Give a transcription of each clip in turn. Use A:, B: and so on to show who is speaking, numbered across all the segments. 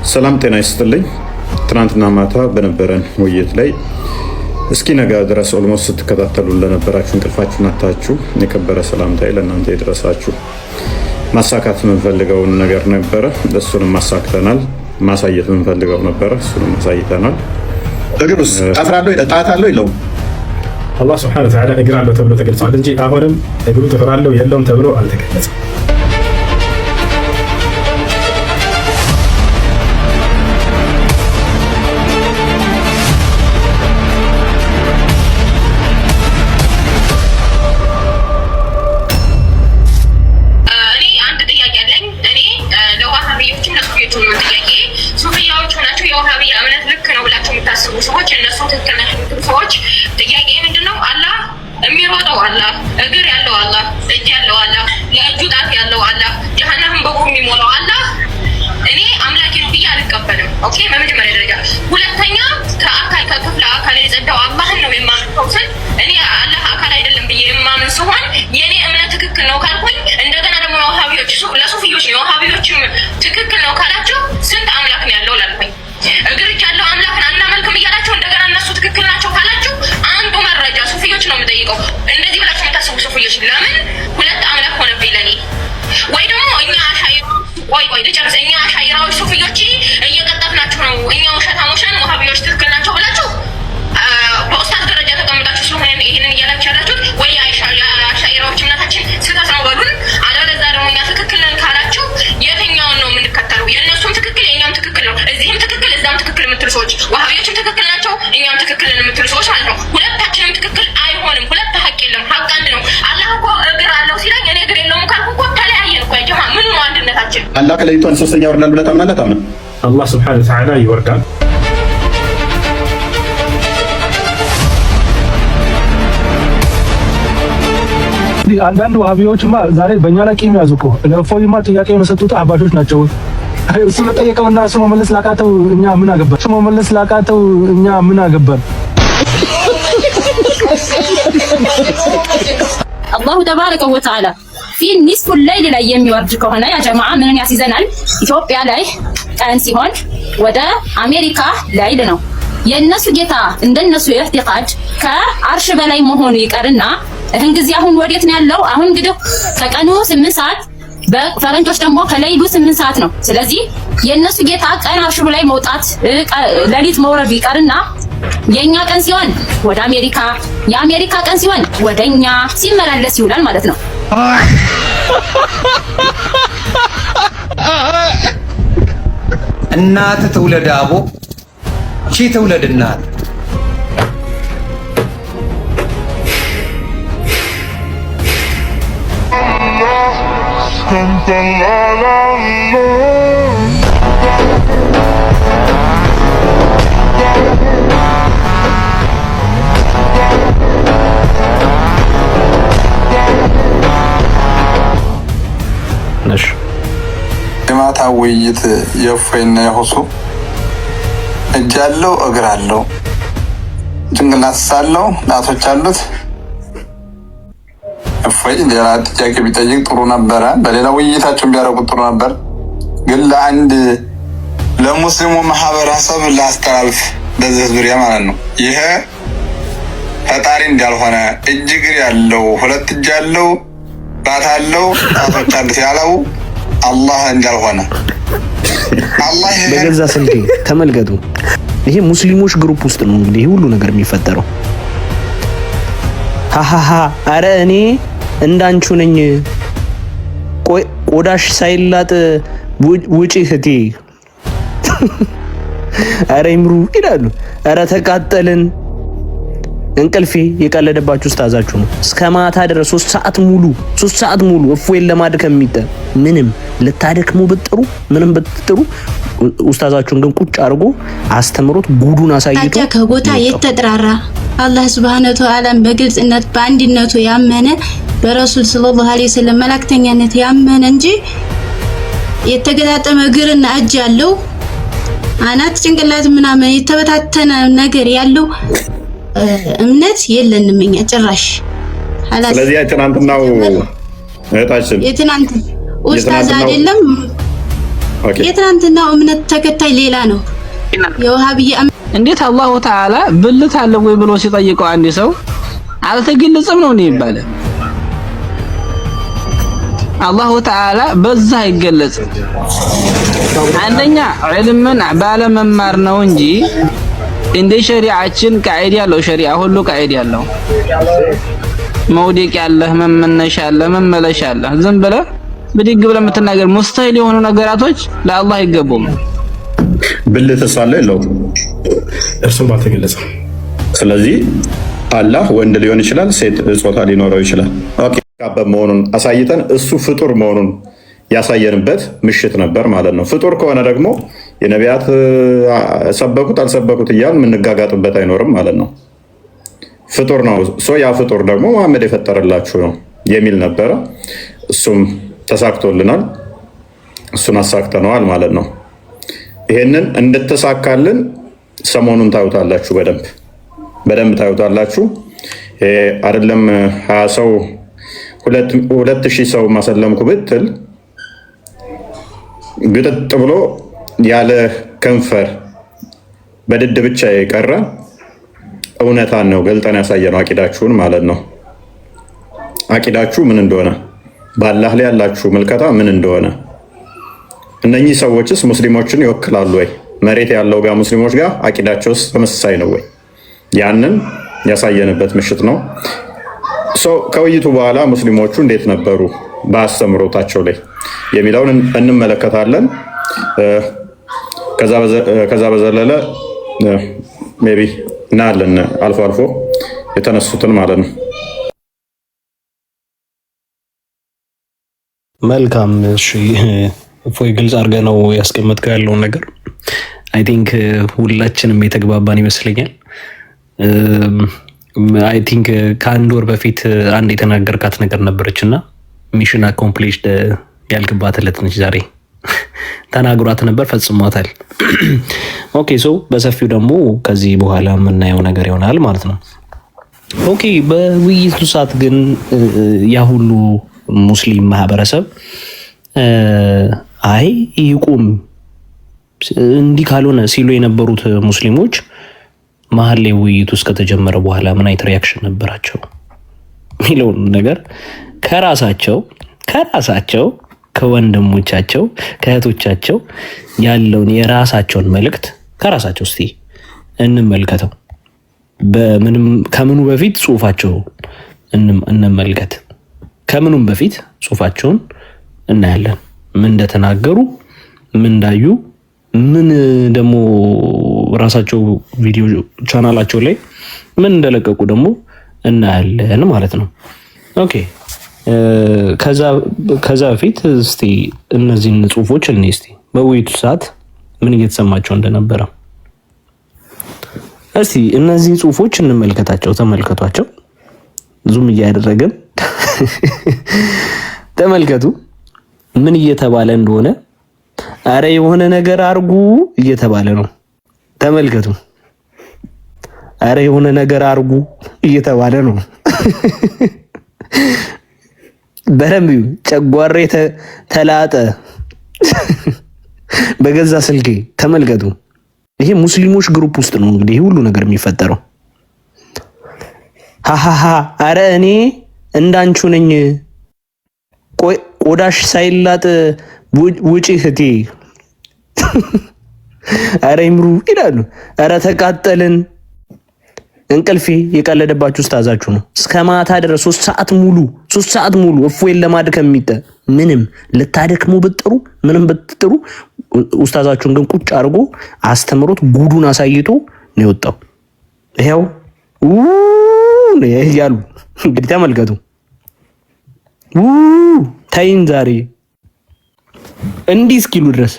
A: ሰላም ጤና ይስጥልኝ። ትናንትና ማታ በነበረን ውይይት ላይ እስኪ ነገ ድረስ ኦልሞስት ስትከታተሉ ለነበራችሁ እንቅልፋችሁን አታችሁ የከበረ ሰላምታዬ ለእናንተ ይድረሳችሁ። ማሳካት የምንፈልገውን ነገር ነበረ፣ እሱንም ማሳክተናል። ማሳየት የምንፈልገው ነበረ፣ እሱንም ማሳይተናል።
B: እግሩስ አፍራለሁ ጣታለሁ የለውም።
C: አላህ ሱብሓነሁ ወተዓላ እግር አለው ተብሎ ተገልጿል እንጂ አሁንም እግሩ ጥፍር አለው የለውም ተብሎ አልተገለጸም።
D: ሰዎች እነሱ ትክክል ሰዎች ጥያቄ ምንድነው? አላህ የሚሮጠው አላህ፣ እግር ያለው አላህ፣ እጅ ያለው አላህ፣ የእጁ ጣት ያለው አላህ፣ ጀሃነምን በጎ የሚሞላው አላህ እኔ አምላኬ ነው ብዬ አልቀበልም። ኦኬ፣ በመጀመሪያ ደረጃ። ሁለተኛ ከክፍለ አካል የጸዳው አላህን ነው የማመልከው ስል እኔ አላህ አካል አይደለም ብዬ የማምን ሲሆን የኔ እምነት ትክክል ነው ካልኩኝ እንደገና ደግሞ የዋሃቢዎች ለሱፊዮች ነው የዋሃቢዎችም ትክክል ነው ካላቸው ስንት አምላክ ነው ያለው ላልኩኝ እግር ያለው አምላክን አናመልክም እያላችሁ እንደገና እነሱ ትክክል ናቸው ካላችሁ አንዱ መረጃ ሱፊዮች ነው የምጠይቀው። እንደዚህ ብላችሁ የምታስቡ ሱፊዮች ለምን ሁለት አምላክ ሆነብኝ ለኔ? ወይ ደግሞ እኛ ቆይ ልጨርስ። እኛ አሻይራዎች ሱፊዮች እየቀጠፍናችሁ ነው፣ እኛ ውሸታሞች ነን፣ ወሃቢዎች ትክክል ናቸው ብላችሁ በኡስታዝ ደረጃ ተቀምጣችሁ ስለሆነ ይሄንን እያላችሁ ያላችሁት ወይ አሻይራዎች እምነታችን ስህተት ነው በሉን፣ አለበለዚያ ደግሞ እኛ ትክክል ነን ካላችሁ የትኛውን ነው የምንከተለው? የእነሱም ትክክል የእኛም ትክክል ነው። እዚህም ትክክል እዛም ትክክል የምትሉ ሰዎች ወሃቢዎችም ትክክል ናቸው፣ እኛም ትክክል ነን የምትሉ ሰዎች ማለት ነው። ሁለታችንም ትክክል አይሆንም። ሁለት ሀቅ የለም፣ ሀቅ አንድ ነው። አላህ እኮ እግር አለው ሲለኝ እኔ እግር የለውም ካልኩ እኮ ተለያየን እኮ። ጀማ ምን ነው አንድነታችን?
B: አላህ ከሌሊቱ ሶስተኛ ይወርዳል ብለህ ታምናለህ? ታምናለህ?
C: አላህ ሱብሓነሁ ወተዓላ ይወርዳል። አንዳንድ ዋሃቢዎችማ ዛሬ በእኛ ላይ ቂም ያዙ እኮ። ለእፎይማ ጥያቄ የመሰጡት አባሾች ናቸው። እሱ ለጠየቀውና እሱ መመለስ ላቃተው እኛ ምን አገባን? እሱ መመለስ ላቃተው እኛ ምን አገባን?
E: አላሁ ተባረከ ወተዓላ ፊ ኒስፉ ለይል ላይ የሚወርድ ከሆነ ያ ጀማዓ ምንን ያስይዘናል? ኢትዮጵያ ላይ ቀን ሲሆን ወደ አሜሪካ ላይል ነው። የእነሱ ጌታ እንደነሱ ኢዕቲቃድ ከአርሽ በላይ መሆኑ ይቀርና እህን ጊዜ አሁን ወዴት ነው ያለው? አሁን እንግዲህ ከቀኑ 8 ሰዓት በፈረንጆች ደግሞ ከሌሊቱ 8 ሰዓት ነው። ስለዚህ የእነሱ ጌታ ቀን አርሽ ላይ መውጣት ሌሊት መውረድ ይቀርና የኛ ቀን ሲሆን ወደ አሜሪካ፣ የአሜሪካ ቀን ሲሆን ወደኛ ሲመላለስ ይውላል ማለት ነው።
F: እናት ትውለድ አቦ ቺ ትውለድ እናት።
G: የማታ ውይይት የእፎይና የሁሱ እጅ አለው እግር አለው ጭንቅላት ሳለው ጣቶች አሉት። እፎይ ሌላ ጥያቄ ቢጠይቅ ጥሩ ነበረ። በሌላ ውይይታቸውን ቢያደርጉት ጥሩ ነበር። ግን ለአንድ ለሙስሊሙ ማህበረሰብ ላስተላልፍ በዚህ ዙሪያ ማለት ነው። ይሄ ፈጣሪ እንዳልሆነ እጅ እግር ያለው ሁለት እጅ ያለው ባት አለው ጣቶች አሉት ያለው አላህ እንዳልሆነ አላህ
H: በገዛ ስልኬ ተመልከቱ። ይሄ ሙስሊሞች ግሩፕ ውስጥ ነው እንግዲህ ሁሉ ነገር የሚፈጠረው። ሃሃሃ አረ እኔ እንዳንቹ ነኝ። ቆዳሽ ሳይላጥ ውጪ እህቴ። አረ ይምሩ ይላሉ። አረ ተቃጠልን። እንቅልፌ የቀለደባችሁ ኡስታዛችሁ ነው። እስከ ማታ ድረስ 3 ሰዓት ሙሉ እፎይን ለማድከም ምንም ልታደክሙ ብትጥሩ ምንም ብትጥሩ ኡስታዛችሁን ግን ቁጭ አድርጎ አስተምሮት ጉዱን አሳይቶ
I: ከቦታ የተጠራራ አላህ ሱብሃነሁ ወተዓላ በግልጽነት በአንድነቱ ያመነ በረሱል ሰለላሁ ዐለይሂ ወሰለም መላእክተኛነት ያመነ እንጂ የተገጣጠመ እግርና እጅ ያለው አናት ጭንቅላት ምናምን የተበታተነ ነገር ያለው እምነት የለንም እኛ ጭራሽ።
A: ስለዚህ ትናንትናው እህታችን
I: የትናንት ኡስታዝ አይደለም የትናንትናው እምነት ተከታይ ሌላ ነው። የወሃቢያ
H: እንዴት አላሁ ተዓላ ብልት አለ ወይ ብሎ ሲጠይቀው አንድ ሰው አልተገለጸም ነው ይባላል። አላሁ ተዓላ በዛ አይገለጽም። አንደኛ ዒልምን ባለመማር ነው እንጂ እንደ ሸሪዓችን ቃዒዳ ያለው ሸሪዓ ሁሉ ቃዒዳ ያለው መውደቅ ያለ መመነሻ ያለ መመለሻ ያለ ዝም ብለህ ብድግ ብለህ የምትናገር ሙስተሂል የሆኑ ነገራቶች ለአላህ አይገቡም።
B: ብልት ሳለ የለውም
C: እርሱም አልተገለጸም።
B: ስለዚህ አላህ ወንድ ሊሆን ይችላል፣ ሴት ጾታ ሊኖረው ይችላል። ኦኬ ካበብ መሆኑን አሳይተን እሱ ፍጡር መሆኑን ያሳየንበት ምሽት ነበር ማለት ነው። ፍጡር ከሆነ ደግሞ የነቢያት ሰበኩት አልሰበኩት እያልን የምንጋጋጥበት አይኖርም ማለት ነው። ፍጡር ነው ያ ፍጡር ደግሞ መሐመድ የፈጠረላችሁ ነው የሚል ነበረ። እሱም ተሳክቶልናል። እሱን አሳክተነዋል ማለት ነው። ይሄንን እንድትሳካልን ሰሞኑን ታዩታላችሁ፣ በደንብ ታዩታላችሁ። አይደለም 20 ሰው 2000 ሰው ማሰለምኩ ብትል ግጥጥ ብሎ ያለ ከንፈር በድድ ብቻ የቀረ እውነታን ነው ገልጠን ያሳየነው አቂዳችሁን ማለት ነው። አቂዳችሁ ምን እንደሆነ በአላህ ላይ ያላችሁ ምልከታ ምን እንደሆነ እነኚህ ሰዎችስ ሙስሊሞችን ይወክላሉ ወይ? መሬት ያለው ጋር ሙስሊሞች ጋር አቂዳቸውስ ተመሳሳይ ነው ወይ? ያንን ያሳየንበት ምሽት ነው። ከውይይቱ በኋላ ሙስሊሞቹ እንዴት ነበሩ በአስተምሮታቸው ላይ የሚለውን እንመለከታለን። ከዛ በዘለለ ሜይ ቢ እናያለን አልፎ አልፎ የተነሱትን ማለት ነው።
H: መልካም እሺ፣ እፎይ ግልጽ አድርገህ ነው ያስቀመጥከው ያለውን ነገር። አይ ቲንክ ሁላችንም የተግባባን ይመስለኛል። አይ ቲንክ ከአንድ ወር በፊት አንድ የተናገርካት ነገር ነበረችና ሚሽን አኮምፕሊሽድ ያልክባት ዕለት ነች ዛሬ። ተናግሯት ነበር፣ ፈጽሟታል። ኦኬ ሶ በሰፊው ደግሞ ከዚህ በኋላ የምናየው ነገር ይሆናል ማለት ነው። ኦኬ በውይይቱ ሰዓት ግን ያ ሁሉ ሙስሊም ማህበረሰብ አይ ይቁም እንዲህ ካልሆነ ሲሉ የነበሩት ሙስሊሞች መሀል ላይ ውይይቱ እስከተጀመረ በኋላ ምን አይነት ሪያክሽን ነበራቸው የሚለውን ነገር ከራሳቸው ከወንድሞቻቸው ከእህቶቻቸው ያለውን የራሳቸውን መልእክት ከራሳቸው እስቲ እንመልከተው። ከምኑ በፊት ጽሁፋቸው እንመልከት። ከምኑም በፊት ጽሁፋቸውን እናያለን። ምን እንደተናገሩ፣ ምን እንዳዩ፣ ምን ደግሞ ራሳቸው ቪዲዮ ቻናላቸው ላይ ምን እንደለቀቁ ደግሞ እናያለን ማለት ነው። ኦኬ ከዛ በፊት እስቲ እነዚህን ጽሁፎች እኔ እስቲ በውይይቱ ሰዓት ምን እየተሰማቸው እንደነበረ እስቲ እነዚህ ጽሁፎች እንመልከታቸው። ተመልከቷቸው፣ ዙም እያደረግን ተመልከቱ ምን እየተባለ እንደሆነ። አረ የሆነ ነገር አርጉ እየተባለ ነው። ተመልከቱ። አረ የሆነ ነገር አርጉ እየተባለ ነው። በደንብ ጨጓሬ ተላጠ በገዛ ስልኬ። ተመልከቱ። ይሄ ሙስሊሞች ግሩፕ ውስጥ ነው እንግዲህ ይሄ ሁሉ ነገር የሚፈጠረው። ሃሃሃ አረ እኔ እንዳንቹ ነኝ። ቆዳሽ ሳይላጥ ውጪ እህቴ። አረ ይምሩ ይላሉ። አረ ተቃጠልን። እንቅልፌ የቀለደባችሁ ኡስታዛችሁ ነው። እስከ ማታ ድረስ 3 ሰዓት ሙሉ እፎይን ለማድከም ምንም ልታደክሙ ብጥሩ ምንም ብትጥሩ ኡስታዛችሁን ግን ቁጭ አድርጎ አስተምሮት ጉዱን አሳይቶ ነው የወጣው። ይሄው ያሉ እንግዲህ ተመልከቱ። ታይን ዛሬ እንዲህ እስኪሉ ድረስ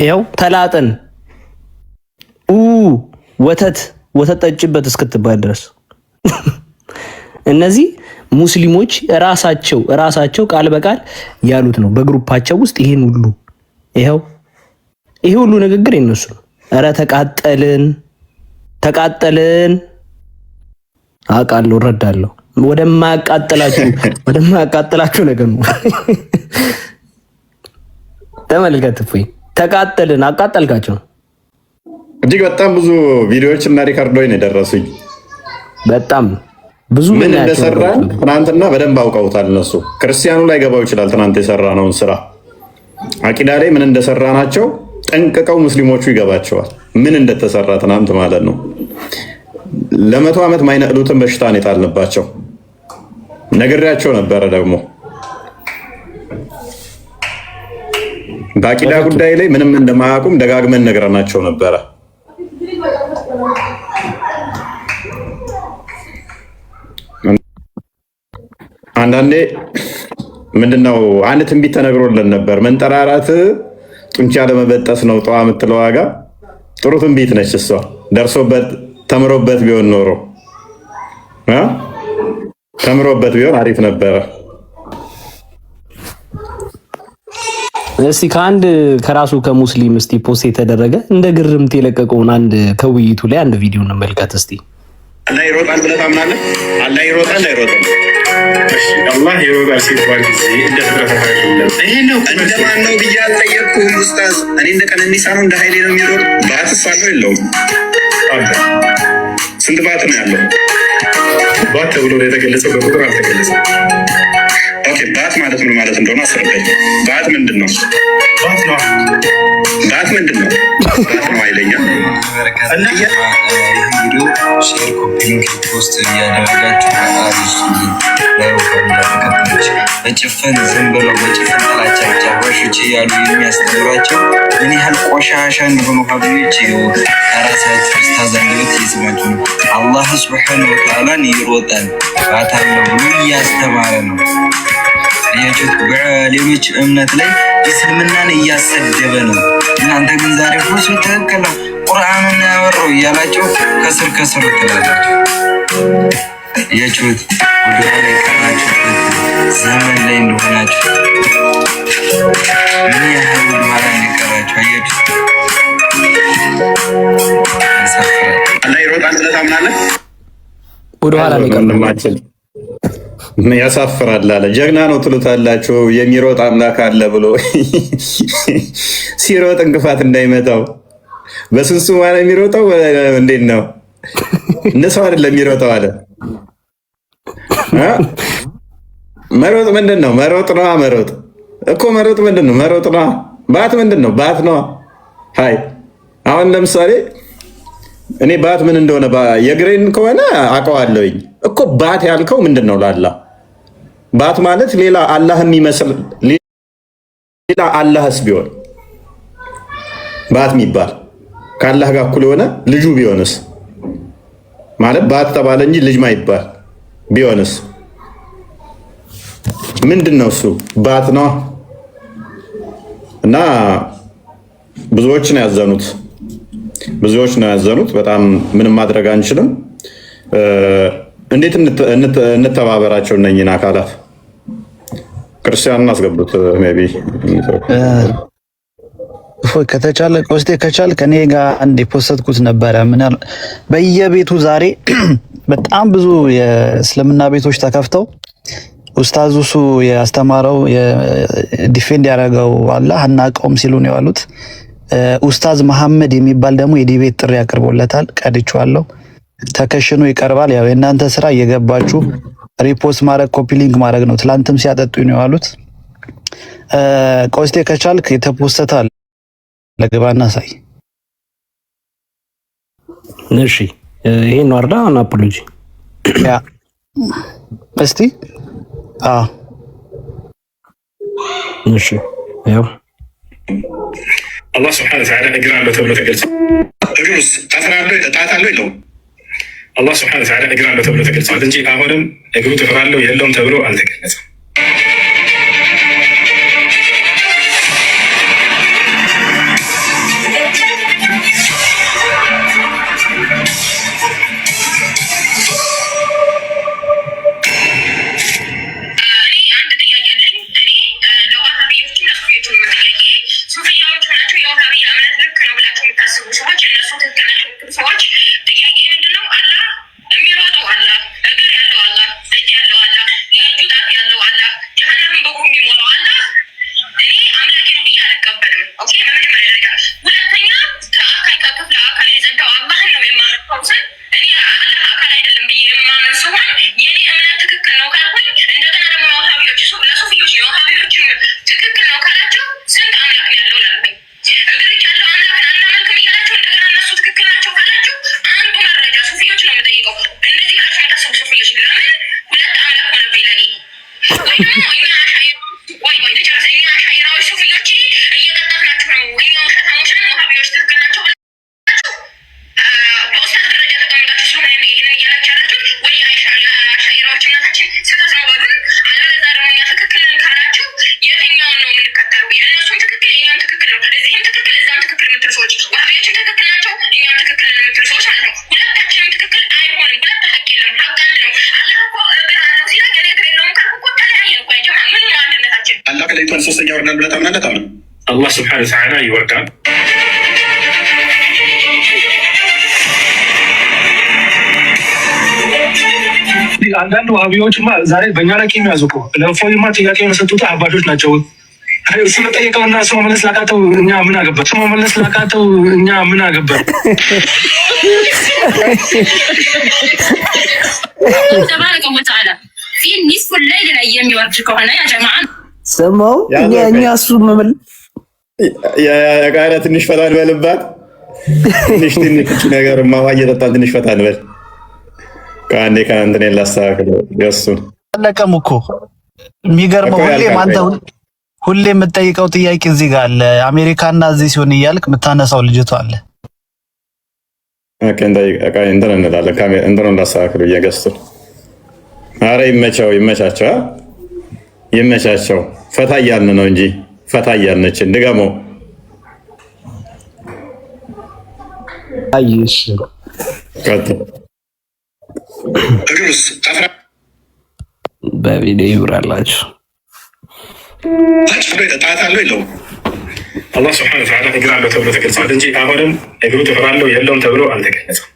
H: ይሄው ተላጠን ወተት ጠጭበት እስክትባል ድረስ እነዚህ ሙስሊሞች ራሳቸው ቃል በቃል ያሉት ነው በግሩፓቸው ውስጥ። ይሄን ሁሉ ይሄ ሁሉ ንግግር የነሱ ነው። ኧረ ተቃጠልን አውቃለሁ፣ እረዳለሁ። ወደማያቃጥላችሁ ነገር ነው። ተመልከት እፎይ ተቃጠልን አቃጠልካቸው።
B: እጅግ በጣም ብዙ ቪዲዮዎች እና ሪካርዶች ነው የደረሱኝ። በጣም ብዙ ምን እንደሰራን ትናንትና በደንብ አውቀውታል እነሱ። ክርስቲያኑ ላይ ገባው ይችላል ትናንት የሰራነውን ስራ አቂዳ ላይ ምን እንደሰራናቸው ጠንቅቀው ሙስሊሞቹ ይገባቸዋል። ምን እንደተሰራ ትናንት ማለት ነው። ለ100 ዓመት ማይነቅሉትን በሽታ ነው የጣልንባቸው። ነግሬያቸው ነበረ ደግሞ በአቂዳ ጉዳይ ላይ ምንም እንደማያውቁም ደጋግመን ነግረናቸው ነበረ። አንዳንዴ ምንድነው አንድ ትንቢት ተነግሮልን ነበር። መንጠራራት ጡንቻ ለመበጠስ ነው ጠዋ የምትለው ዋጋ ጥሩ ትንቢት ነች እሷ። ደርሶበት ተምሮበት ቢሆን ኖሮ ተምሮበት ቢሆን አሪፍ ነበረ።
H: እስቲ ከአንድ ከራሱ ከሙስሊም እስቲ ፖስት የተደረገ እንደ ግርምት የለቀቀውን አንድ ከውይይቱ ላይ አንድ ቪዲዮ እንመልከት እስቲ።
B: አላህ ይሮጣል ብለህ ታምናለህ? አላህ ይሮጣል አይሮጥም?
J: አላህ ይሮጣል ሲባል ጊዜ ይሄ ነው እንደማን ነው ብዬ አልጠየቅኩም ኡስታዝ። እኔ እንደ ቀነኒሳ ነው እንደ ኃይሌ ነው የሚሮጥ?
B: ባትስ አለው የለውም? ስንት ባት ነው ያለው?
J: ባት ተብሎ የተገለጸው በቁጥር አልተገለጸም።
B: ኦኬ ባት ማለት ምን ማለት እንደሆነ አስረዳኝ። ባት ምንድን ነው?
J: ባት ነው
B: ባት ምንድን ነው? ባት ነው አይለኛም።
F: ቪዲዮ ሼር ኮፒ ሊንክ ፖስት እያደረጋችሁ በጭፍን ዝም ብለው በጭፍን ጥላቻ ብቻ ባሾች እያሉ የሚያስተምሯቸው ምን ያህል ቆሻሻ እንደሆኑ ሀብቶች ከራሳቸው ስታዛንት ይስማችሁ ነው። አላህ ሱብሓነሁ ወተዓላን ይሮጣል ባታለው ብሎ እያስተማረ ነው። በሌሎች እምነት ላይ እስልምናን እያሰደበ ነው። እናንተ ግን ዛሬ ሁሉ ትክክል ነው ቁርአኑን ያወራው እያላችሁ ከስር ከስር ትላላችሁ። የቹት ወደ ላይ ቀራችሁበት ዘመን ላይ እንደሆናችሁ ምን ያህል ወደ ኋላ እንደቀራችሁ አያችሁ።
B: አላህ ይሮጣል ብለህ ታምናለህ?
H: ወደ ኋላ
B: ነው ያሳፍራል አለ። ጀግና ነው ትሉታላችሁ። የሚሮጥ አምላክ አለ ብሎ ሲሮጥ እንቅፋት እንዳይመታው በስንሱ ማለት የሚሮጠው እንዴት ነው? እነሱ አይደለም የሚሮጠው አለ። መሮጥ ምንድን ነው? መሮጥ ነው። መሮጥ እኮ መሮጥ ምንድን ነው? መሮጥ ነው። ባት ምንድን ነው? ባት ነው። ሀይ አሁን ለምሳሌ እኔ ባት ምን እንደሆነ የግሬን ከሆነ አውቀዋለሁኝ እኮ። ባት ያልከው ምንድን ነው? ላላ ባት ማለት ሌላ አላህ የሚመስል ሌላ አላህስ ቢሆን ባት የሚባል ከአላህ ጋር እኩል የሆነ ልጁ ቢሆንስ? ማለት ባት ተባለ እንጂ ልጅ ማይባል ቢሆንስ ምንድን ነው? እሱ ባት ነው። እና ብዙዎች ነው ያዘኑት። ብዙዎች ነው ያዘኑት። በጣም ምንም ማድረግ አንችልም። እንዴት እንተባበራቸው እነኝን አካላት? ክርስቲያኑን አስገቡት። ሜይ ቢ
K: ከተቻለ ቆስጤ ከቻል ከኔ ጋር አንድ የፖስተትኩት ነበረ። ምን በየቤቱ ዛሬ በጣም ብዙ የእስልምና ቤቶች ተከፍተው ኡስታዙ እሱ ያስተማረው ዲፌንድ ያደረገው አላህ አናውቀውም ሲሉ ነው ያሉት። ኡስታዝ መሐመድ የሚባል ደግሞ የዲቤት ጥሪ አቅርቦለታል። ቀድቼዋለሁ። ተከሽኖ ይቀርባል። ያው የእናንተ ስራ እየገባችሁ ሪፖስት ማድረግ ኮፒ ሊንክ ማድረግ ነው። ትላንትም ሲያጠጡኝ ነው ያሉት። ቆስጤ ከቻልክ የተፖስተታል ለግባና ሳይ።
H: እሺ ይሄን ነው አርዳ አናፖሎጂ
K: ያ እስቲ
H: እሺ ያው
J: አላህ ስብሐነ ወተዓላ እግር አለው ተብሎ ተገልጾ እግሩስ ጣት አለው የለውም? አላህ ስብሐነ ወተዓላ እግር አለው ተብሎ ተገልጿል እንጂ አሁንም እግሩ ጥፍር አለው የለውም ተብሎ አልተገለጸም።
D: ሰዎች ጥያቄ ምንድነው? አላህ የሚሮጠው አላህ እግር ያለው አላህ እጅ ያለው አላህ የእጁ ጣት ያለው አላህ
J: ከሌሊቷን ሶስተኛ ይወርዳል ብለህ ታምናለህ? ታምነው አላህ ስብሐነ ወተዓላ ይወርዳል።
C: አንዳንድ ዋሃቢዎችማ ዛሬ በእኛ ላይ ቂም ያዙ እኮ። ለእፎይማ ጥያቄ የሰጡት አባቶች ናቸው። እሱ ለጠየቀውና እሱ መመለስ ላቃተው እኛ ምን አገባን? እሱ መመለስ ላቃተው እኛ ምን አገባን?
E: ተባረከ ወተዓላ ፊ ኒስፉ ለይል ላይ የሚወርድ ከሆነ ያ ጀማዓ
H: ሰማው እኛ እሱ መመል
B: ያ ትንሽ ፈታ እንበልባት። ትንሽ ነገር ማዋ እየጠጣን ትንሽ ፈታ እንበል። ከአንዴ ከአንተን ላስተካክል የእሱን
K: አለቀም እኮ የሚገርመው ሁሌ የምትጠይቀው ጥያቄ እዚህ ጋር አለ። አሜሪካና እዚህ ሲሆን እያልክ የምታነሳው ልጅቷ አለ።
B: እንትን እንላለን እንትኑን ላስተካክል እየገዝቱ ኧረ ይመቻቸው ይመቻቸው። ፈታ እያልን ነው እንጂ ፈታ እያልነችን ድገመው።
H: አይሽ በቪዲዮ ይብራላችሁ።
J: ጣት አለው የለውም? አላህ ስብሐነ ወተዓላ እግር አለው ተብሎ ተገልጿል እንጂ አሁንም እግሩ ጥፍር አለው የለውም ተብሎ አልተገለጸም።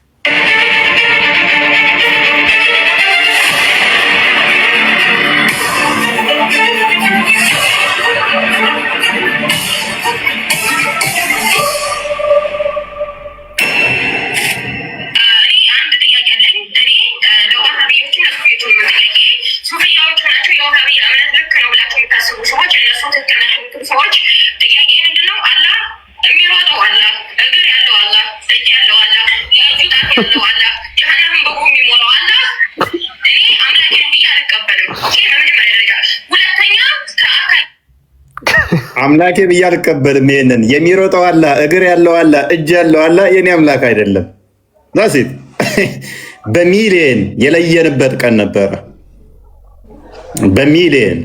D: ሰዎች ጥያቄ ምንድነው? አላህ የሚሮጠው አላህ፣ እግር ያለው አላህ፣ እጅ ያለው አላህ፣ የእጁ ጣት ያለው አላህ፣ ጀሃነምን በጎ የሚሞላው አላህ እኔ አምላኬ ነው ብዬ አልቀበልም። ይህ በመጀመሪያ ደረጃ። ሁለተኛ ከአካል
B: አምላኬ ብዬ አልቀበልም። ይሄንን የሚሮጠው አላህ፣ እግር ያለው አላህ፣ እጅ ያለው አላህ የኔ አምላክ አይደለም። ዛሲት በሚሊየን የለየንበት ቀን ነበረ። በሚሊየን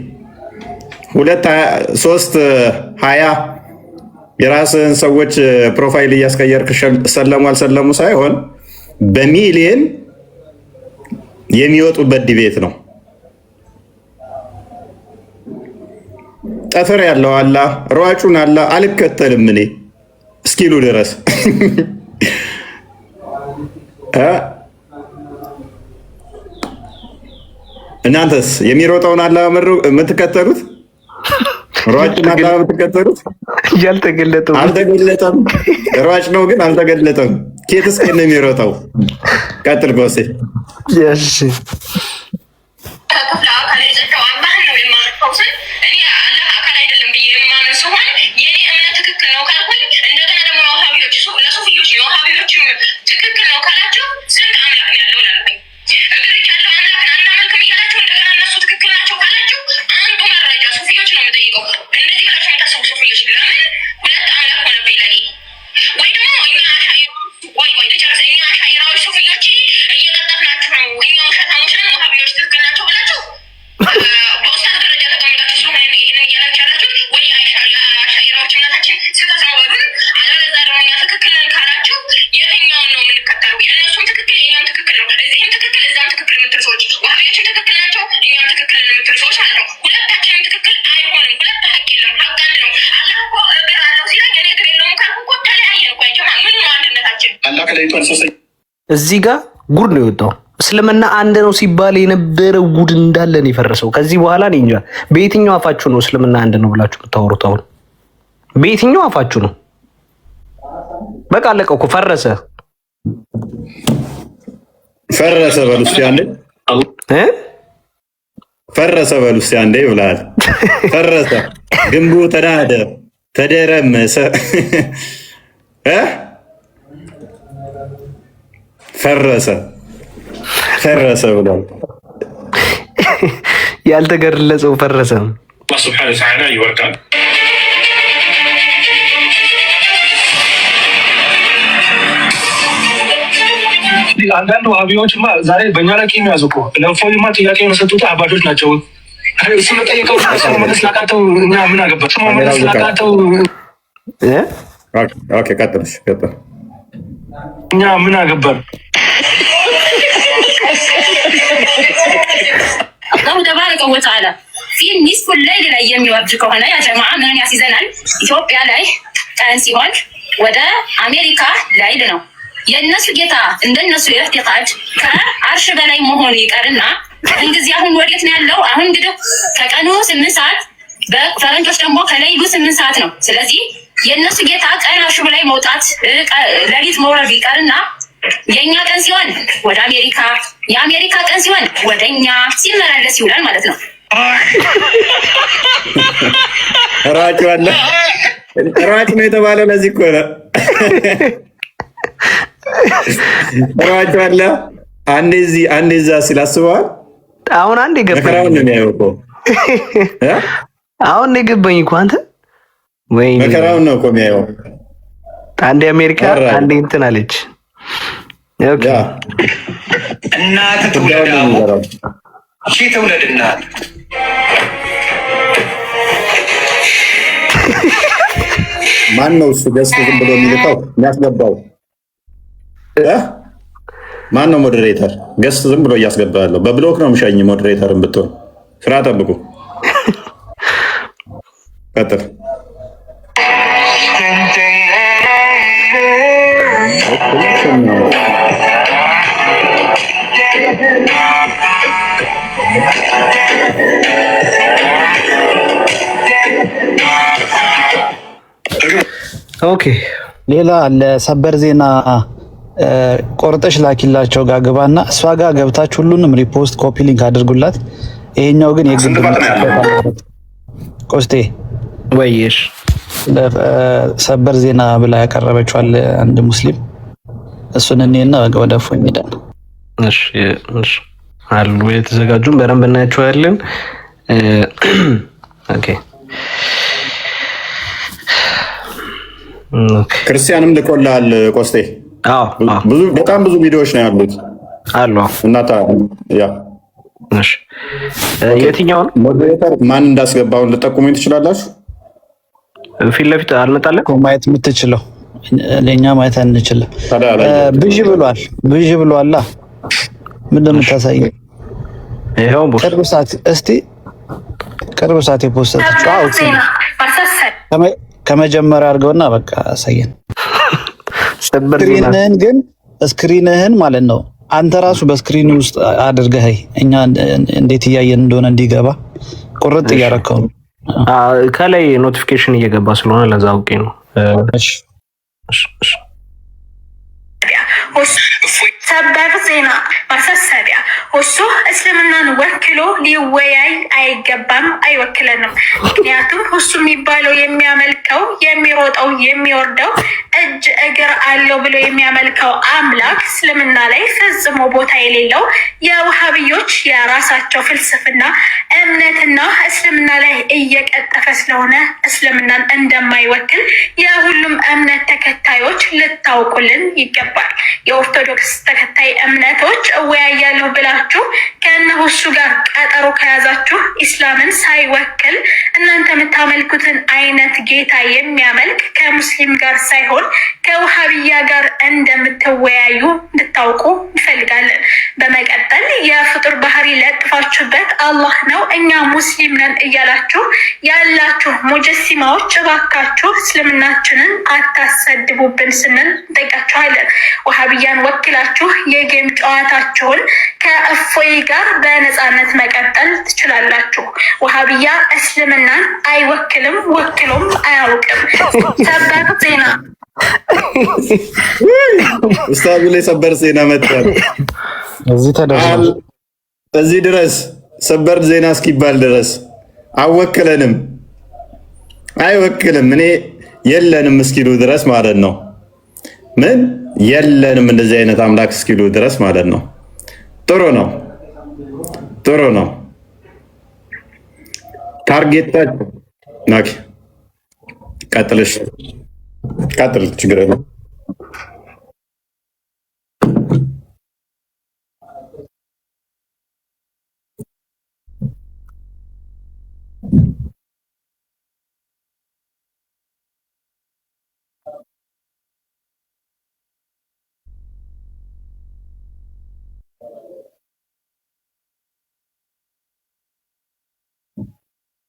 B: 2-3-20 የራስህን ሰዎች ፕሮፋይል እያስቀየርክ ሰለሙ አልሰለሙ ሳይሆን በሚሊየን የሚወጡበት ዲቤት ነው። ጠፍር ያለው አላህ፣ ሯጩን አላህ አልከተልም እኔ እስኪሉ ድረስ እናንተስ የሚሮጠውን አላህ የምትከተሉት? ሯጭን አላህ የምትከተሉት? አልተገለጠም። ሯጭ ነው ግን አልተገለጠም። ኬትስ ነው የሚሮጠው? ቀጥል ጎሴ።
D: ከክፍለ አካል የጸዳው አላህን ነው የማመልከው ስል እኔ አላህ አካል አይደለም ብዬ የማምን ሲሆን የኔ እምነት ትክክል ነው ካልኩኝ እንደገና ደግሞ የውሃቢዎች ለሱፊዮች የውሃቢዎችም ትክክል ነው ካላቸው ስንት አምላክ ያለው ላልኩኝ እግር ያለው አምላክን አናመልክም እያላቸው እንደገና እነሱ ትክክል ናቸው ካላቸው አንዱ መረጃ ሱፊዮች ነው የምጠይቀው። እንደዚህ ብላችሁ የምታስቡ ሱፊዮች ለምን ሁለት አምላክ ሆነብኝ ለኔ? ወይ ደግሞ እኛ ልጨርስ። እኛ አሻይራዎች ሱፊዮች እየቀጠፍናችሁ ነው፣ እኛ ውሸታሞች ነን፣ ውሃቢዎች ትክክል ናቸው ብላችሁ በኡስታዝ ደረጃ ተቀምጣችሁ ስለሆነ ይህንን እያላችሁ ያላችሁ ወይ አሻይራዎች እምነታችን ስህተት ነው በሉን፣ አለበለዚያ ደግሞ እኛ ትክክል ነን ካላችሁ የትኛውን ነው የምንከተለው? የእነሱም ትክክል የእኛም ትክክል ነው። እዚህም ትክክል እዛም ትክክል የምትሉ ሰዎች ውሃቢዎችም ትክክል ናቸው፣ እኛም ትክክል ነን የምትሉ ሰዎች ማለት ነው። ሁለታችንም ትክክል አይሆንም። ሁለት ሀቅ የለም፣ ሀቅ አንድ ነው። አላህ እኮ እግር አለው ሲለኝ እኔ እግር የለውም ካልኩ እኮ ተለያየን እኮ። አይጀማ ምን ነው አንድነታችን?
J: አላህ ከሌሊቷን ሶስተኛ
H: እዚህ ጋር ጉድ ነው የወጣው። እስልምና አንድ ነው ሲባል የነበረው ጉድ እንዳለ ነው የፈረሰው። ከዚህ በኋላ እኔ እንጃ በየትኛው አፋችሁ ነው እስልምና አንድ ነው ብላችሁ የምታወሩት? አሁን በየትኛው አፋችሁ ነው? በቃ አለቀ እኮ ፈረሰ።
B: ፈረሰ በሉ እስኪ አንዴ ፈረሰ በሉ እስኪ አንዴ ብለሃል። ፈረሰ፣ ግንቡ ተናደ፣ ተደረመሰ፣ ፈረሰ ብሏል።
H: ያልተገለጸው ፈረሰ።
J: አላህ ሱብሓነሁ ወተዓላ ይወርዳል።
C: አንዳንድ ዋሃቢዎችማ ዛሬ በእኛ ላይ ቂም ያዙ እኮ። ለእፎይማ ጥያቄ የሰጡት አባቶች ናቸው። እሱ ለጠየቀው መመለስ ላቃተው እኛ ምን አገባን? እሱ መመለስ ላቃተው
B: ቀጥልሽ
C: እኛ ምን አገባን?
E: አላሁ ተባረከ ወተዓላ ፊ ኒስፉል ለይል ላይ የሚወርድ ከሆነ ያ ጀማዓ ምንን ያስይዘናል? ኢትዮጵያ ላይ ቀን ሲሆን ወደ አሜሪካ ላይል ነው። የእነሱ ጌታ እንደነሱ የእፍቲቃድ ከአርሽ በላይ መሆኑ ይቀርና እንግዲህ አሁን ወዴት ነው ያለው? አሁን እንግዲህ ከቀኑ 8 ሰዓት በፈረንጆች ደግሞ ከሌሊቱ 8 ሰዓት ነው። ስለዚህ የእነሱ ጌታ ቀን አርሽ በላይ መውጣት ሌሊት መውረድ ይቀርና የኛ ቀን ሲሆን ወደ አሜሪካ፣ የአሜሪካ ቀን ሲሆን ወደኛ ሲመላለስ ይውላል ማለት ነው።
B: ራጭ ነው የተባለው ለዚህ እኮ ነው። ራጭ አለ አንዴ እዚህ አንዴ እዛ ሲላስበዋል።
H: አሁን አንዴ ገባኝ
B: ነው የሚያየው እኮ
H: አሁን ነው ገባኝ እኮ አንተ ወይ
B: መከራውን ነው እኮ የሚያየው።
H: አንዴ አሜሪካ አንዴ እንትን አለች። ኦኬ
F: እናት ትውለዳው ሺ ትውለድ እናት
B: ማን ነው እሱ ገዝቶ ዝም ብሎ የሚልከው የሚያስገባው? ማን ነው ሞዴሬተር? ገዝቶ ዝም ብሎ እያስገባ ያለው በብሎክ ነው የምሸኝ። ሞዴሬተርን ብትሆን ስራ ጠብቁ። ቀጥል።
H: ኦኬ
K: ሌላ ለሰበር ዜና ቆርጠሽ ላኪላቸው ጋር ግባና እሷ ጋር ገብታችሁ ሁሉንም ሪፖስት ኮፒ ሊንክ አድርጉላት። ይሄኛው ግን የግድ ቆስቴ
H: ወይሽ
K: ሰበር ዜና ብላ ያቀረበችዋል አንድ ሙስሊም እሱን እኔና ወደ ፎን ሄዳል።
H: እሺ እሺ አሉ የተዘጋጁን በደንብ እናያቸዋለን። ኦኬ
B: ክርስቲያንም ልኮልሃል ቆስቴ። ብዙ በጣም ብዙ ቪዲዮዎች ነው ያሉት
H: አሉ
B: እናታ ያ
H: እሺ የትኛውን
B: ሞዴሬተር ማን እንዳስገባውን ልጠቁሙኝ ትችላላችሁ?
H: ፊት ለፊት አልመጣለም
K: ማየት የምትችለው ለኛ ማየት አንችልም። ብዥ ብሏል ብዥ ብሏል። ምንድን ነው የምታሳየው?
H: ይሄው
K: ቅርብ ሰዓት እስቲ ቅርብ ሰዓት የፖስተችው ከመጀመሪያ አድርገውና በቃ አሳየን። ስክሪንህን ግን ስክሪንህን ማለት ነው አንተ ራሱ በስክሪን ውስጥ አድርገህ እኛ እንዴት እያየን እንደሆነ እንዲገባ ቁርጥ እያረከው ነው።
H: ከላይ ኖቲፊኬሽን እየገባ ስለሆነ ለዛ አውቄ ነው።
K: እሺ
H: እሺ
D: ሰበር ዜና ማሳሰቢያ፣ እሱ እስልምናን ወክሎ ሊወያይ አይገባም፣ አይወክለንም። ምክንያቱም እሱ የሚባለው የሚያመልከው የሚሮጠው የሚወርደው እጅ እግር አለው ብሎ የሚያመልከው አምላክ እስልምና ላይ ፈጽሞ ቦታ የሌለው የውሃብዮች የራሳቸው ፍልስፍና እምነትና እስልምና ላይ እየቀጠፈ ስለሆነ እስልምናን እንደማይወክል የሁሉም እምነት ተከታዮች ልታውቁልን ይገባል። የኦርቶዶክስ ተከታይ እምነቶች እወያያለሁ ብላችሁ ከእነሆ እሱ ጋር ቀጠሮ ከያዛችሁ ኢስላምን ሳይወክል እናንተ የምታመልኩትን አይነት ጌታ የሚያመልክ ከሙስሊም ጋር ሳይሆን ከውሃብያ ጋር እንደምትወያዩ እንድታውቁ እንፈልጋለን። በመቀጠል የፍጡር ባህሪ ለጥፋችሁበት አላህ ነው እኛ ሙስሊም ነን እያላችሁ ያላችሁ ሙጀሲማዎች እባካችሁ እስልምናችንን አታሰድቡብን ስንል እንጠይቃችኋለን። ውሃብያን ወክላችሁ የጌም ጨዋታችሁን ከእፎይ ጋር በነፃነት መቀጠል ትችላላችሁ። ውሃብያ እስልምናን አይወክልም፣ ወክሎም አያውቅም። ሰበር ዜና
B: ኡስታዙ ላይ ሰበር ዜና መጥቷል። እዚህ ድረስ ሰበር ዜና እስኪባል ድረስ አወክለንም አይወክልም እኔ የለንም እስኪሉ ድረስ ማለት ነው። ምን የለንም እንደዚህ አይነት አምላክ እስኪሉ ድረስ ማለት ነው። ጥሩ ነው ጥሩ ነው። ታርጌታችን ናክ ቀጥል ችግር የለም።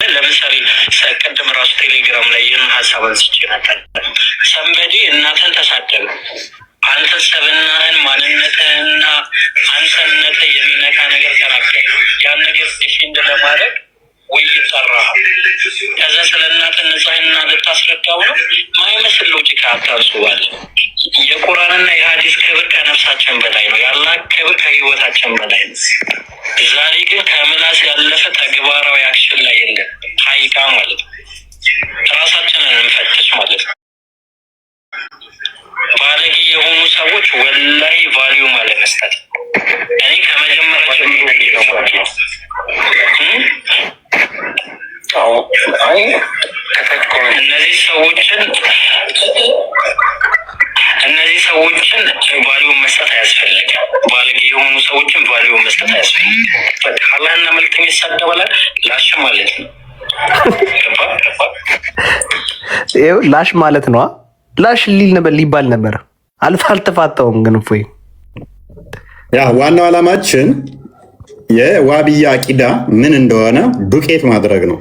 L: ለምሳሌ ቅድም ራሱ ቴሌግራም ላይ ይህን ሀሳብ አንስቼ ነበር። ሰንበዴ እናትን ተሳደበ፣ አንተ ሰብናህን ማንነትህንና አንተነት የሚነካ ነገር ተናገረ። ያን ነገር ዲፌንድ ለማድረግ ውይይት ጠራሃል። ከዛ ስለ እናት ንጽህና ልታስረዳው ነው። ማይመስል ሎጂካ አታስባል። የቁርአንና የሀዲስ ክብር ከነፍሳችን በላይ ነው። የአላህ ክብር ከህይወታችን በላይ ነው። ዛሬ ግን ከምላስ ያለፈ ተግባራዊ አክሽን ላይ የለም። ሀይቃ ማለት ነው። ራሳችንን እንፈትሽ ማለት ነው። ባለጌ የሆኑ ሰዎች ወላሂ ቫሊዩ ማለት መስጠት እኔ ከመጀመሪያ ጀምሮ ነው ማለት ነው። እነዚህ ሰዎችን ቫሊዩ መስጠት አያስፈልግም። ባለጌ የሆኑ ሰዎችን ቫሊዩ መስጠት አያስፈልግም። አላህና መልእክተኛ ይሳደባል ላሽ ማለት ነው።
H: ይኸው ላሽ ማለት ነው። ላሽ ሊባል ነበር። አልተፋታውም ግን እፎይ
B: ያ ዋናው ዓላማችን የዋብያ አቂዳ ምን እንደሆነ ዱቄት ማድረግ ነው።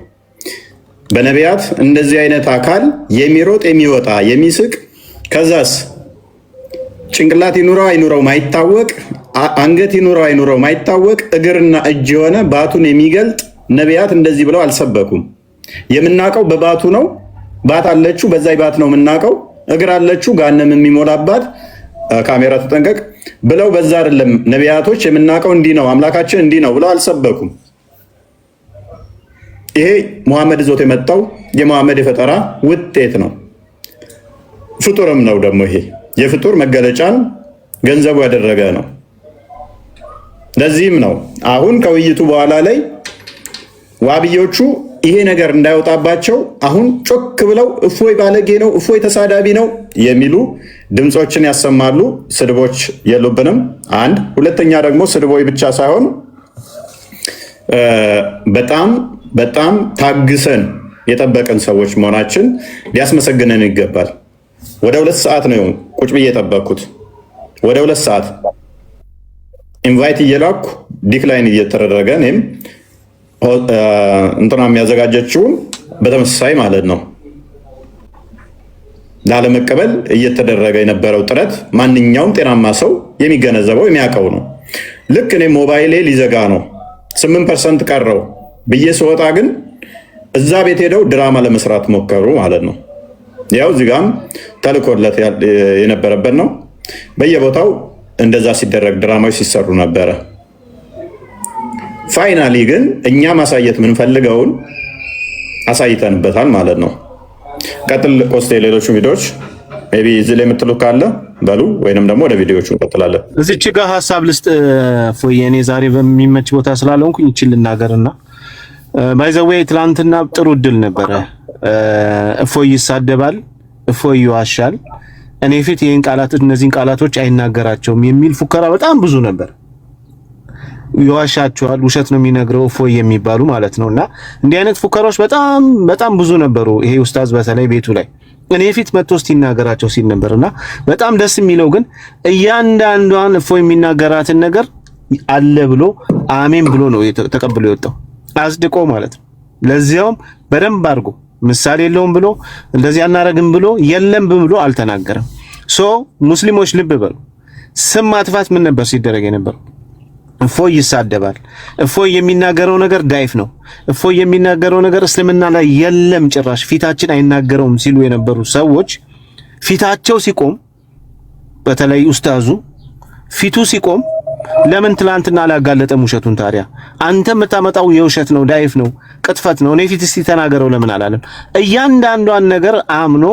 B: በነቢያት እንደዚህ አይነት አካል የሚሮጥ የሚወጣ የሚስቅ ከዛስ ጭንቅላት ይኑረው አይኑረው ማይታወቅ አንገት ይኑረው አይኑረው ማይታወቅ እግርና እጅ የሆነ ባቱን የሚገልጥ ነቢያት እንደዚህ ብለው አልሰበኩም። የምናውቀው በባቱ ነው። ባት አለችው፣ በዛይ ባት ነው የምናውቀው። እግር አለችው፣ ጋነም የሚሞላባት ካሜራ ተጠንቀቅ ብለው በዛ አይደለም ነቢያቶች የምናውቀው እንዲህ ነው አምላካችን እንዲህ ነው ብለው አልሰበኩም። ይሄ ሙሐመድ ዞት የመጣው የሙሐመድ የፈጠራ ውጤት ነው። ፍጡርም ነው ደግሞ ይሄ የፍጡር መገለጫን ገንዘቡ ያደረገ ነው። ለዚህም ነው አሁን ከውይይቱ በኋላ ላይ ዋብዮቹ ይሄ ነገር እንዳይወጣባቸው አሁን ጮክ ብለው እፎይ ባለጌ ነው፣ እፎይ ተሳዳቢ ነው የሚሉ ድምፆችን ያሰማሉ። ስድቦች የሉብንም። አንድ ሁለተኛ ደግሞ ስድቦች ብቻ ሳይሆን በጣም ታግሰን የጠበቅን ሰዎች መሆናችን ሊያስመሰግነን ይገባል። ወደ 2 ሰዓት ነው ቁጭ ብዬ የጠበቅኩት። ወደ 2 ሰዓት ኢንቫይት እየላኩ ዲክላይን እየተደረገ እኔም እንትና የሚያዘጋጀችውን በተመሳሳይ ማለት ነው ላለመቀበል እየተደረገ የነበረው ጥረት ማንኛውም ጤናማ ሰው የሚገነዘበው የሚያውቀው ነው። ልክ እኔ ሞባይሌ ሊዘጋ ነው 8% ቀረው ብዬ ስወጣ ግን እዛ ቤት ሄደው ድራማ ለመስራት ሞከሩ ማለት ነው። ያው እዚህ ጋም ተልኮለት የነበረበት ነው። በየቦታው እንደዛ ሲደረግ ድራማዎች ሲሰሩ ነበረ። ፋይናሊ ግን እኛ ማሳየት የምንፈልገውን አሳይተንበታል ማለት ነው። ቀጥል ኮስቴ፣ ሌሎቹ ቪዲዮዎች ሜቢ እዚህ ላይ የምትሉ ካለ በሉ፣ ወይንም ደግሞ ወደ ቪዲዮዎቹ እንቀጥላለን።
H: እዚች ጋር ሀሳብ ልስጥ ፎይ፣ እኔ ዛሬ በሚመች ቦታ ስላልሆንኩኝ ይችል ልናገርና ባይዘዌይ ትላንትና ጥሩ እድል ነበረ። እፎይ ይሳደባል፣ እፎይ ይዋሻል፣ እኔ ፊት ይሄን ቃላት እነዚህን ቃላቶች አይናገራቸውም የሚል ፉከራ በጣም ብዙ ነበር። ይዋሻቸዋል፣ ውሸት ነው የሚነግረው እፎይ የሚባሉ ማለት ነውና እንዲህ አይነት ፉከራዎች በጣም ብዙ ነበሩ። ይሄ ኡስታዝ በተለይ ቤቱ ላይ እኔ ፊት መጥቶ ሲናገራቸው ሲል ነበርና በጣም ደስ የሚለው ግን እያንዳንዷን እፎይ የሚናገራትን ነገር አለ ብሎ አሜን ብሎ ነው ተቀብሎ የወጣው አጽድቆ ማለት ነው። ለዚያውም በደንብ አድርጎ ምሳሌ የለውም ብሎ እንደዚህ አናረግም ብሎ የለም ብሎ አልተናገረም። ሙስሊሞች ልብ በሉ። ስም ማጥፋት ምን ነበር ሲደረግ የነበረው? እፎይ ይሳደባል፣ እፎይ የሚናገረው ነገር ዳይፍ ነው፣ እፎይ የሚናገረው ነገር እስልምና ላይ የለም ጭራሽ ፊታችን አይናገረውም ሲሉ የነበሩ ሰዎች ፊታቸው ሲቆም፣ በተለይ ኡስታዙ ፊቱ ሲቆም ለምን ትላንትና አላጋለጠም ውሸቱን? ታዲያ አንተ የምታመጣው የውሸት ነው፣ ዳይፍ ነው፣ ቅጥፈት ነው፣ እኔ ፊት እስቲ ተናገረው ለምን አላለም? እያንዳንዷን ነገር አምኖ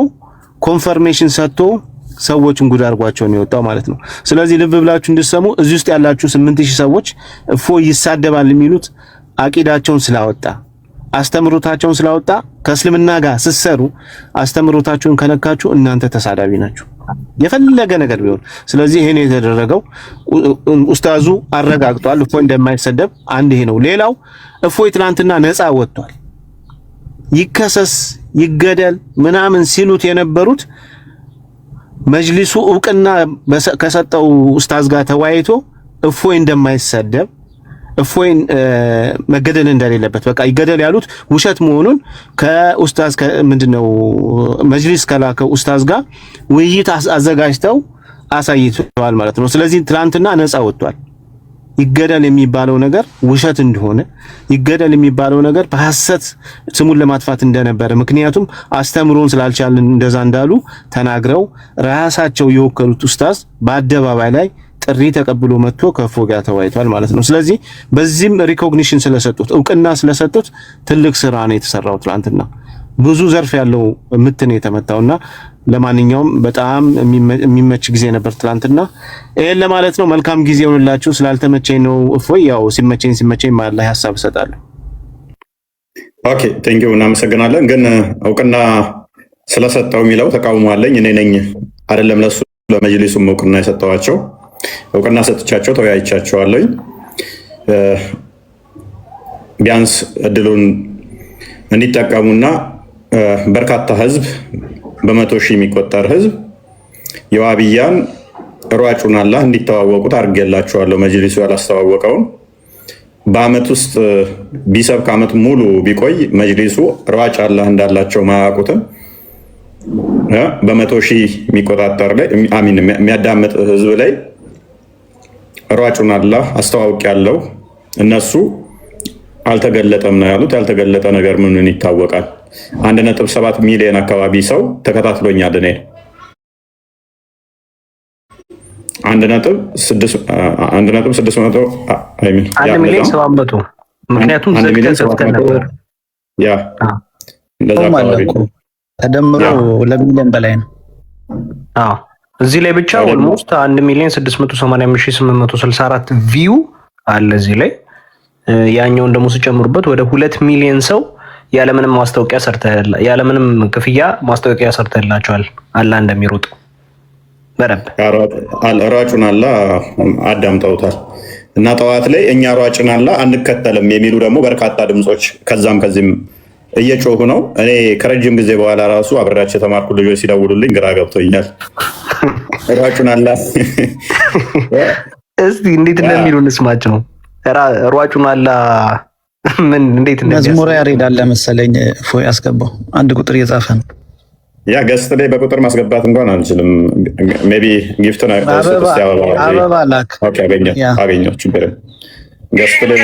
H: ኮንፈርሜሽን ሰጥቶ ሰዎችን ጉድ አድርጓቸው ነው የወጣው ማለት ነው። ስለዚህ ልብ ብላችሁ እንድትሰሙ፣ እዚህ ውስጥ ያላችሁ 8000 ሰዎች እፎይ ይሳደባል የሚሉት አቂዳቸውን ስላወጣ አስተምሮታቸውን ስላወጣ ከእስልምና ጋር ስትሰሩ አስተምሮታቸውን ከነካችሁ እናንተ ተሳዳቢ ናችሁ፣ የፈለገ ነገር ቢሆን። ስለዚህ ይሄን የተደረገው ኡስታዙ አረጋግጧል፣ እፎይ እንደማይሰደብ አንድ ይሄ ነው። ሌላው እፎይ ትናንትና ነፃ ወጥቷል። ይከሰስ ይገደል ምናምን ሲሉት የነበሩት መጅሊሱ እውቅና ከሰጠው ኡስታዝ ጋር ተወያይቶ እፎይ እንደማይሰደብ እፎይን መገደል እንደሌለበት በቃ ይገደል ያሉት ውሸት መሆኑን ከኡስታዝ ምንድነው መጅሊስ ከላከው ኡስታዝ ጋር ውይይት አዘጋጅተው አሳይተዋል ማለት ነው። ስለዚህ ትናንትና ነፃ ወጥቷል። ይገደል የሚባለው ነገር ውሸት እንደሆነ ይገደል የሚባለው ነገር በሐሰት ስሙን ለማጥፋት እንደነበረ ምክንያቱም አስተምሮን ስላልቻልን እንደዛ እንዳሉ ተናግረው ራሳቸው የወከሉት ኡስታዝ በአደባባይ ላይ ጥሪ ተቀብሎ መጥቶ ከእፎይ ጋር ተወያይቷል ማለት ነው። ስለዚህ በዚህም ሪኮግኒሽን ስለሰጡት እውቅና ስለሰጡት ትልቅ ስራ ነው የተሰራው። ትናንትና ብዙ ዘርፍ ያለው ምትን የተመታውና ለማንኛውም በጣም የሚመች ጊዜ ነበር ትናንትና። ይሄን ለማለት ነው። መልካም ጊዜ ይሁንላችሁ። ስላልተመቸኝ ነው እፎይ፣ ያው ሲመቸኝ ማለት ላይ ሐሳብ እሰጣለሁ።
B: ኦኬ ቴንክ ዩ እናመሰግናለን። ግን እውቅና ስለሰጠው የሚለው ተቃውሞ አለኝ። እኔ ነኝ አይደለም ለሱ ለመጅሊሱም እውቅና የሰጠዋቸው እውቅና ሰጥቻቸው ተወያይቻቸዋለሁ። ቢያንስ እድሉን እንዲጠቀሙና በርካታ ህዝብ በመቶ ሺህ የሚቆጠር ህዝብ የዋብያን ሯጩን አላህ እንዲተዋወቁት አድርጌላቸዋለሁ። መጅሊሱ ያላስተዋወቀውን በአመት ውስጥ ቢሰብክ አመት ሙሉ ቢቆይ መጅሊሱ ሯጭ አላህ እንዳላቸው ማያውቁትም በመቶ ሺህ የሚቆጣጠር ላይ አሚን የሚያዳምጥ ህዝብ ላይ ሯጩን አላህ አስተዋውቅ ያለው እነሱ አልተገለጠም ነው ያሉት። ያልተገለጠ ነገር ምን ይታወቃል? 1.7 ሚሊዮን አካባቢ ሰው ተከታትሎኛል። እኔ 1.600 አይሚን
H: 1,700,000 ምክንያቱም ዘግተን ነበር።
B: ያ እንደዛ አካባቢ
K: ተደምሮ ለሚሊዮን በላይ ነው።
H: አዎ እዚህ ላይ ብቻ ኦልሞስት 1,680,864 ቪው አለ እዚህ ላይ። ያኛውን ደግሞ ሲጨምሩበት ወደ 2 ሚሊዮን ሰው ያለምንም ማስታወቂያ ያለምንም ክፍያ ማስታወቂያ ሰርተላቸዋል። አላህ እንደሚሮጥ በረብ
B: ሯጩን አላህ አዳምጠውታል። እና ጠዋት ላይ እኛ ሯጭን አላህ አንከተልም የሚሉ ደግሞ በርካታ ድምጾች ከዛም ከዚህም እየጮሁ ነው። እኔ ከረጅም ጊዜ በኋላ ራሱ አብሬያቸው የተማርኩ ልጆች ሲደውሉልኝ ግራ ገብቶኛል። ሯጩን አላህ
H: እስቲ እንዴት እንደሚሉ እንስማቸው። ሯጩን አላህ ምን እንዴት
K: መዝሙር ያሬድ አለ መሰለኝ እፎይ ያስገባው አንድ ቁጥር እየጻፈ ነው።
B: ያ ገስት ላይ በቁጥር ማስገባት እንኳን አልችልም። ሜቢ ጊፍት ነው
K: አበባ ላክ።
B: ኦኬ አገኘው ችግር ገስት ላይ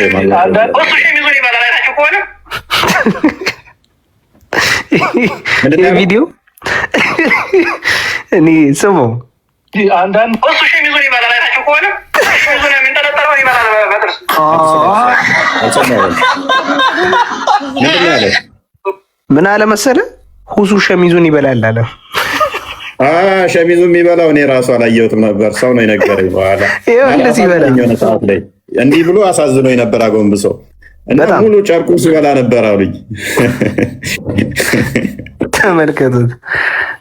H: ቪዲዮ እኔ ስሙ
C: አንዳንድ
H: ምን አለ መሰለ ሁሱ ሸሚዙን ይበላል አለ።
B: ሸሚዙ የሚበላው እኔ ራሱ አላየሁትም ነበር፣ ሰው ነው የነገረኝ በኋላ።
H: እንደዚህ ይበላል
B: እንዲህ ብሎ አሳዝኖኝ ነበር አጎንብሶ እና ሙሉ ጨርቁን ሲበላ ነበር አሉኝ።
H: ተመልከቱት።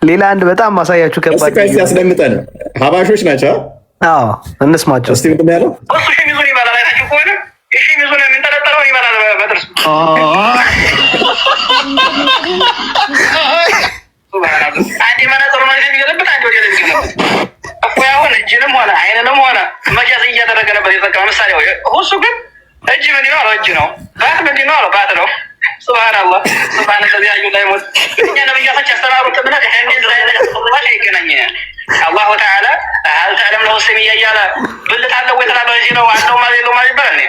H: ሌላ አንድ በጣም ማሳያችሁ ከባድ
B: ያስደምጠን ሀባሾች ናቸው።
H: አዎ እንስማቸው እስቲ።
B: ምንድን ያለው
L: እሱ ሸሚዙን ይበላል አይታችሁ ከሆነ ሸሚዙን የሚንጠለጠለው ይበላል በጥርስ አንዴ መነጽሩ ነው የሚገለብጥ፣ አንዴ ወዲያ የሚገለብጥ እኮ ያሁን እጅንም ሆነ አይንንም ሆነ መጃዝ እያደረገ ነበር የጠቀመ ምሳሌ። እሱ ግን እጅ ምንድን ነው አለው እጅ ነው፣ ባት ምንድን ነው አለው ባት ነው። ሱብሃንአላህ ሱብሃነ ለዚህ አዩ ላይ ሞት እኛ ነብያቶች ያስተማሩት እምነት ይሄን ላይ ይገናኝ። አላሁ ተዓላ هل تعلم له السمية እያለ ብልት አለው ወይ ተላለው እዚህ ነው አለው ማለት ነው ማለት ይባላል።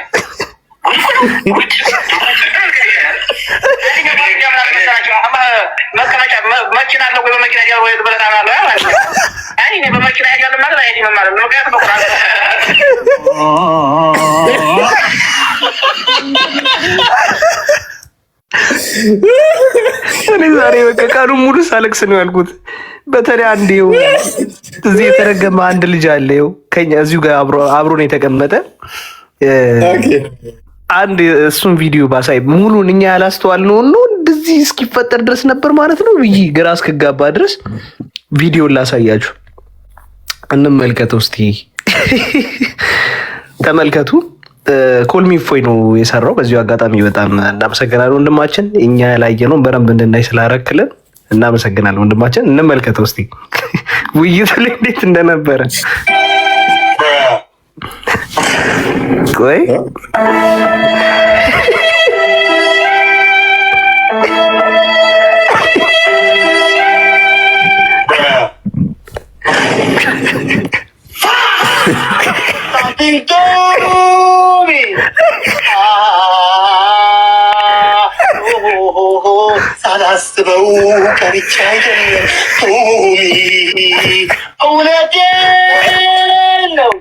L: መኪና አለው ወይ በመኪና ያለው ወይ ብለና ማለት ነው። አይ እኔ በመኪና ያለው ማለት አይዲ ማለት ነው። ምክንያቱም በቁርአን
H: እኔ ዛሬ በቃ ቀኑን ሙሉ ሳለቅስ ነው ያልኩት። በተለይ አንዴው እዚህ የተረገመ አንድ ልጅ አለ። ይኸው ከኛ እዚሁ ጋር አብሮ ነው የተቀመጠ። አንድ እሱን ቪዲዮ ባሳይ ሙሉን እኛ ያላስተዋልነው ነው እንደዚህ እስኪፈጠር ድረስ ነበር ማለት ነው ብዬ ግራ እስክጋባ ድረስ ቪዲዮን ላሳያችሁ። እንመልከተው እስቲ ተመልከቱ። ኮልሚ ፎይ ነው የሰራው። በዚሁ አጋጣሚ በጣም እናመሰግናለን ወንድማችን፣ እኛ ያላየነው በደንብ እንድናይ ስላረክልን እናመሰግናለን ወንድማችን። እንመልከተው እስቲ ውይይቱ ላይ እንዴት እንደነበረ። ቆይ
L: ሳላስበው ቀርቼ አይደለም ቶሚ እውነቴን ነው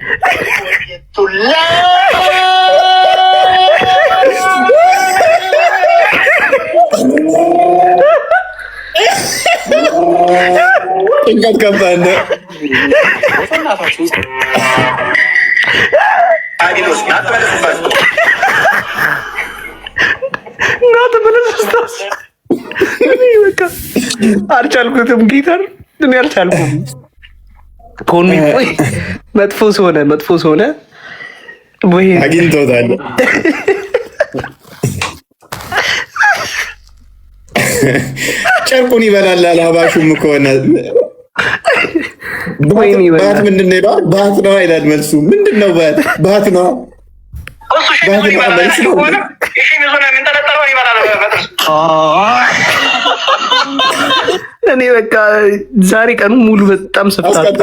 L: ቱላ
H: አልቻልኩትም። ጊታር እኔ አልቻልኩም። ኮኒ መጥፎ ሆነ ወይ
B: አግኝቶታል። ጨርቁን ይበላል አላባሹም ከሆነ ባት ምንድን ነው ይላል። ባት ነው አይላል መልሱ። ምንድን ነው ባት? ባት ነው
H: እኔ በቃ ዛሬ ቀኑ ሙሉ በጣም ሰፍታታ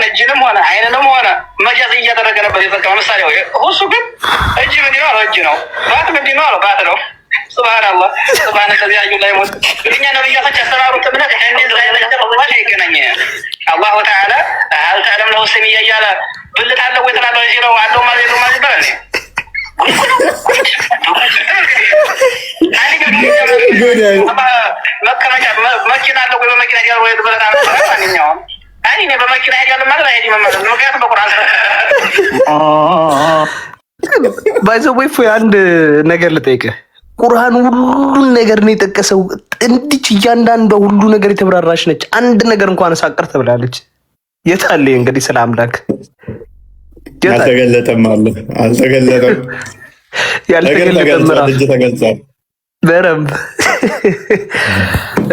L: እጅንም ሆነ አይንንም ሆነ መጃዝ እያደረገ ነበር የጠቀመ ምሳሌ። እሱ ግን እጅ ምንድን ነው? እጅ ነው። ባት ምንድን ነው? ባት ነው። ሱብሃንአላህ ሱብሃነ ለዚ አዩ ላይ ሞት እኛ ነብያቶች ያስተማሩት እምነት ይገናኝ። አላሁ ተዓላ አልተዓለም ነው ስም እያለ ብልት አለ ወይ ተላለ ነው አለው ማለት ነው ማለት ነው። መኪና አለ ወይ በመኪና ያለ ወይ ብለታ ማንኛውም እኔ በመኪና ሄጃለሁ ማለት አይዲ መመለስ ነው። ምክንያቱም በቁርአን
H: ባይዘው ወይ አንድ ነገር ልጠይቅህ። ቁርአን ሁሉን ነገር ነው የጠቀሰው። እንዲች እያንዳንዷ ሁሉ ነገር የተብራራች ነች። አንድ ነገር እንኳን ሳቀር ተብላለች። የት አለ እንግዲህ ስለ አምላክ
B: አልተገለጠም አለ አልተገለጠም።
H: ያልተገለጠም ራሱ
B: ተገልጿል
H: በረም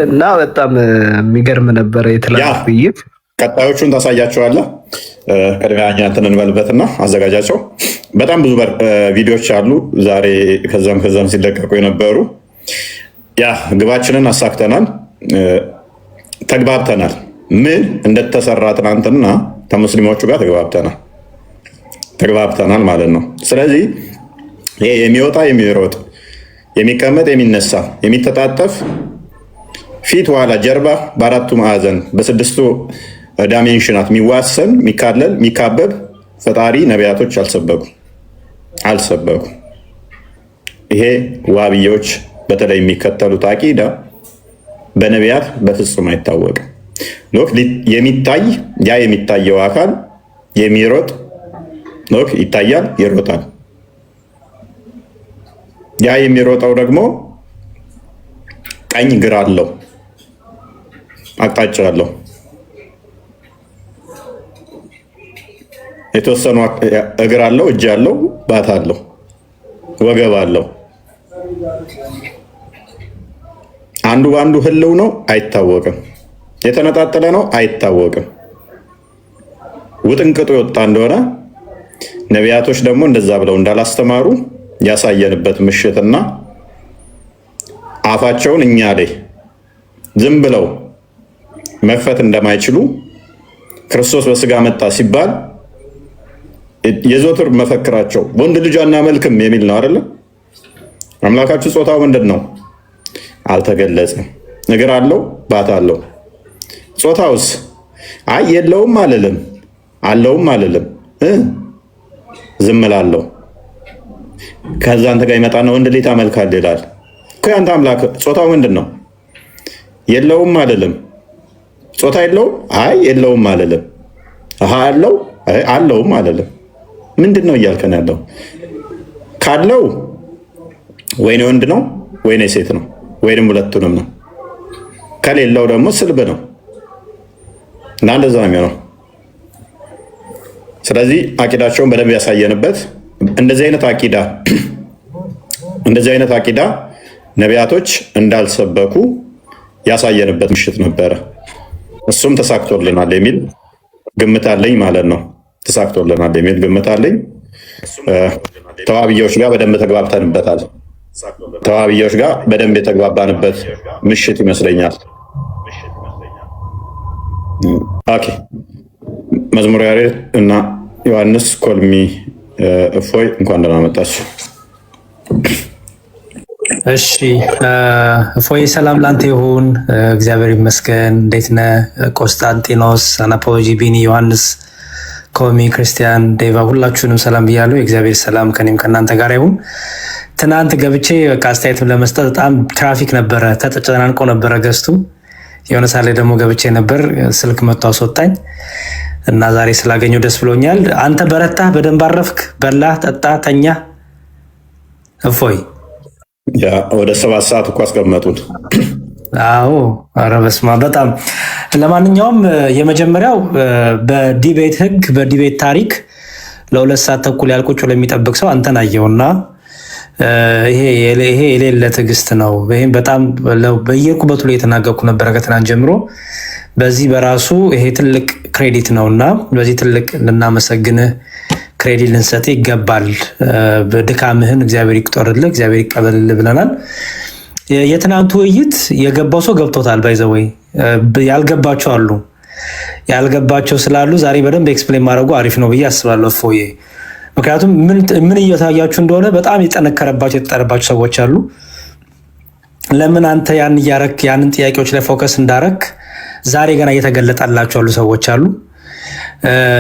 H: እና በጣም የሚገርም ነበረ የተላኩ ውይይት።
B: ቀጣዮቹን ታሳያቸዋለህ። ቅድሚያ እኛ እንትን እንበልበትና አዘጋጃቸው። በጣም ብዙ ቪዲዮዎች አሉ ዛሬ ከዛም ሲለቀቁ የነበሩ። ያ ግባችንን አሳክተናል፣ ተግባብተናል። ምን እንደተሰራ ትናንትና ከሙስሊሞቹ ጋር ተግባብተናል ማለት ነው። ስለዚህ ይሄ የሚወጣ የሚሮጥ የሚቀመጥ የሚነሳ የሚተጣጠፍ ፊት ኋላ ጀርባ በአራቱ ማዕዘን በስድስቱ ዳይሜንሽናት የሚዋሰን የሚካለል የሚካበብ ፈጣሪ ነቢያቶች አልሰበኩ። ይሄ ዋብዮች በተለይ የሚከተሉት አቂዳ በነቢያት በፍጹም አይታወቅም። የሚታይ ያ የሚታየው አካል የሚሮጥ ይታያል፣ ይሮጣል። ያ የሚሮጠው ደግሞ ቀኝ ግራ አለው፣ አቅጣጫ አለው። የተወሰኑ እግር አለው፣ እጅ አለው፣ ባት አለው፣ ወገብ አለው። አንዱ በአንዱ ህልው ነው፣ አይታወቅም። የተነጣጠለ ነው፣ አይታወቅም። ውጥንቅጡ የወጣ እንደሆነ ነቢያቶች ደግሞ እንደዛ ብለው እንዳላስተማሩ ያሳየንበት ምሽትና አፋቸውን እኛ ላይ ዝም ብለው መክፈት እንደማይችሉ ክርስቶስ በስጋ መጣ ሲባል የዘወትር መፈክራቸው ወንድ ልጅ አናመልክም የሚል ነው አይደለም። አምላካችሁ ጾታው ምንድን ነው? አልተገለጸም። እግር አለው፣ ባት አለው። ጾታውስ አይ የለውም አልልም፣ አለውም አልልም፣ ዝም እላለሁ። ከዛ አንተ ጋር ይመጣና ወንድ ልጅ ታመልካለህ ይላል እኮ። ያንተ አምላክ ጾታው ምንድን ነው? የለውም አልልም። ጾታ የለውም? አይ የለውም አለለም። አሃ አለው? አይ አለውም አለለም። ምንድን ነው እያልከን ያለው? ካለው ወይኔ ወንድ ነው ወይኔ ሴት ነው ወይንም ሁለቱንም ነው። ከሌለው ደግሞ ስልብ ነው እና እንደዛ ነው የሚሆነው። ስለዚህ አቂዳቸውን በደንብ ያሳየንበት እንደዚህ አይነት አቂዳ ነቢያቶች እንዳልሰበኩ ያሳየንበት ምሽት ነበረ። እሱም ተሳክቶልናል የሚል ግምት አለኝ ማለት ነው። ተሳክቶልናል የሚል ግምት አለኝ። ተዋብዮች ጋር በደንብ ተግባብተንበታል። ተዋብዮች ጋር በደንብ የተግባባንበት ምሽት ይመስለኛል። ኦኬ መዝሙር ያሬድ እና ዮሐንስ ኮልሚ እፎይ እንኳን ደህና መጣችሁ።
M: እሺ እፎይ ሰላም ላንተ ይሁን። እግዚአብሔር ይመስገን። እንዴት ነህ? ቆስጣንቲኖስ፣ አናፖሎጂ፣ ቢኒ፣ ዮሐንስ፣ ኮሚ፣ ክርስቲያን፣ ዴቫ ሁላችሁንም ሰላም ብያለሁ። የእግዚአብሔር ሰላም ከኔም ከእናንተ ጋር ይሁን። ትናንት ገብቼ በቃ አስተያየትም ለመስጠት በጣም ትራፊክ ነበረ፣ ተጨናንቆ ነበረ ገዝቱ። የሆነ ሳሌ ደግሞ ገብቼ ነበር፣ ስልክ መጥቶ አስወጣኝ እና ዛሬ ስላገኘው ደስ ብሎኛል። አንተ በረታህ፣ በደንብ አረፍክ፣ በላህ፣ ጠጣ፣ ተኛ። እፎይ
B: ወደ 7 ሰዓት እኮ አስቀመጡት።
M: አዎ ኧረ በስመ አብ በጣም ለማንኛውም የመጀመሪያው በዲቤት ህግ በዲቤት ታሪክ ለ2 ሰዓት ተኩል ያልቁጭ ለሚጠብቅ ሰው አንተን አየውና ይሄ የሌለ ትዕግስት ነው። ይሄን በጣም በየቁበቱ ላይ የተናገርኩ ነበረ ከትናንት ጀምሮ። በዚህ በራሱ ይሄ ትልቅ ክሬዲት ነውና በዚህ ትልቅ ልናመሰግንህ ክሬዲት ልንሰጥ ይገባል። በድካምህን እግዚአብሔር ይቅጠርልህ፣ እግዚአብሔር ይቀበልልህ ብለናል። የትናንቱ ውይይት የገባው ሰው ገብቶታል። ባይዘወይ ያልገባቸው አሉ። ያልገባቸው ስላሉ ዛሬ በደንብ ኤክስፕሌን ማድረጉ አሪፍ ነው ብዬ አስባለሁ። ፎዬ ምክንያቱም ምን እየታያችሁ እንደሆነ በጣም የጠነከረባቸው የተጠረባቸው ሰዎች አሉ። ለምን አንተ ያን እያረክ ያንን ጥያቄዎች ላይ ፎከስ እንዳረክ ዛሬ ገና እየተገለጠላቸው ያሉ ሰዎች አሉ።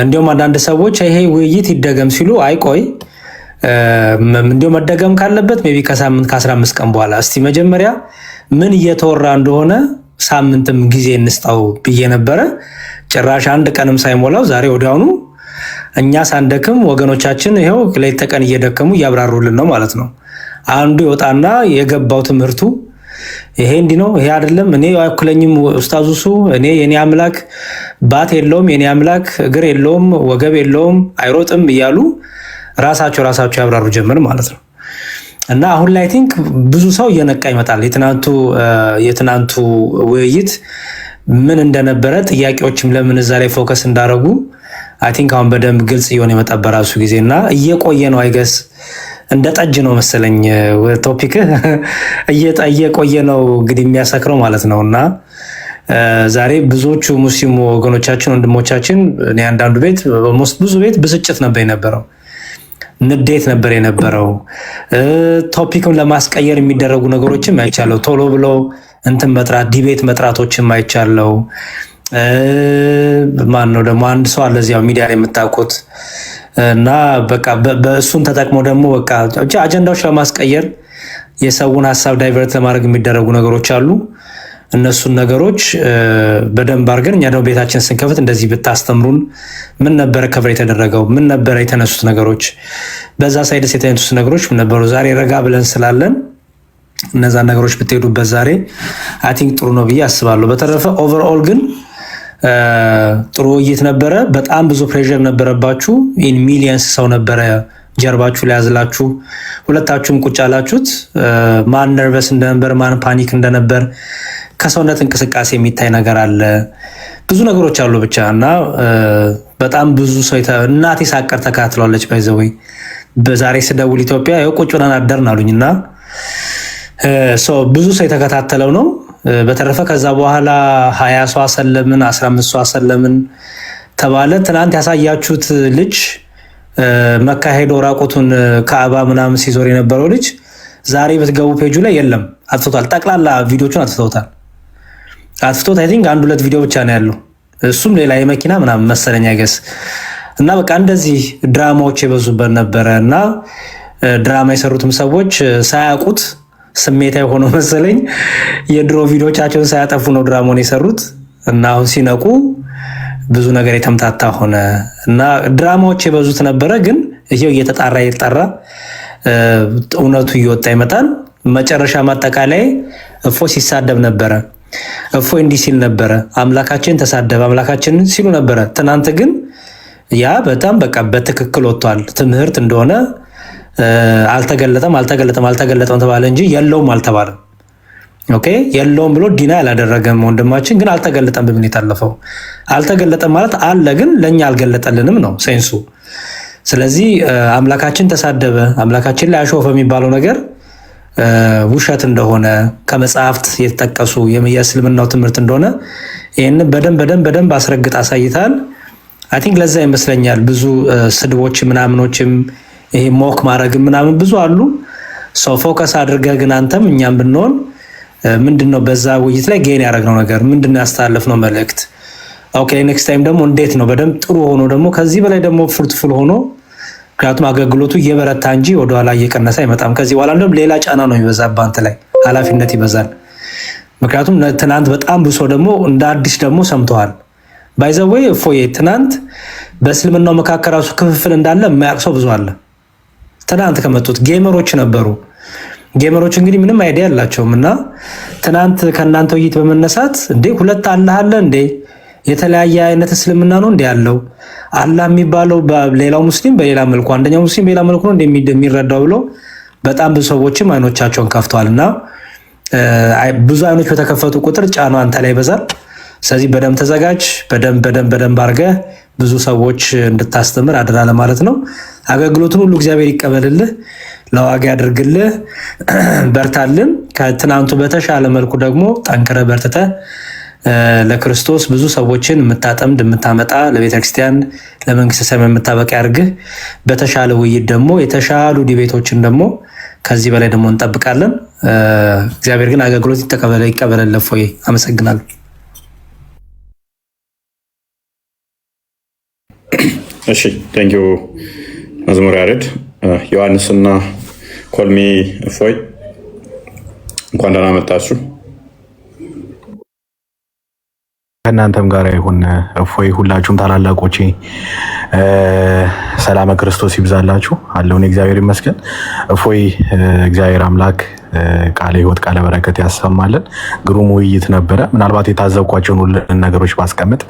M: እንዲሁም አንዳንድ ሰዎች ይሄ ውይይት ይደገም ሲሉ አይቆይ እንዲሁም መደገም ካለበት ሜይ ቢ ከሳምንት ከ15 ቀን በኋላ እስቲ መጀመሪያ ምን እየተወራ እንደሆነ ሳምንትም ጊዜ እንስጣው ብዬ ነበረ። ጭራሽ አንድ ቀንም ሳይሞላው ዛሬ ወዲያውኑ እኛ ሳንደክም ወገኖቻችን ይሄው ሌት ተቀን እየደከሙ እያብራሩልን ነው ማለት ነው። አንዱ ይወጣና የገባው ትምህርቱ ይሄ እንዲህ ነው፣ ይሄ አይደለም፣ እኔ አይኩለኝም ኡስታዙሱ፣ እኔ የኔ አምላክ ባት የለውም፣ የኔ አምላክ እግር የለውም፣ ወገብ የለውም፣ አይሮጥም እያሉ ራሳቸው ያብራሩ ጀመር ማለት ነው። እና አሁን ላይ ቲንክ ብዙ ሰው እየነቃ ይመጣል። የትናንቱ ውይይት ምን እንደነበረ ጥያቄዎችም ለምን እዛ ላይ ፎከስ እንዳረጉ አይ ቲንክ አሁን በደንብ ግልጽ እየሆነ የመጣ በራሱ ጊዜ እና እየቆየ ነው አይገስ እንደ ጠጅ ነው መሰለኝ ቶፒክ እየቆየ ነው እንግዲህ የሚያሰክረው ማለት ነው። እና ዛሬ ብዙዎቹ ሙስሊም ወገኖቻችን ወንድሞቻችን እኔ አንዳንዱ ቤት ብዙ ቤት ብስጭት ነበር የነበረው፣ ንዴት ነበር የነበረው። ቶፒክም ለማስቀየር የሚደረጉ ነገሮችም አይቻለው። ቶሎ ብሎ እንትን መጥራት ዲቤት መጥራቶችም አይቻለው። ማን ነው ደግሞ አንድ ሰው አለ እዚያው ሚዲያ ላይ የምታውቁት እና በቃ በእሱን ተጠቅሞ ደግሞ በቃ አጀንዳዎች ለማስቀየር የሰውን ሀሳብ ዳይቨርት ለማድረግ የሚደረጉ ነገሮች አሉ። እነሱን ነገሮች በደንብ አድርገን እኛ ደግሞ ቤታችን ስንከፍት እንደዚህ ብታስተምሩን፣ ምን ነበረ ከብረ የተደረገው፣ ምን ነበረ የተነሱት ነገሮች፣ በዛ ሳይድስ የተነሱት ነገሮች ምን ነበሩ፣ ዛሬ ረጋ ብለን ስላለን እነዛ ነገሮች ብትሄዱበት ዛሬ አይ ቲንክ ጥሩ ነው ብዬ አስባለሁ። በተረፈ ኦቨርኦል ግን ጥሩ ውይይት ነበረ። በጣም ብዙ ፕሬሸር ነበረባችሁ። ኢን ሚሊየንስ ሰው ነበረ ጀርባችሁ ላይ ያዝላችሁ። ሁለታችሁም ቁጭ ያላችሁት ማን ነርቨስ እንደነበር ማን ፓኒክ እንደነበር ከሰውነት እንቅስቃሴ የሚታይ ነገር አለ። ብዙ ነገሮች አሉ ብቻ እና በጣም ብዙ ሰው እናቴ ሳቀር ተካትሏለች። ባይዘወይ በዛሬ ስደውል ኢትዮጵያ ያው ቁጭ ብለን አደርን አሉኝና ብዙ ሰው የተከታተለው ነው። በተረፈ ከዛ በኋላ 20 ሰው አሰለምን፣ 15 ሰው አሰለምን ተባለ። ትናንት ያሳያችሁት ልጅ መካ ሄዶ ራቁቱን ካዕባ ምናምን ሲዞር የነበረው ልጅ ዛሬ ብትገቡ ፔጁ ላይ የለም፣ አጥፍቶታል። ጠቅላላ ቪዲዮቹን አጥፍቶት አይ ቲንክ 1-2 ቪዲዮ ብቻ ነው ያለው። እሱም ሌላ የመኪና ምናምን መሰለኝ አይገስ። እና በቃ እንደዚህ ድራማዎች የበዙበት ነበረ እና ድራማ የሰሩትም ሰዎች ሳያውቁት ስሜታዊ ሆኖ መሰለኝ የድሮ ቪዲዮቻቸውን ሳያጠፉ ነው ድራማውን የሰሩት። እና አሁን ሲነቁ ብዙ ነገር የተምታታ ሆነ እና ድራማዎች የበዙት ነበረ። ግን ይሄው እየተጣራ እውነቱ እየወጣ ይመጣል። መጨረሻ ማጠቃላይ እፎ ሲሳደብ ነበረ። እፎ እንዲህ ሲል ነበረ፣ አምላካችን ተሳደበ፣ አምላካችን ሲሉ ነበረ። ትናንት ግን ያ በጣም በቃ በትክክል ወጥቷል። ትምህርት እንደሆነ አልተገለጠም ተባለ እንጂ የለውም አልተባለም። ኦኬ የለውም ብሎ ዲና ያላደረገም ወንድማችን ግን አልተገለጠም። በምን የታለፈው አልተገለጠም ማለት አለ፣ ግን ለኛ አልገለጠልንም ነው ሴንሱ። ስለዚህ አምላካችን ተሳደበ፣ አምላካችን ላይ አሾፈ የሚባለው ነገር ውሸት እንደሆነ ከመጽሐፍት የተጠቀሱ የእስልምናው ትምህርት እንደሆነ ይህን በደንብ አስረግጥ አሳይታል። አይ ቲንክ ለዛ ይመስለኛል ብዙ ስድቦች ምናምኖችም ይሄ ሞክ ማድረግ ምናምን ብዙ አሉ። ሰው ፎከስ አድርገህ ግን አንተም እኛም ብንሆን ምንድነው በዛ ውይይት ላይ ጌን ያደረግነው ነገር ምንድነው ያስተላለፍነው መልእክት? ኦኬ ኔክስት ታይም ደግሞ እንዴት ነው በደንብ ጥሩ ሆኖ ደግሞ ከዚህ በላይ ደግሞ ፍሩትፉል ሆኖ ምክንያቱም አገልግሎቱ እየበረታ እንጂ ወደኋላ እየቀነሰ አይመጣም። ከዚህ በኋላ እንደውም ሌላ ጫና ነው የሚበዛብህ፣ አንተ ላይ ኃላፊነት ይበዛል። ምክንያቱም ትናንት በጣም ብሶ ደግሞ እንደ አዲስ ደግሞ ሰምተዋል። ባይዘወይ እፎዬ ትናንት በእስልምናው መካከል ራሱ ክፍፍል እንዳለ የማያውቅ ሰው ብዙ አለ። ትናንት ከመጡት ጌመሮች ነበሩ። ጌመሮች እንግዲህ ምንም አይዲያ ያላቸውም እና ትናንት ከእናንተ ውይይት በመነሳት እንዴ ሁለት አላህ አለ እንዴ? የተለያየ አይነት እስልምና ነው እንዴ ያለው? አላህ የሚባለው በሌላው ሙስሊም በሌላ መልኩ፣ አንደኛው ሙስሊም በሌላ መልኩ ነው እንደሚረዳው ብሎ በጣም ብዙ ሰዎችም አይኖቻቸውን ከፍተዋልና ብዙ አይኖች በተከፈቱ ቁጥር ጫና አንተ ላይ ይበዛል። ስለዚህ በደንብ ተዘጋጅ፣ በደንብ አድርገህ ብዙ ሰዎች እንድታስተምር አደራ ለማለት ነው። አገልግሎቱን ሁሉ እግዚአብሔር ይቀበልልህ፣ ለዋጋ ያድርግልህ፣ በርታልን። ከትናንቱ በተሻለ መልኩ ደግሞ ጠንክረህ በርትተህ ለክርስቶስ ብዙ ሰዎችን የምታጠምድ የምታመጣ ለቤተክርስቲያን ለመንግስተ ሰማይ የምታበቃ ያድርግህ። በተሻለ ውይይት ደግሞ የተሻሉ ዲቤቶችን ደግሞ ከዚህ በላይ ደግሞ እንጠብቃለን። እግዚአብሔር ግን አገልግሎት ይቀበለልህ። እፎዬ አመሰግናለሁ።
B: እሺ ቴንኪው መዝሙር ያሬድ። ዮሐንስና ኮልሚ እፎይ እንኳን ደህና መጣችሁ።
K: ከእናንተም ጋር ይሁን እፎይ። ሁላችሁም ታላላቆቼ ሰላም ክርስቶስ ይብዛላችሁ አለውን። እግዚአብሔር ይመስገን። እፎይ እግዚአብሔር አምላክ ቃለ ሕይወት ቃለ በረከት ያሰማልን። ግሩም ውይይት ነበረ። ምናልባት የታዘብኳቸውን ሁሉ ነገሮች ባስቀምጥ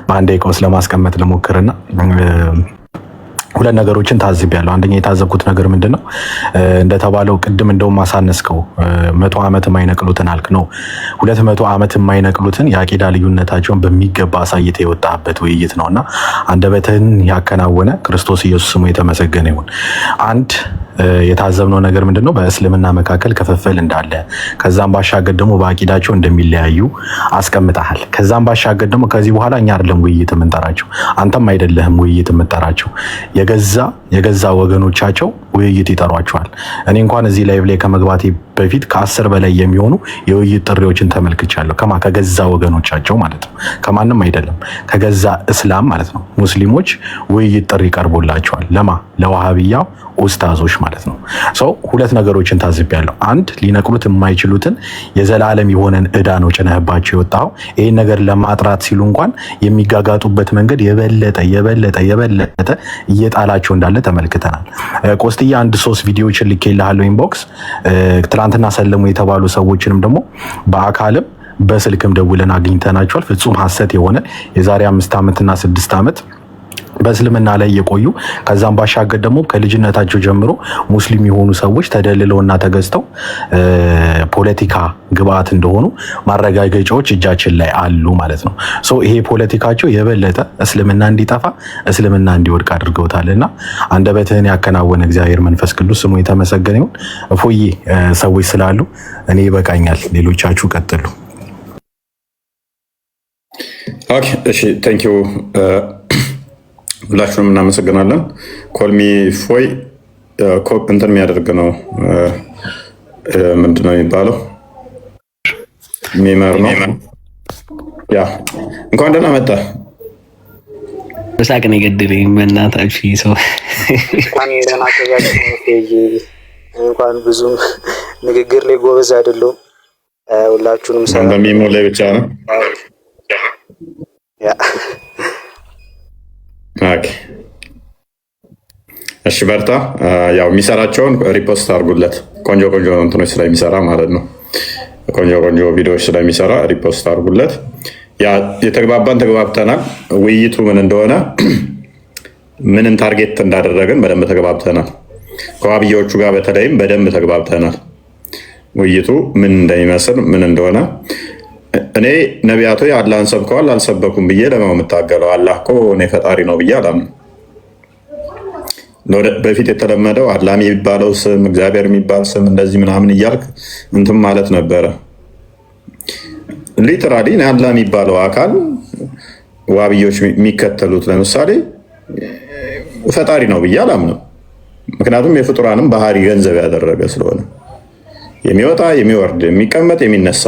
K: በአንድ ደቂቃ ውስጥ ለማስቀመጥ ልሞክርና ሁለት ነገሮችን ታዝቤያለሁ። አንደኛ የታዘብኩት ነገር ምንድነው እንደተባለው ቅድም እንደውም ማሳነስከው 100 ዓመት የማይነቅሉትን አልክ ነው። 200 ዓመት የማይነቅሉትን የአቂዳ ልዩነታቸውን በሚገባ አሳይተ የወጣበት ውይይት ነውና አንደበትህን ያከናወነ ክርስቶስ ኢየሱስ ስሙ የተመሰገነ ይሁን። አንድ የታዘብነው ነገር ምንድነው በእስልምና መካከል ክፍፍል እንዳለ፣ ከዛም ባሻገር ደግሞ በአቂዳቸው እንደሚለያዩ አስቀምጠሃል። ከዛም ባሻገር ደግሞ ከዚህ በኋላ እኛ አይደለም ውይይት የምንጠራቸው፣ አንተም አይደለህም ውይይት የምንጠራቸው፣ የገዛ ወገኖቻቸው ውይይት ይጠሯቸዋል። እኔ እንኳን እዚህ ላይቭ ላይ ከመግባቴ በፊት ከ10 በላይ የሚሆኑ የውይይት ጥሪዎችን ተመልክቻለሁ። ከገዛ ወገኖቻቸው ማለት ነው፣ ከማንም አይደለም፣ ከገዛ እስላም ማለት ነው። ሙስሊሞች ውይይት ጥሪ ቀርቦላቸዋል። ለዋሃብያው ኡስታዞች ማለት ነው። ሰው ሁለት ነገሮችን ታዝቤያለሁ። አንድ ሊነቅሉት የማይችሉትን የዘላለም የሆነን ዕዳ ነው ጭነህባቸው የወጣው። ይህን ነገር ለማጥራት ሲሉ እንኳን የሚጋጋጡበት መንገድ የበለጠ እየጣላቸው እንዳለ ተመልክተናል። ቆስጥያ 1-3 ቪዲዮዎችን ልኬልሃለሁ ኢንቦክስ። ትናንትና ሰለሙ የተባሉ ሰዎችንም ደግሞ በአካልም በስልክም ደውለን አግኝተናቸዋል። ፍጹም ሐሰት የሆነ የዛሬ 5 ዓመትና 6 ዓመት በእስልምና ላይ የቆዩ ከዛም ባሻገር ደግሞ ከልጅነታቸው ጀምሮ ሙስሊም የሆኑ ሰዎች ተደልለውና ተገዝተው ፖለቲካ ግብአት እንደሆኑ ማረጋገጫዎች እጃችን ላይ አሉ ማለት ነው። ይሄ ፖለቲካቸው የበለጠ እስልምና እንዲጠፋ እስልምና እንዲወድቅ አድርገውታልና አንደበትህን ያከናወነ እግዚአብሔር መንፈስ ቅዱስ ስሙ የተመሰገነ ይሁን። እፎዬ ሰዎች ስላሉ እኔ ይበቃኛል፣ ሌሎቻችሁ ቀጥሉ።
B: ኦኬ እሺ ቴንክ ዩ ሁላችሁንም እናመሰግናለን። ኮልሚ ፎይ እንትን የሚያደርግ ነው ምንድነው የሚባለው ሚመር ነው። ያ እንኳን ደህና መጣ።
H: በሳቅ ነው የገደለኝ በእናታችሁ ሰው
N: እንኳን ብዙም ንግግር ላይ ጎበዝ አይደለሁም። ሁላችሁንም ሰላም
B: በሚሞ ላይ ብቻ ነው ኦኬ እሺ በርታ። ያው የሚሰራቸውን ሪፖስት አድርጉለት። ቆንጆ ቆንጆ እንትኖች ስለሚሰራ ማለት ነው። ቆንጆ ቆንጆ ቪዲዮዎች ስለሚሰራ ሪፖስት አድርጉለት። ያ የተግባባን ተግባብተናል። ውይይቱ ምን እንደሆነ ምንን ታርጌት እንዳደረግን በደንብ ተግባብተናል። ከዋብያዎቹ ጋር በተለይም በደንብ ተግባብተናል። ውይይቱ ምን እንደሚመስል ምን እንደሆነ እኔ ነቢያቶች አላህን ሰብከዋል አልሰበኩም ብዬ ለማው የምታገለው አላህ እኮ እኔ ፈጣሪ ነው ብዬ አላምንም። በፊት የተለመደው አላህ የሚባለው ስም እግዚአብሔር የሚባል ስም እንደዚህ ምናምን እያልክ እንትን ማለት ነበረ። ሊትራሊ አላህ የሚባለው አካል ዋብዮች የሚከተሉት ለምሳሌ ፈጣሪ ነው ብዬ አላምንም። ምክንያቱም የፍጡራንም ባህሪ ገንዘብ ያደረገ ስለሆነ የሚወጣ የሚወርድ የሚቀመጥ የሚነሳ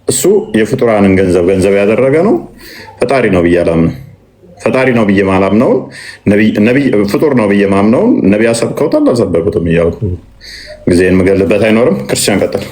B: እሱ የፍጡራንን ገንዘብ ያደረገ ነው። ፈጣሪ ነው ብዬ አላምንም። ፈጣሪ ነው ብዬ ማላምነውን ፍጡር ነው ብዬ ማምነውን ነቢያ ሰብከውታል አልሰበኩትም እያልኩ ጊዜን የምገልበት አይኖርም። ክርስቲያን ቀጥል።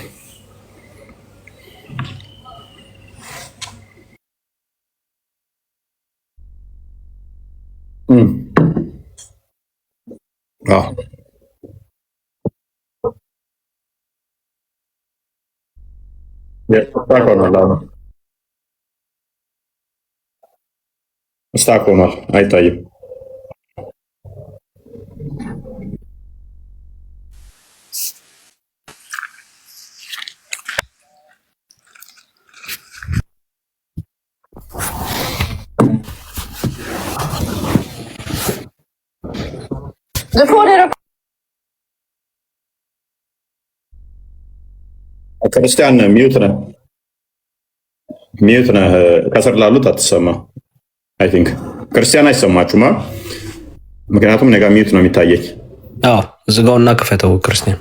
B: ስታክ ሆኗል፣ አይታይም። ክርስቲያን ሚዩት ነህ። ከስር ላሉት አትሰማ። አይ ቲንክ ክርስቲያን አይሰማችሁም? ምክንያቱም እኔ ጋ ሚዩት ነው የሚታየኝ።
H: ዝጋውና ክፈተው። ክርስቲያን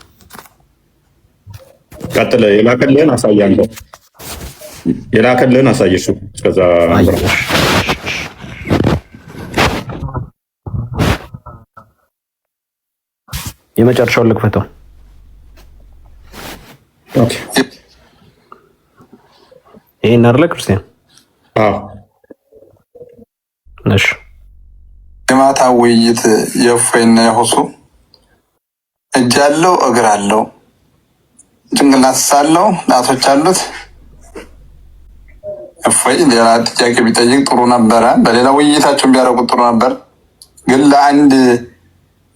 B: ቀጥለ። የላከልህን አሳያለሁ። የላከልህን አሳየሹ። እስከዛ
H: የመጨረሻውን ልክፈተው። ይሄን አይደለ ክርስቲያን? እሺ
G: የማታ ውይይት የእፎይና የሁሱ እጅ አለው እግር አለው ጭንቅላት ሳለው ጣቶች አሉት። እፎይ ሌላ ጥያቄ ቢጠይቅ ጥሩ ነበረ። በሌላ ውይይታቸውን ቢያደርጉት ጥሩ ነበር። ግን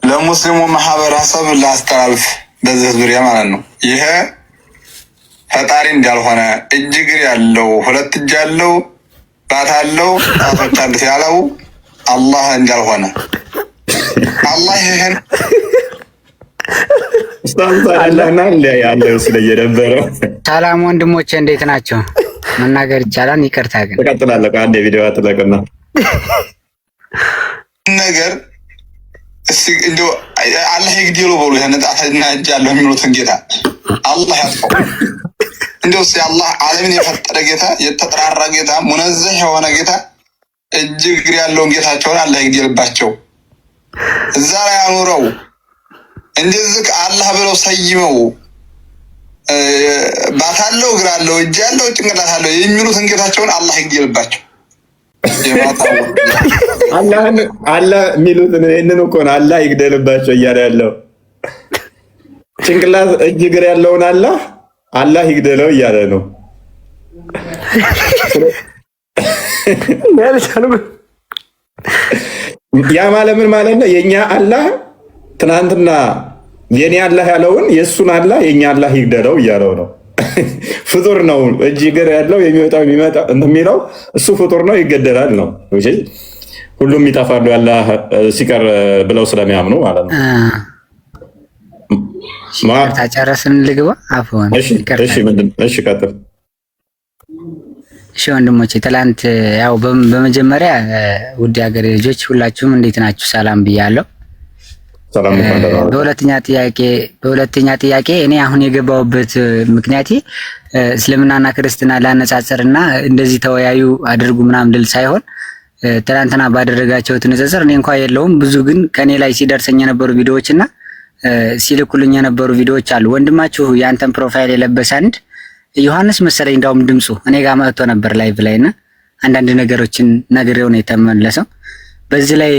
G: ለሙስሊሙ ማህበረሰብ ላስተላልፍ በዚህ ዙሪያ ማለት ነው። ይሄ ፈጣሪ እንዳልሆነ እጅ እግር ያለው ሁለት እጅ ያለው ባት አለው ጣቶች አሉት ያለው አላህ እንዳልሆነ አላህ ይሄን
O: ሰላም ወንድሞቼ እንዴት ናቸው? መናገር ይቻላል? ይቅርታ ግን
B: ተቀጥላለህ። አንድ የቪዲዮ አትለቅና
G: ነገር እስኪ እንደው አላህ ይግደለው በሉ። ይሄን ጣትና እጅ ያለው የሚሉትን ጌታ አላህ ያጥፋው። እንደው አላህ ዓለምን የፈጠረ ጌታ የተጠራራ ጌታ ሙነዘህ የሆነ ጌታ እጅ እግር ያለውን ጌታቸውን አላህ ይግደልባቸው። እዛ ላይ አኑረው እንደዚህ አላህ ብለው ሰይመው ባት አለው እግር አለው እጅ ያለው ጭንቅላት አለው የሚሉትን ጌታቸውን አላህ ይግደልባቸው።
B: አላህ የሚሉትን ይህንን እኮ ነው አላህ ይግደልባቸው እያለ ያለው። ጭንቅላት እጅ እግር ያለውን አላህ ይግደለው እያለ ነው። ያ ማለት ምን ማለት ነው? የኛ አላህ ትናንትና የኔ አላህ ያለውን የእሱን አላህ የኛ አላህ ይግደለው እያለው ነው። ፍጡር ነው እጅ እግር ያለው የሚወጣው የሚለው እሱ ፍጡር ነው ይገደላል ነው። ሁሉም ይጠፋሉ ያላህ ሲቀር ብለው ስለሚያምኑ ማለት ነው።
O: ጨረስን? ልግባ? አፎን
B: እሺ ቀጥል።
O: እሺ ወንድሞቼ ትላንት ያው በመጀመሪያ ውድ ሀገሬ ልጆች ሁላችሁም እንዴት ናችሁ? ሰላም ብያለሁ። በሁለተኛ ጥያቄ እኔ አሁን የገባሁበት ምክንያቴ እስልምናና ክርስትና ላነጻጸርና እንደዚህ ተወያዩ አድርጉ ምናምን ድል ሳይሆን ትናንትና ባደረጋቸውት ንጽጽር እኔ እንኳን የለውም ብዙ ግን ከኔ ላይ ሲደርሰኝ የነበሩ ቪዲዮዎችና ሲልኩልኝ የነበሩ ቪዲዮዎች አሉ። ወንድማችሁ ያንተን ፕሮፋይል የለበሰ አንድ ዮሐንስ መሰለኝ እንዳውም ድምፁ እኔ ጋር መጥቶ ነበር ላይቭ ላይና አንዳንድ ነገሮችን ነግሬው ነው የተመለሰው። በዚህ ላይ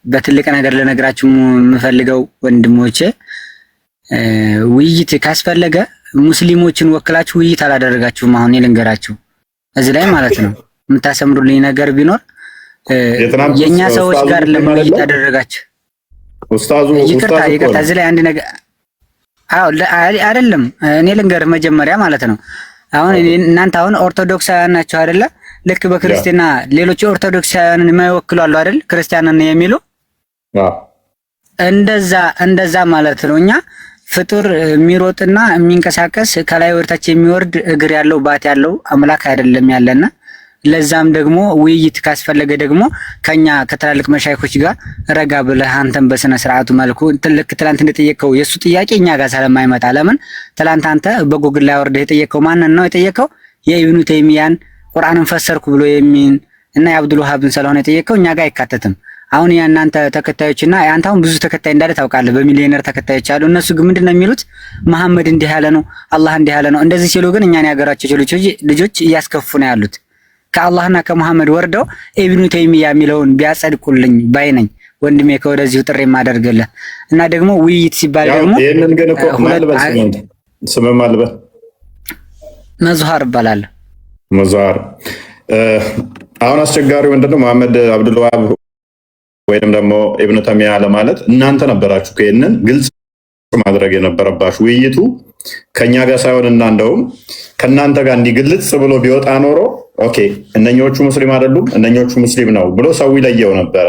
O: በትልቅ ነገር ልነግራችሁ የምፈልገው ወንድሞቼ ውይይት ካስፈለገ ሙስሊሞችን ወክላችሁ ውይይት አላደረጋችሁም። አሁን ልንገራችሁ እዚህ ላይ ማለት ነው የምታሰምሩልኝ ነገር ቢኖር የኛ ሰዎች ጋር ለውይይት አደረጋችሁ። ይቅርታ እዚህ ላይ አንድ ነገር አይደለም እኔ ልንገር መጀመሪያ ማለት ነው። አሁን እናንተ አሁን ኦርቶዶክሳውያን ናችሁ አይደለ? ልክ በክርስቲያና ሌሎች ኦርቶዶክሳውያንን የማይወክሉ አሉ አይደል? ክርስቲያንን የሚሉ እንደዛ ማለት ነው። እኛ ፍጡር የሚሮጥና የሚንቀሳቀስ ከላይ ወርታች የሚወርድ እግር ያለው ባት ያለው አምላክ አይደለም ያለና ለዛም ደግሞ ውይይት ካስፈለገ ደግሞ ከኛ ከትላልቅ መሻይኮች ጋር ረጋ ብለህ አንተን በስነ ስርዓቱ መልኩ ትላንት እንደጠየቀው የሱ ጥያቄ እኛ ጋር ስለማይመጣ ለምን ትላንት አንተ በጉግል ላይ ወርደህ የጠየቀው ማንን ነው የጠየቀው? የኢብኑ ተይሚያን ቁርአንን ፈሰርኩ ብሎ የሚን እና የአብዱል ወሃብን ስለሆነ የጠየቀው እኛ ጋር አይካተትም። አሁን ያንተ ተከታዮችና አንተ አሁን ብዙ ተከታይ እንዳለ ታውቃለህ፣ በሚሊዮነር ተከታዮች አሉ። እነሱ ግን ምንድነው የሚሉት? መሐመድ እንዲህ ያለ ነው፣ አላህ እንዲህ ያለ ነው። እንደዚህ ሲሉ ግን እኛን ያገራቸው ልጆች እያስከፉ ነው ያሉት። ከአላህና ከመሐመድ ወርደው ኢብኑ ተይሚያ የሚለውን ቢያጸድቁልኝ ባይነኝ ወንድሜ ከወደዚሁ ጥሪ ማደርግልህ እና ደግሞ ውይይት ሲባል ደግሞ
B: ይሄንን ግን እኮ ማልበስ ስምም አልበ
O: መዝሃር ይባላል።
B: መዝሃር አሁን አስቸጋሪው ምንድነው መሐመድ አብዱል ወሃብ ወይንም ደግሞ ኢብኑ ተይሚያ ለማለት እናንተ ነበራችሁ ከየንን ግልጽ ማድረግ የነበረባችሁ። ውይይቱ ከኛ ጋር ሳይሆንና እንደውም ከናንተ ጋር እንዲግልጽ ብሎ ቢወጣ ኖሮ ኦኬ እነኞቹ ሙስሊም አይደሉም እነኞቹ ሙስሊም ነው ብሎ ሰው ይለየው ነበረ።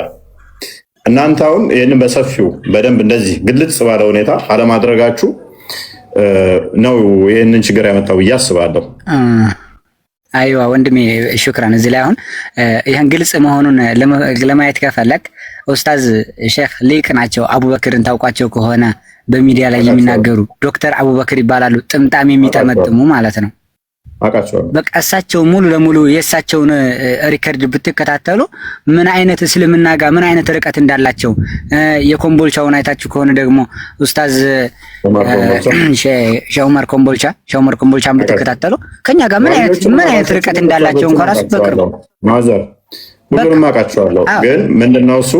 B: እናንተ አሁን ይሄንን በሰፊው በደንብ እንደዚህ ግልጽ ባለ ሁኔታ አለማድረጋችሁ ነው ይሄንን ችግር ያመጣው ብዬ አስባለሁ።
O: አይዋ ወንድሜ ሹክራን። እዚህ ላይ አሁን ይሄን ግልጽ መሆኑን ለማየት ከፈለክ ኡስታዝ ሼክ ሊቅ ናቸው። አቡበክርን ታውቋቸው ከሆነ በሚዲያ ላይ የሚናገሩ ዶክተር አቡበክር ይባላሉ። ጥምጣም የሚጠመጥሙ ማለት ነው። በቃ እሳቸው ሙሉ ለሙሉ የእሳቸውን ሪከርድ ብትከታተሉ ምን አይነት እስልምና ጋር ምን አይነት ርቀት እንዳላቸው የኮምቦልቻውን አይታችሁ ከሆነ ደግሞ ኡስታዝ ሸውመር ኮምቦልቻ ብትከታተሉ ከኛ ጋር ምን አይነት ርቀት እንዳላቸው እንኳን ራሱ በቅርቡ
B: ማዘር ሁሉንም አውቃቸዋለሁ። ግን ምንድነው እሱ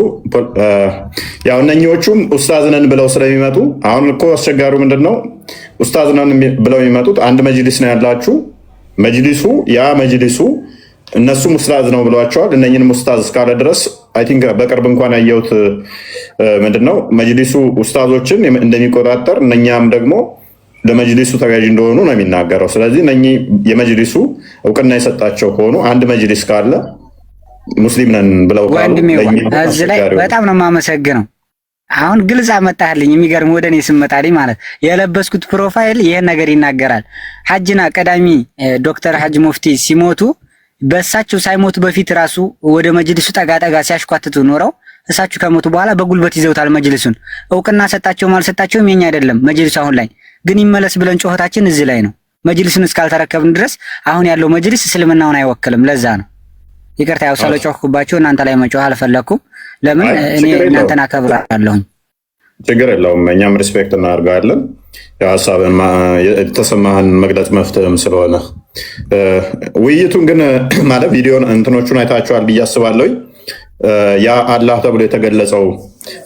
B: ያው እነኞቹም ኡስታዝ ነን ብለው ስለሚመጡ አሁን እኮ አስቸጋሪው ምንድነው ኡስታዝ ነን ብለው የሚመጡት አንድ መጅሊስ ነው ያላችሁ። መጅሊሱ እነሱም ኡስታዝ ነው ብሏቸዋል። እነኝንም ኡስታዝ እስካለ ድረስ አይ ቲንክ በቅርብ እንኳን ያየሁት ምንድነው መጅሊሱ ኡስታዞችን እንደሚቆጣጠር እነኛም ደግሞ ለመጅሊሱ ተጋዥ እንደሆኑ ነው የሚናገረው። ስለዚህ እነኚህ የመጅሊሱ እውቅና የሰጣቸው ከሆኑ አንድ መጅሊስ ካለ ሙስሊም ነን ብለው
O: ወንድሜ እዚህ ላይ በጣም ነው የማመሰግነው። አሁን ግልጽ አመጣህልኝ። የሚገርም ወደ እኔ ስመጣልኝ ማለት የለበስኩት ፕሮፋይል ይሄን ነገር ይናገራል። ሐጅና ቀዳሚ ዶክተር ሐጅ ሙፍቲ ሲሞቱ በእሳቸው ሳይሞቱ በፊት ራሱ ወደ መጅሊሱ ጠጋ ሲያሽኳትቱ ኖረው እሳቸው ከሞቱ በኋላ በጉልበት ይዘውታል መጅሊሱን። እውቅና ሰጣቸውም አልሰጣቸውም የኛ አይደለም መጅሊሱ። አሁን ላይ ግን ይመለስ ብለን ጮኸታችን እዚህ ላይ ነው። መጅሊሱን እስካልተረከብን ድረስ አሁን ያለው መጅሊስ እስልምናውን አይወክልም። ለዛ ነው ይቅርታ ያው ስለጮህኩባችሁ እናንተ ላይ መጮህ አልፈለኩም። ለምን እኔ እናንተን አከብራለሁ።
B: ችግር የለውም። እኛም ሪስፔክት እናደርጋለን። የሀሳብን የተሰማህን መግለጽ መፍትሄም ስለሆነ ውይይቱን ግን ማለት ቪዲዮን እንትኖቹን አይታችኋል ብዬ አስባለሁ። ያ አላህ ተብሎ የተገለጸው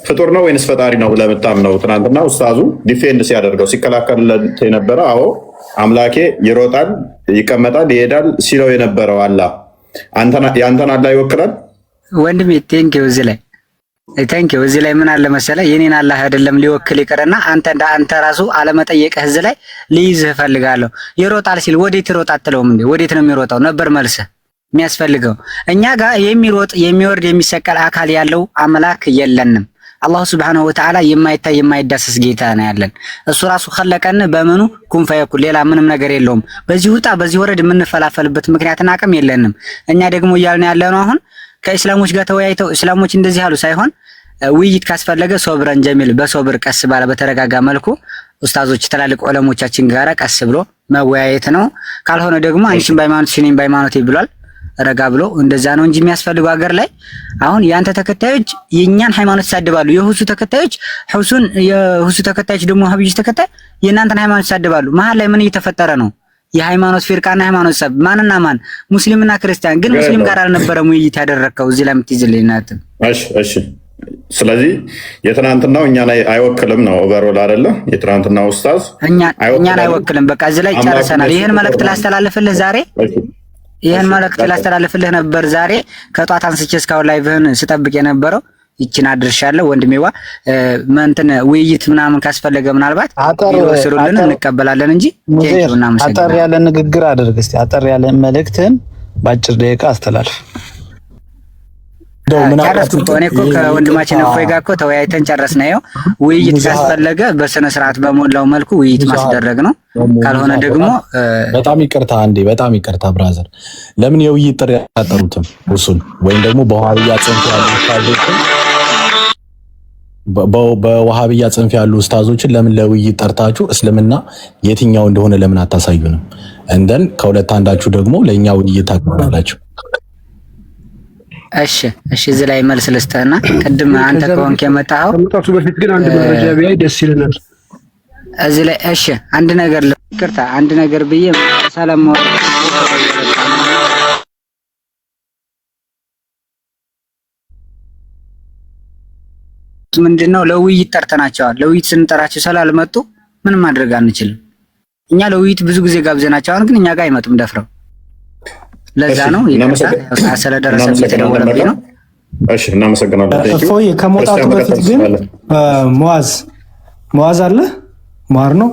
B: ፍጡር ነው ወይንስ ፈጣሪ ነው ብለህ የምታምነው? ትናንትና ኡስታዙ ዲፌንድ ሲያደርገው ሲከላከልለት የነበረ አዎ አምላኬ ይሮጣል፣ ይቀመጣል፣ ይሄዳል ሲለው የነበረው አላህ ያንተን አላህ ይወክላል?
O: ወንድሜ ቴንኪው እዚህ ላይ ምን አለ መሰለህ የኔን አላህ አይደለም ሊወክል ይቀርና አንተ ራሱ አለመጠየቅህ እዚህ ላይ ልይዝህ እፈልጋለሁ። ይሮጣል ሲል ወዴት ይሮጣ አትለውም እንዴ? ወዴት ነው የሚሮጣው ነበር መልስህ የሚያስፈልገው። እኛ ጋር የሚሮጥ የሚወርድ የሚሰቀል አካል ያለው አምላክ የለንም። አላሁ ሱብሓነሁ ወተዓላ የማይታይ የማይዳሰስ ጌታ ነው ያለን። እሱ ራሱ ኸለቀን በመኑ ኩን ፈየኩን፣ ሌላ ምንም ነገር የለውም። በዚህ ውጣ በዚህ ወረድ የምንፈላፈልበት ምክንያትና አቅም የለንም። እኛ ደግሞ እያልን ያለነው አሁን ከእስላሞች ጋር ተወያይተው እስላሞች እንደዚህ ያሉ ሳይሆን ውይይት ካስፈለገ ሶብረን ጀሚል በሶብር ቀስ ባለ በተረጋጋ መልኩ ኡስታዞች ትላልቅ ዑለሞቻችን ጋር ቀስ ብሎ መወያየት ነው። ካልሆነ ደግሞ አንቺን በሃይማኖት ሽኔን በሃይማኖት ይብሏል ረጋ ብሎ እንደዛ ነው እንጂ የሚያስፈልገው ሀገር ላይ አሁን ያንተ ተከታዮች የኛን ሃይማኖት ይሳደባሉ። የሁሱ ተከታዮች የሁሱ ተከታዮች ደግሞ ሀብይስ ተከታይ የእናንተን ሃይማኖት ይሳደባሉ። መሀል ላይ ምን እየተፈጠረ ነው? የሃይማኖት ፊርቃና ሃይማኖት ሰብ ማንና ማን ሙስሊምና ክርስቲያን ግን ሙስሊም ጋር አልነበረም ውይይት ያደረከው እዚህ ላይ የምትይዝልኝ ናት።
B: እሺ ስለዚህ የትናንትናው እኛ ላይ አይወክልም ነው ኦቨርኦል አይደለ? የትናንትናው ኡስታዝ
O: እኛን አይወክልም። በቃ እዚህ ላይ ጨርሰናል። ይሄን መልእክት ላስተላልፍልህ ዛሬ ነበር ዛሬ ከጧት አንስቼ እስካሁን ላይቭህን ስጠብቅ የነበረው ይችን አድርሻለሁ። ወንድሜዋ እንትን ውይይት ምናምን ካስፈለገ ምናልባት ይወስሩልን እንቀበላለን እንጂ
K: አጠር ያለ ንግግር አድርግ እስቲ። አጠር ያለ መልእክትን በአጭር ደቂቃ አስተላልፍ።
O: ጨረስኩ እኔ እኮ ከወንድማችን እፎይ ጋር እኮ ተወያይተን ጨረስን። ይኸው ውይይት ካስፈለገ በስነ ስርዓት በሞላው መልኩ ውይይት ማስደረግ ነው። ካልሆነ ደግሞ
P: በጣም ይቅርታ ብራዘር፣ ለምን የውይይት ጥሪ ያጠሩትም እሱን ወይም ደግሞ በዋሃብያ ጽንፍ ያሉ ኡስታዞችን ለምን ለውይይት ጠርታችሁ እስልምና የትኛው እንደሆነ ለምን አታሳዩንም? እንደን ከሁለት አንዳችሁ ደግሞ ለኛ ውይይት ታቀርባላችሁ።
O: እሺ እዚህ ላይ መልስ ልስጥህና ቅድም አንተ ከሆንክ የመጣኸው
C: ከመጣቱ በፊት ግን አንድ መረጃ ቢያይ ደስ ይለናል።
O: እዚህ ላይ እሺ አንድ ነገር ብዬ ሰላም ምንድነው ለውይይት ጠርተናቸዋል። ለውይይት ስንጠራቸው ስላልመጡ ምንም ማድረግ አንችልም። እኛ ለውይይት ብዙ ጊዜ ጋብዘናቸዋል፣ ግን እኛ ጋር አይመጡም ደፍረው። ለዛ ነው ስለደረሰ የተደወለብኝ ነው።
B: እሺ እናመሰግናለን።
M: እፎይ ከመውጣቱ በፊት ግን ሙአዝ አለ ማር ነው።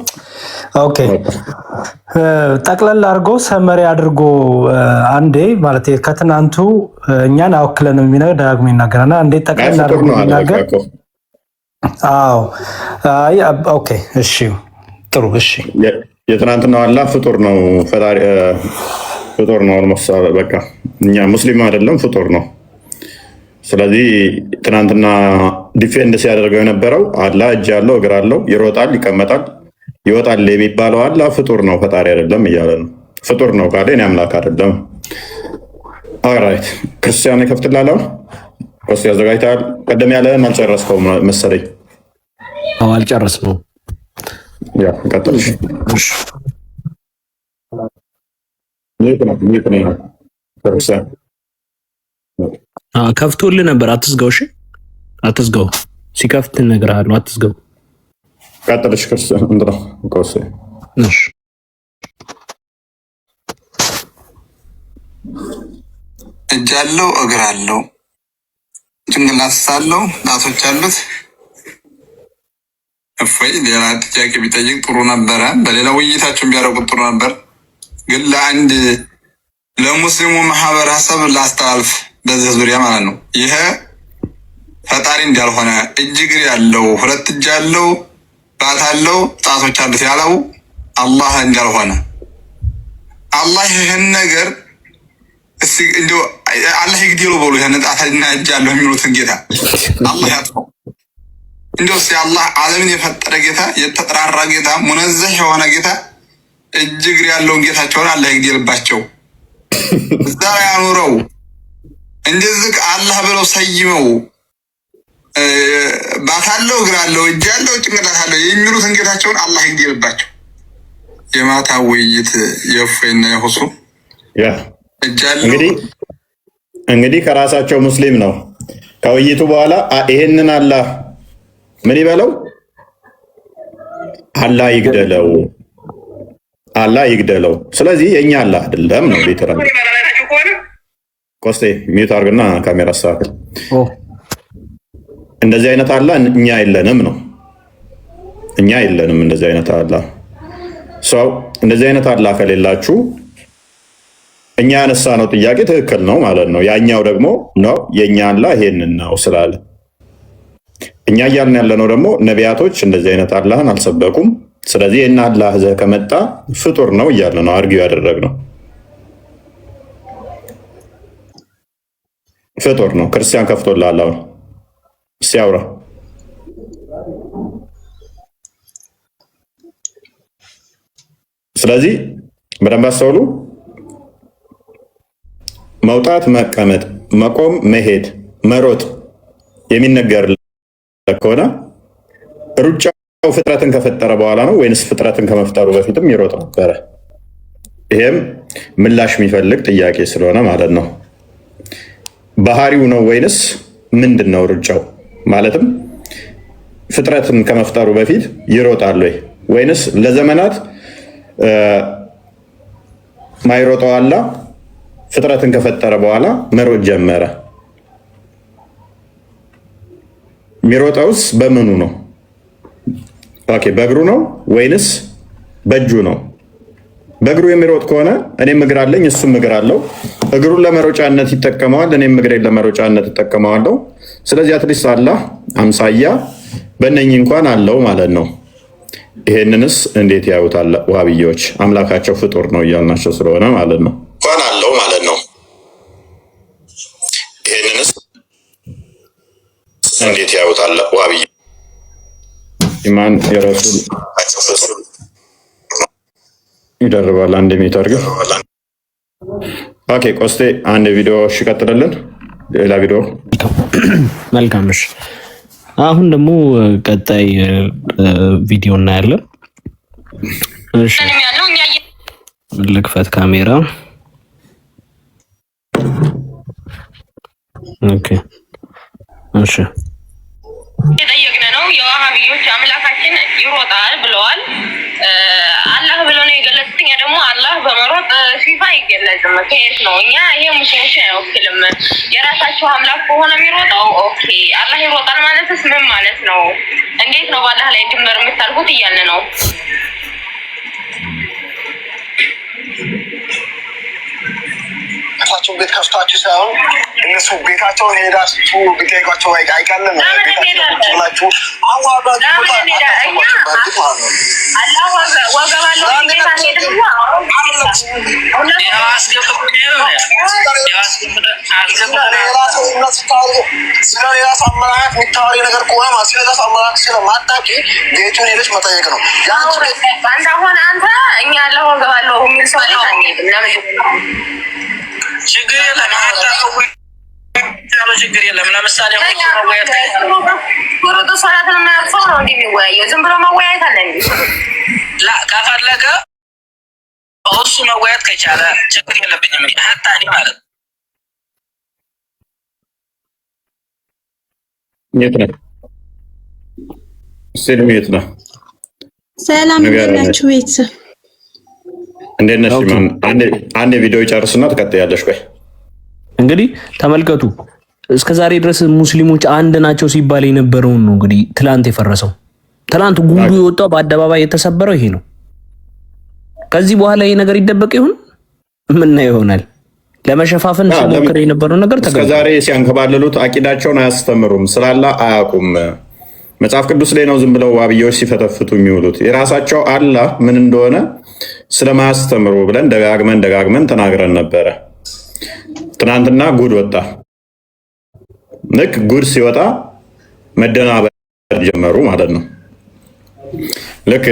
M: ኦኬ ጠቅለል አድርጎ ሰመሪ አድርጎ አንዴ ማለት ከትናንቱ እኛን አወክለን የሚነገር ዳግሞ ይናገራልና አንዴ ጠቅለል አድርጎ ይናገር። አዎ ኦኬ እሺ ጥሩ እሺ።
B: የትናንትናው አላህ ፍጡር ነው ፈጣሪ ፍጡር ነው። አልሞሳ በቃ እኛ ሙስሊም አይደለም ፍጡር ነው። ስለዚህ ትናንትና ዲፌንድ ሲያደርገው የነበረው አላህ እጅ አለው እግር አለው ይሮጣል ይቀመጣል ይወጣል የሚባለው አላህ ፍጡር ነው ፈጣሪ አይደለም እያለ ነው። ፍጡር ነው ካለ እኔ አምላክ አይደለም። ኦልራይት ክርስቲያን ይከፍትላለው ወስ ያዘጋጅታል። ቀደም ያለህን አልጨረስከውም መሰለኝ።
P: አልጨረስነውም።
B: ያ ቀጥልሽ
H: ከፍቶልህ ነበር። አትዝጋው። እሺ አትዝጋው። ሲከፍት እነግርሃለሁ። አትዝጋው።
B: ቀጥልሽ ክርስቲያን እንድራ ቆሴ
H: እሺ
G: እጅ አለው እግር አለው ጭንቅላት አለው ጣቶች አሉት። እፎይ ሌላ ጥያቄ ቢጠይቅ ጥሩ ነበረ። በሌላ ውይይታቸውን ቢያደርጉት ጥሩ ነበር። ግን ለአንድ ለሙስሊሙ ማህበረሰብ ላስተላልፍ በዚህ ዙሪያ ማለት ነው። ይሄ ፈጣሪ እንዳልሆነ እጅ እግር ያለው ሁለት እጅ ያለው ባት አለው ጣቶች አሉት ያለው አላህ እንዳልሆነ አላህ ይህን ነገር እስቲ እንደው አላህ ይግደሉ በሉ። ይሄን ጣትና እጅ ያለው የሚሉትን ጌታ አላህ ያጥፋው። እንደው እስቲ አላህ ዓለምን የፈጠረ ጌታ የተጠራራ ጌታ ሙነዘህ የሆነ ጌታ እጅ እግር ያለውን ጌታቸውን አላህ ይግደልባቸው። እዛ ያኑረው። እንደዚህ አላህ ብለው ሰይመው ባት አለው እግር አለው እጅ አለው ጭንቅላት አለው የሚሉትን ጌታቸውን አላህ ይግደልባቸው። የማታ ውይይት የእፎይና የሁሱ እጅ አለው
B: እንግዲህ ከራሳቸው ሙስሊም ነው። ከውይይቱ በኋላ ይሄንን አላህ ምን ይበለው? አላህ ይግደለው፣ አላህ ይግደለው። ስለዚህ የኛ አላህ አይደለም ነው ሊተራል። ኮስቴ ሚዩት አድርግና ካሜራ አስተካክል። እንደዚህ አይነት አላህ እኛ የለንም ነው። እኛ የለንም እንደዚህ አይነት አላህ። ሰው እንደዚህ አይነት አላህ ከሌላችሁ እኛ ያነሳ ነው ጥያቄ ትክክል ነው ማለት ነው። ያኛው ደግሞ ነው የኛ አላህ ይሄንን ነው ስላለ እኛ እያልን ያለነው ደግሞ ነቢያቶች እንደዚህ አይነት አላህን አልሰበኩም። ስለዚህ የእና አላህ ዘ ከመጣ ፍጡር ነው እያለ ነው አርጊው ያደረግነው። ፍጡር ነው። ክርስቲያን ከፍቶልሃል አሁን ሲያውራ ስለዚህ በደንብ አስተውሉ። መውጣት፣ መቀመጥ፣ መቆም፣ መሄድ፣ መሮጥ የሚነገር ከሆነ ሩጫው ፍጥረትን ከፈጠረ በኋላ ነው ወይንስ ፍጥረትን ከመፍጠሩ በፊትም ይሮጥ ነበረ? ይሄም ምላሽ የሚፈልግ ጥያቄ ስለሆነ ማለት ነው። ባህሪው ነው ወይንስ ምንድን ነው ሩጫው? ማለትም ፍጥረትን ከመፍጠሩ በፊት ይሮጣል ወይ ወይንስ ለዘመናት ማይሮጠው አላህ ፍጥረትን ከፈጠረ በኋላ መሮጥ ጀመረ? የሚሮጠውስ በምኑ ነው? ኦኬ በእግሩ ነው ወይንስ በእጁ ነው? በእግሩ የሚሮጥ ከሆነ እኔም እግር አለኝ እሱም እግር አለው። እግሩን ለመሮጫነት ይጠቀመዋል፣ እኔም እግሬን ለመሮጫነት ይጠቀመዋለሁ። ስለዚህ አትሊስት አላህ አምሳያ በእነኝህ እንኳን አለው ማለት ነው። ይሄንንስ እንዴት ያዩታል ዋሃብያዎች? አምላካቸው ፍጡር ነው እያልናቸው ስለሆነ ማለት ነው። እንኳን አለው ማለት ነው። ይሄንንስ እንዴት ያዩታል ዋሃብያዎች? ኢማን የረሱል ይደርባል። አንድ ሜትር ግን ኦኬ። ቆስቴ አንድ ቪዲዮ እሺ፣ ቀጥለልን። ሌላ ቪዲዮ
H: መልካም። እሺ አሁን ደግሞ ቀጣይ ቪዲዮ እናያለን። እሺ ልክፈት ካሜራ። ኦኬ እሺ
D: የጠየቅን ነው። የዋሃቢዮች አምላካችን ይሮጣል ብለዋል። አላህ ብሎ ነው የገለጹት። እኛ ደግሞ አላህ በመሮጥ ሲፋ አይገለጽም። ከየት ነው? እኛ ይሄ ሙስሊሞችን አይወክልም። የራሳቸው አምላክ ከሆነ የሚሮጠው ኦኬ። አላህ ይሮጣል ማለትስ ምን ማለት ነው? እንዴት ነው በአላህ ላይ ድመር የምታልኩት እያልን ነው።
Q: ቤታቸውን ቤት ከፍቷችሁ ሳይሆን እነሱ ቤታቸውን ሄዳችሁ ቢጠይቋቸው አይቀልም። ቤታችሁ ስለሌላ ሳመናት የሚታወሪ ነገር ከሆነ ስለሌላ ሳመናት ስለማታውቂ ቤቱን ሄደች መጠየቅ ነው።
D: አንተ አሁን አንተ እኛ ያለ ወገባለሁ የሚል ሰው
L: ችግር የለም። ችግር የለም። ለምሳሌ
D: ሩጡ ሰላትን የማያርፈው ነው እንዲህ የሚወያየው። ዝም ብሎ መወያየት አለ
L: ከፈለገ እሱ መወያየት ከቻለ ችግር የለብኝም። ሀታኒ ማለት
B: የት ነው? ስልም የት ነው?
I: ሰላም እንደናችሁ ቤተሰብ
B: እንዴት ነሽ? አንድ ቪዲዮ ይጨርስና ትቀጥያለሽ። ቆይ
H: እንግዲህ ተመልከቱ። እስከዛሬ ድረስ ሙስሊሞች አንድ ናቸው ሲባል የነበረውን ነው እንግዲህ ትላንት የፈረሰው። ትላንት ጉዱ የወጣው በአደባባይ የተሰበረው ይሄ ነው። ከዚህ በኋላ ይሄ ነገር ይደበቅ ይሁን ምን ይሆናል? ለመሸፋፈን ሲሞክር የነበረው ነገር
B: እስከዛሬ ሲያንከባለሉት አቂዳቸውን አያስተምሩም፣ ስላላ አያውቁም። መጽሐፍ ቅዱስ ላይ ነው ዝም ብለው ዋብያዎች ሲፈተፍቱ የሚውሉት። የራሳቸው አላህ ምን እንደሆነ ስለማያስተምሩ ብለን ደጋግመን ተናግረን ነበረ። ትናንትና ጉድ ወጣ። ልክ ጉድ ሲወጣ መደናበር ጀመሩ ማለት ነው። ልክ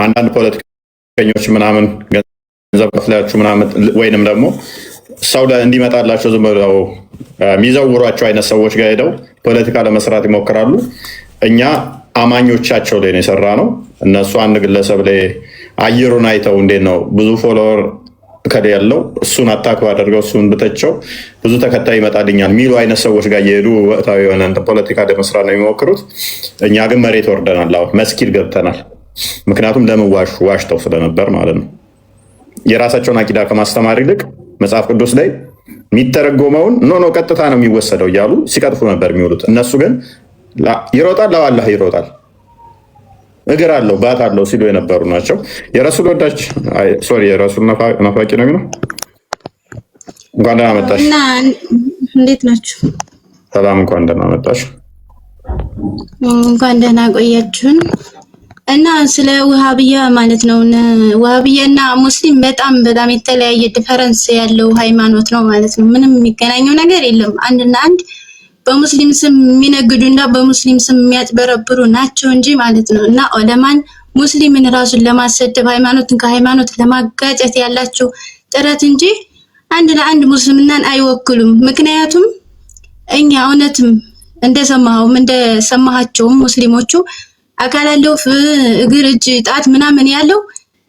B: አንዳንድ ፖለቲከኞች ምናምን ገንዘብ ከፍላችሁ ምናምን ወይንም ደግሞ ሰው እንዲመጣላቸው ዝም ብለው የሚዘውሯቸው አይነት ሰዎች ጋር ሄደው ፖለቲካ ለመስራት ይሞክራሉ። እኛ አማኞቻቸው ላይ ነው የሰራ ነው። እነሱ አንድ ግለሰብ ላይ አየሩን አይተው እንዴት ነው ብዙ ፎሎወር ከደ ያለው እሱን አታክ አድርገው እሱን ብተቸው ብዙ ተከታይ ይመጣልኛል የሚሉ አይነት ሰዎች ጋር እየሄዱ ወቅታዊ የሆነ ፖለቲካ ለመስራት ነው የሚሞክሩት። እኛ ግን መሬት ወርደናል። አሁን መስጊድ ገብተናል። ምክንያቱም ለምን ዋሽተው ስለነበር ማለት ነው። የራሳቸውን አቂዳ ከማስተማር ይልቅ መጽሐፍ ቅዱስ ላይ የሚተረጎመውን ኖ ቀጥታ ነው የሚወሰደው እያሉ ሲቀጥፉ ነበር የሚውሉት። እነሱ ግን ይሮጣል፣ አላህ ይሮጣል፣ እግር አለው፣ ባት አለው ሲሉ የነበሩ ናቸው። የረሱል ወዳጅ የረሱል ናፋቂ ነው የሚለው። እንኳን ደህና መጣሽ።
I: እንዴት ናችሁ?
B: ሰላም፣ እንኳን ደህና መጣሽ።
I: እንኳን ደህና ቆያችሁን። እና ስለ ውሃብያ ማለት ነው። ውሃብያና ሙስሊም በጣም የተለያየ ዲፈረንስ ያለው ሃይማኖት ነው ማለት ነው። ምንም የሚገናኘው ነገር የለም። አንድና አንድ በሙስሊም ስም የሚነግዱና በሙስሊም ስም የሚያጭበረብሩ ናቸው እንጂ ማለት ነው። እና ዑለማን ሙስሊምን ራሱን ለማሰደብ ሃይማኖትን ከሃይማኖት ለማጋጨት ያላቸው ጥረት እንጂ አንድ ለአንድ ሙስልምናን አይወክሉም። ምክንያቱም እኛ እውነትም እንደሰማሃቸውም ሙስሊሞቹ አካል ያለው እግር፣ እጅ፣ ጣት ምናምን ያለው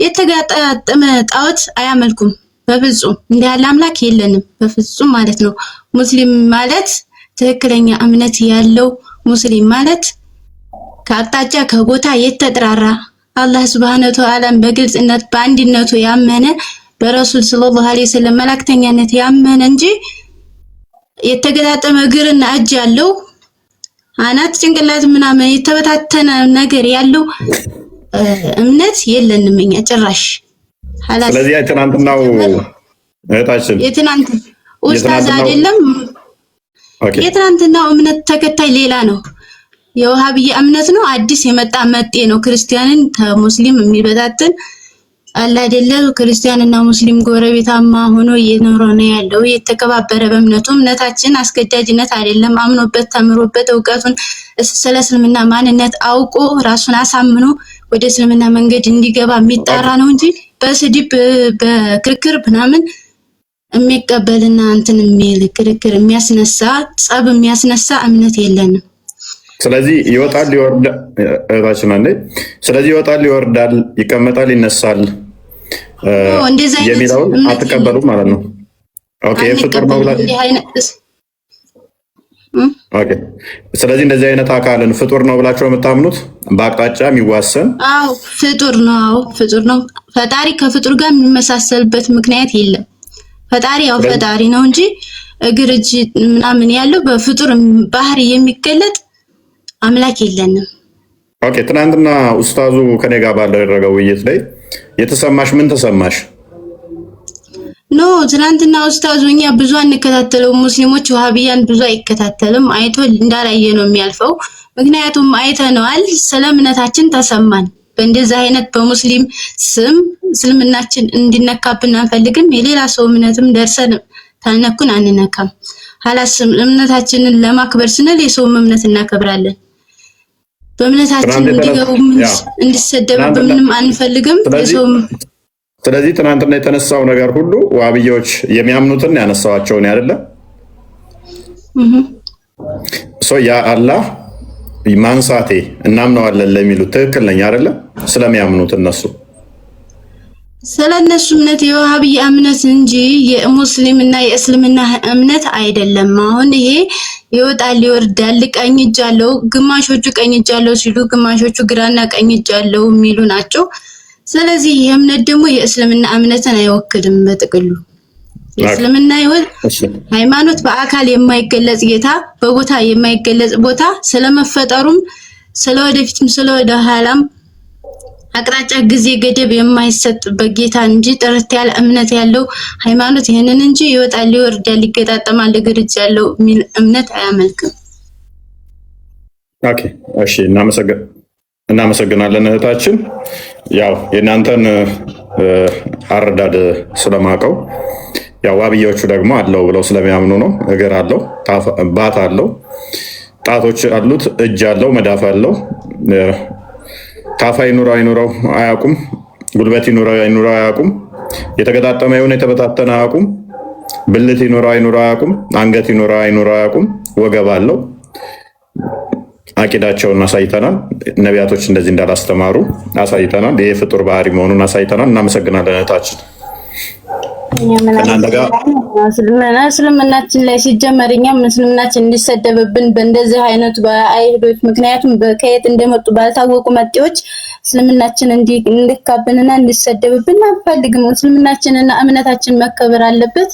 I: የተጋጠመ ጣዖት አያመልኩም በፍጹም። እንዲህ ያለ አምላክ የለንም በፍጹም ማለት ነው። ሙስሊም ማለት ትክክለኛ እምነት ያለው ሙስሊም ማለት ከአቅጣጫ ከቦታ የተጠራራ አላህ ሱብሃነሁ ወተዓላ በግልጽነት በአንድነቱ ያመነ በረሱል ሰለላሁ ዐለይሂ ወሰለም መላእክተኛነት ያመነ እንጂ የተገጣጠመ እግርና እጅ ያለው አናት ጭንቅላት ምናምን የተበታተነ ነገር ያለው እምነት የለንም እኛ ጭራሽ።
B: ስለዚህ ትናንትናው እህታችን
I: የትናንት ኡስታዝ አይደለም የትናንትናው እምነት ተከታይ ሌላ ነው። የወሃቢያ እምነት ነው። አዲስ የመጣ መጤ ነው። ክርስቲያንን ከሙስሊም የሚበታትን አለ አይደለ? ክርስቲያንና ሙስሊም ጎረቤታማ ሆኖ እየኖረ ነው ያለው የተከባበረ በእምነቱ። እምነታችን አስገዳጅነት አይደለም። አምኖበት ተምሮበት እውቀቱን ስለ እስልምና ማንነት አውቆ ራሱን አሳምኖ ወደ እስልምና መንገድ እንዲገባ የሚጣራ ነው እንጂ በስድብ በክርክር ምናምን የሚቀበልና እንትን የሚል ክርክር የሚያስነሳ ጸብ የሚያስነሳ እምነት የለንም።
B: ስለዚህ ይወጣል ይወርዳል፣ እህታችን አንዴ። ስለዚህ ይወጣል ይወርዳል፣ ይቀመጣል ይነሳል የሚለውን አትቀበሉም ማለት ነው። ኦኬ ፍጡር ነው ብላችሁ ኦኬ። ስለዚህ እንደዚህ አይነት አካልን ፍጡር ነው ብላችሁ የምታምኑት በአቅጣጫ የሚዋሰን?
I: አዎ ፍጡር ነው። አዎ ፍጡር ነው። ፈጣሪ ከፍጡር ጋር የሚመሳሰልበት ምክንያት የለም። ፈጣሪ ያው ፈጣሪ ነው እንጂ እግር እጅ ምናምን ያለው በፍጡር ባህሪ የሚገለጥ አምላክ የለንም።
B: ኦኬ ትናንትና ኡስታዙ ከኔ ጋር ባደረገው ውይይት ላይ የተሰማሽ ምን ተሰማሽ?
I: ኖ ትናንትና ኡስታዙ እኛ ብዙ አንከታተለው፣ ሙስሊሞች ወሃቢያን ብዙ አይከታተልም። አይቶ እንዳላየ ነው የሚያልፈው። ምክንያቱም አይተነዋል። ስለ እምነታችን ተሰማን። በእንደዛ አይነት በሙስሊም ስም እስልምናችን እንዲነካብን አንፈልግም። የሌላ ሰው እምነትም ደርሰን ታልነኩን አንነካም። ሐላስ እምነታችንን ለማክበር ስንል የሰው እምነት እናከብራለን። በእምነታችን እንዲገቡ እንዲሰደብብን ምንም አንፈልግም።
B: ስለዚህ ትናንትና የተነሳው ነገር ሁሉ ዋብዮች የሚያምኑትን ያነሳዋቸውን አይደለ? ያ አላህ ማንሳቴ እናምነዋለን ለሚሉት ትክክል ነኝ አይደለ? ስለሚያምኑት እነሱ
I: ስለነሱ እምነት የወሃቢያ እምነት እንጂ የሙስሊም እና የእስልምና እምነት አይደለም። አሁን ይሄ ይወጣል ይወርዳል፣ ቀኝ እጅ አለው፣ ግማሾቹ ቀኝ እጅ አለው ሲሉ፣ ግማሾቹ ግራና ቀኝ እጅ አለው የሚሉ ናቸው። ስለዚህ ይህ እምነት ደግሞ የእስልምና እምነትን አይወክልም። በጥቅሉ የእስልምና ሃይማኖት በአካል የማይገለጽ ጌታ በቦታ የማይገለጽ ቦታ ስለመፈጠሩም ስለወደፊትም ስለወደኋላም አቅጣጫ ጊዜ ገደብ የማይሰጥበት ጌታ እንጂ ጥርት ያለ እምነት ያለው ሃይማኖት ይሄንን እንጂ ይወጣል ይወርዳል ይገጣጠማል እግር እጅ ያለው የሚል እምነት አያመልክም።
B: ኦኬ እሺ፣ እናመሰግናለን እህታችን። ያው የእናንተን አረዳድ ስለማቀው ያው ዋብያዎቹ ደግሞ አለው ብለው ስለሚያምኑ ነው። እግር አለው፣ ባት አለው፣ ጣቶች አሉት፣ እጅ አለው፣ መዳፍ አለው። ታፋ ይኑረው አይኑረው አያውቁም። ጉልበት ይኑረው አይኑረው አያውቁም። የተገጣጠመ የሆነ የተበታተነ አያውቁም። ብልት ይኑረው አይኑረው አያውቁም። አንገት ይኑረው አይኑረው አያውቁም። ወገብ አለው። አቂዳቸውን አሳይተናል። ነቢያቶች እንደዚህ እንዳላስተማሩ አሳይተናል። ይሄ ፍጡር ባህሪ መሆኑን አሳይተናል። እናመሰግናለን እህታችን።
I: እስልምናችን ላይ ሲጀመር እኛም እስልምናችን እንዲሰደብብን በእንደዚህ አይነቱ በአይሁዶች ምክንያቱም ከየት እንደመጡ ባልታወቁ መጤዎች እስልምናችን እንዲካብንና እንዲሰደብብን አንፈልግም። እስልምናችንና እምነታችን መከበር አለበት።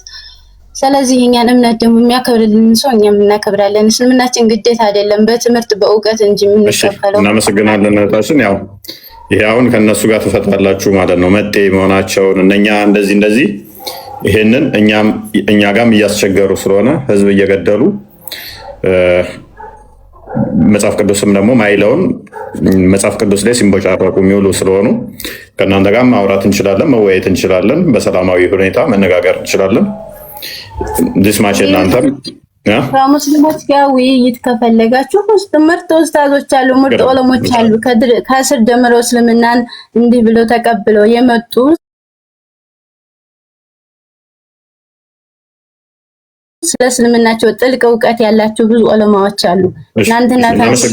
I: ስለዚህ እኛን እምነት ደግሞ የሚያከብርልን ሰው እኛም እናከብራለን። እስልምናችን ግዴታ አይደለም፣ በትምህርት በእውቀት እንጂ የምንከፈለው።
B: እናመሰግናለን እህታችን። ያው ይሄ አሁን ከእነሱ ጋር ትፈታላችሁ ማለት ነው፣ መጤ መሆናቸውን እነኛ እንደዚህ ይሄንን እኛ ጋም እያስቸገሩ ስለሆነ ህዝብ እየገደሉ መጽሐፍ ቅዱስም ደግሞ ማይለውን መጽሐፍ ቅዱስ ላይ ሲንቦጫረቁ የሚውሉ ስለሆኑ ከእናንተ ጋር ማውራት እንችላለን፣ መወያየት እንችላለን፣ በሰላማዊ ሁኔታ መነጋገር እንችላለን። ዲስማች እናንተም
I: ከሙስሊሞች ጋር ውይይት ከፈለጋችሁ ምርጥ ኡስታዞች አሉ፣ ምርጥ ዑለሞች አሉ። ከስር ጀምረው እስልምናን እንዲህ ብለው ተቀብለው የመጡ ስለ እስልምናቸው ጥልቅ እውቀት ያላቸው ብዙ ዑለማዎች አሉ። እናንተና ታስቡ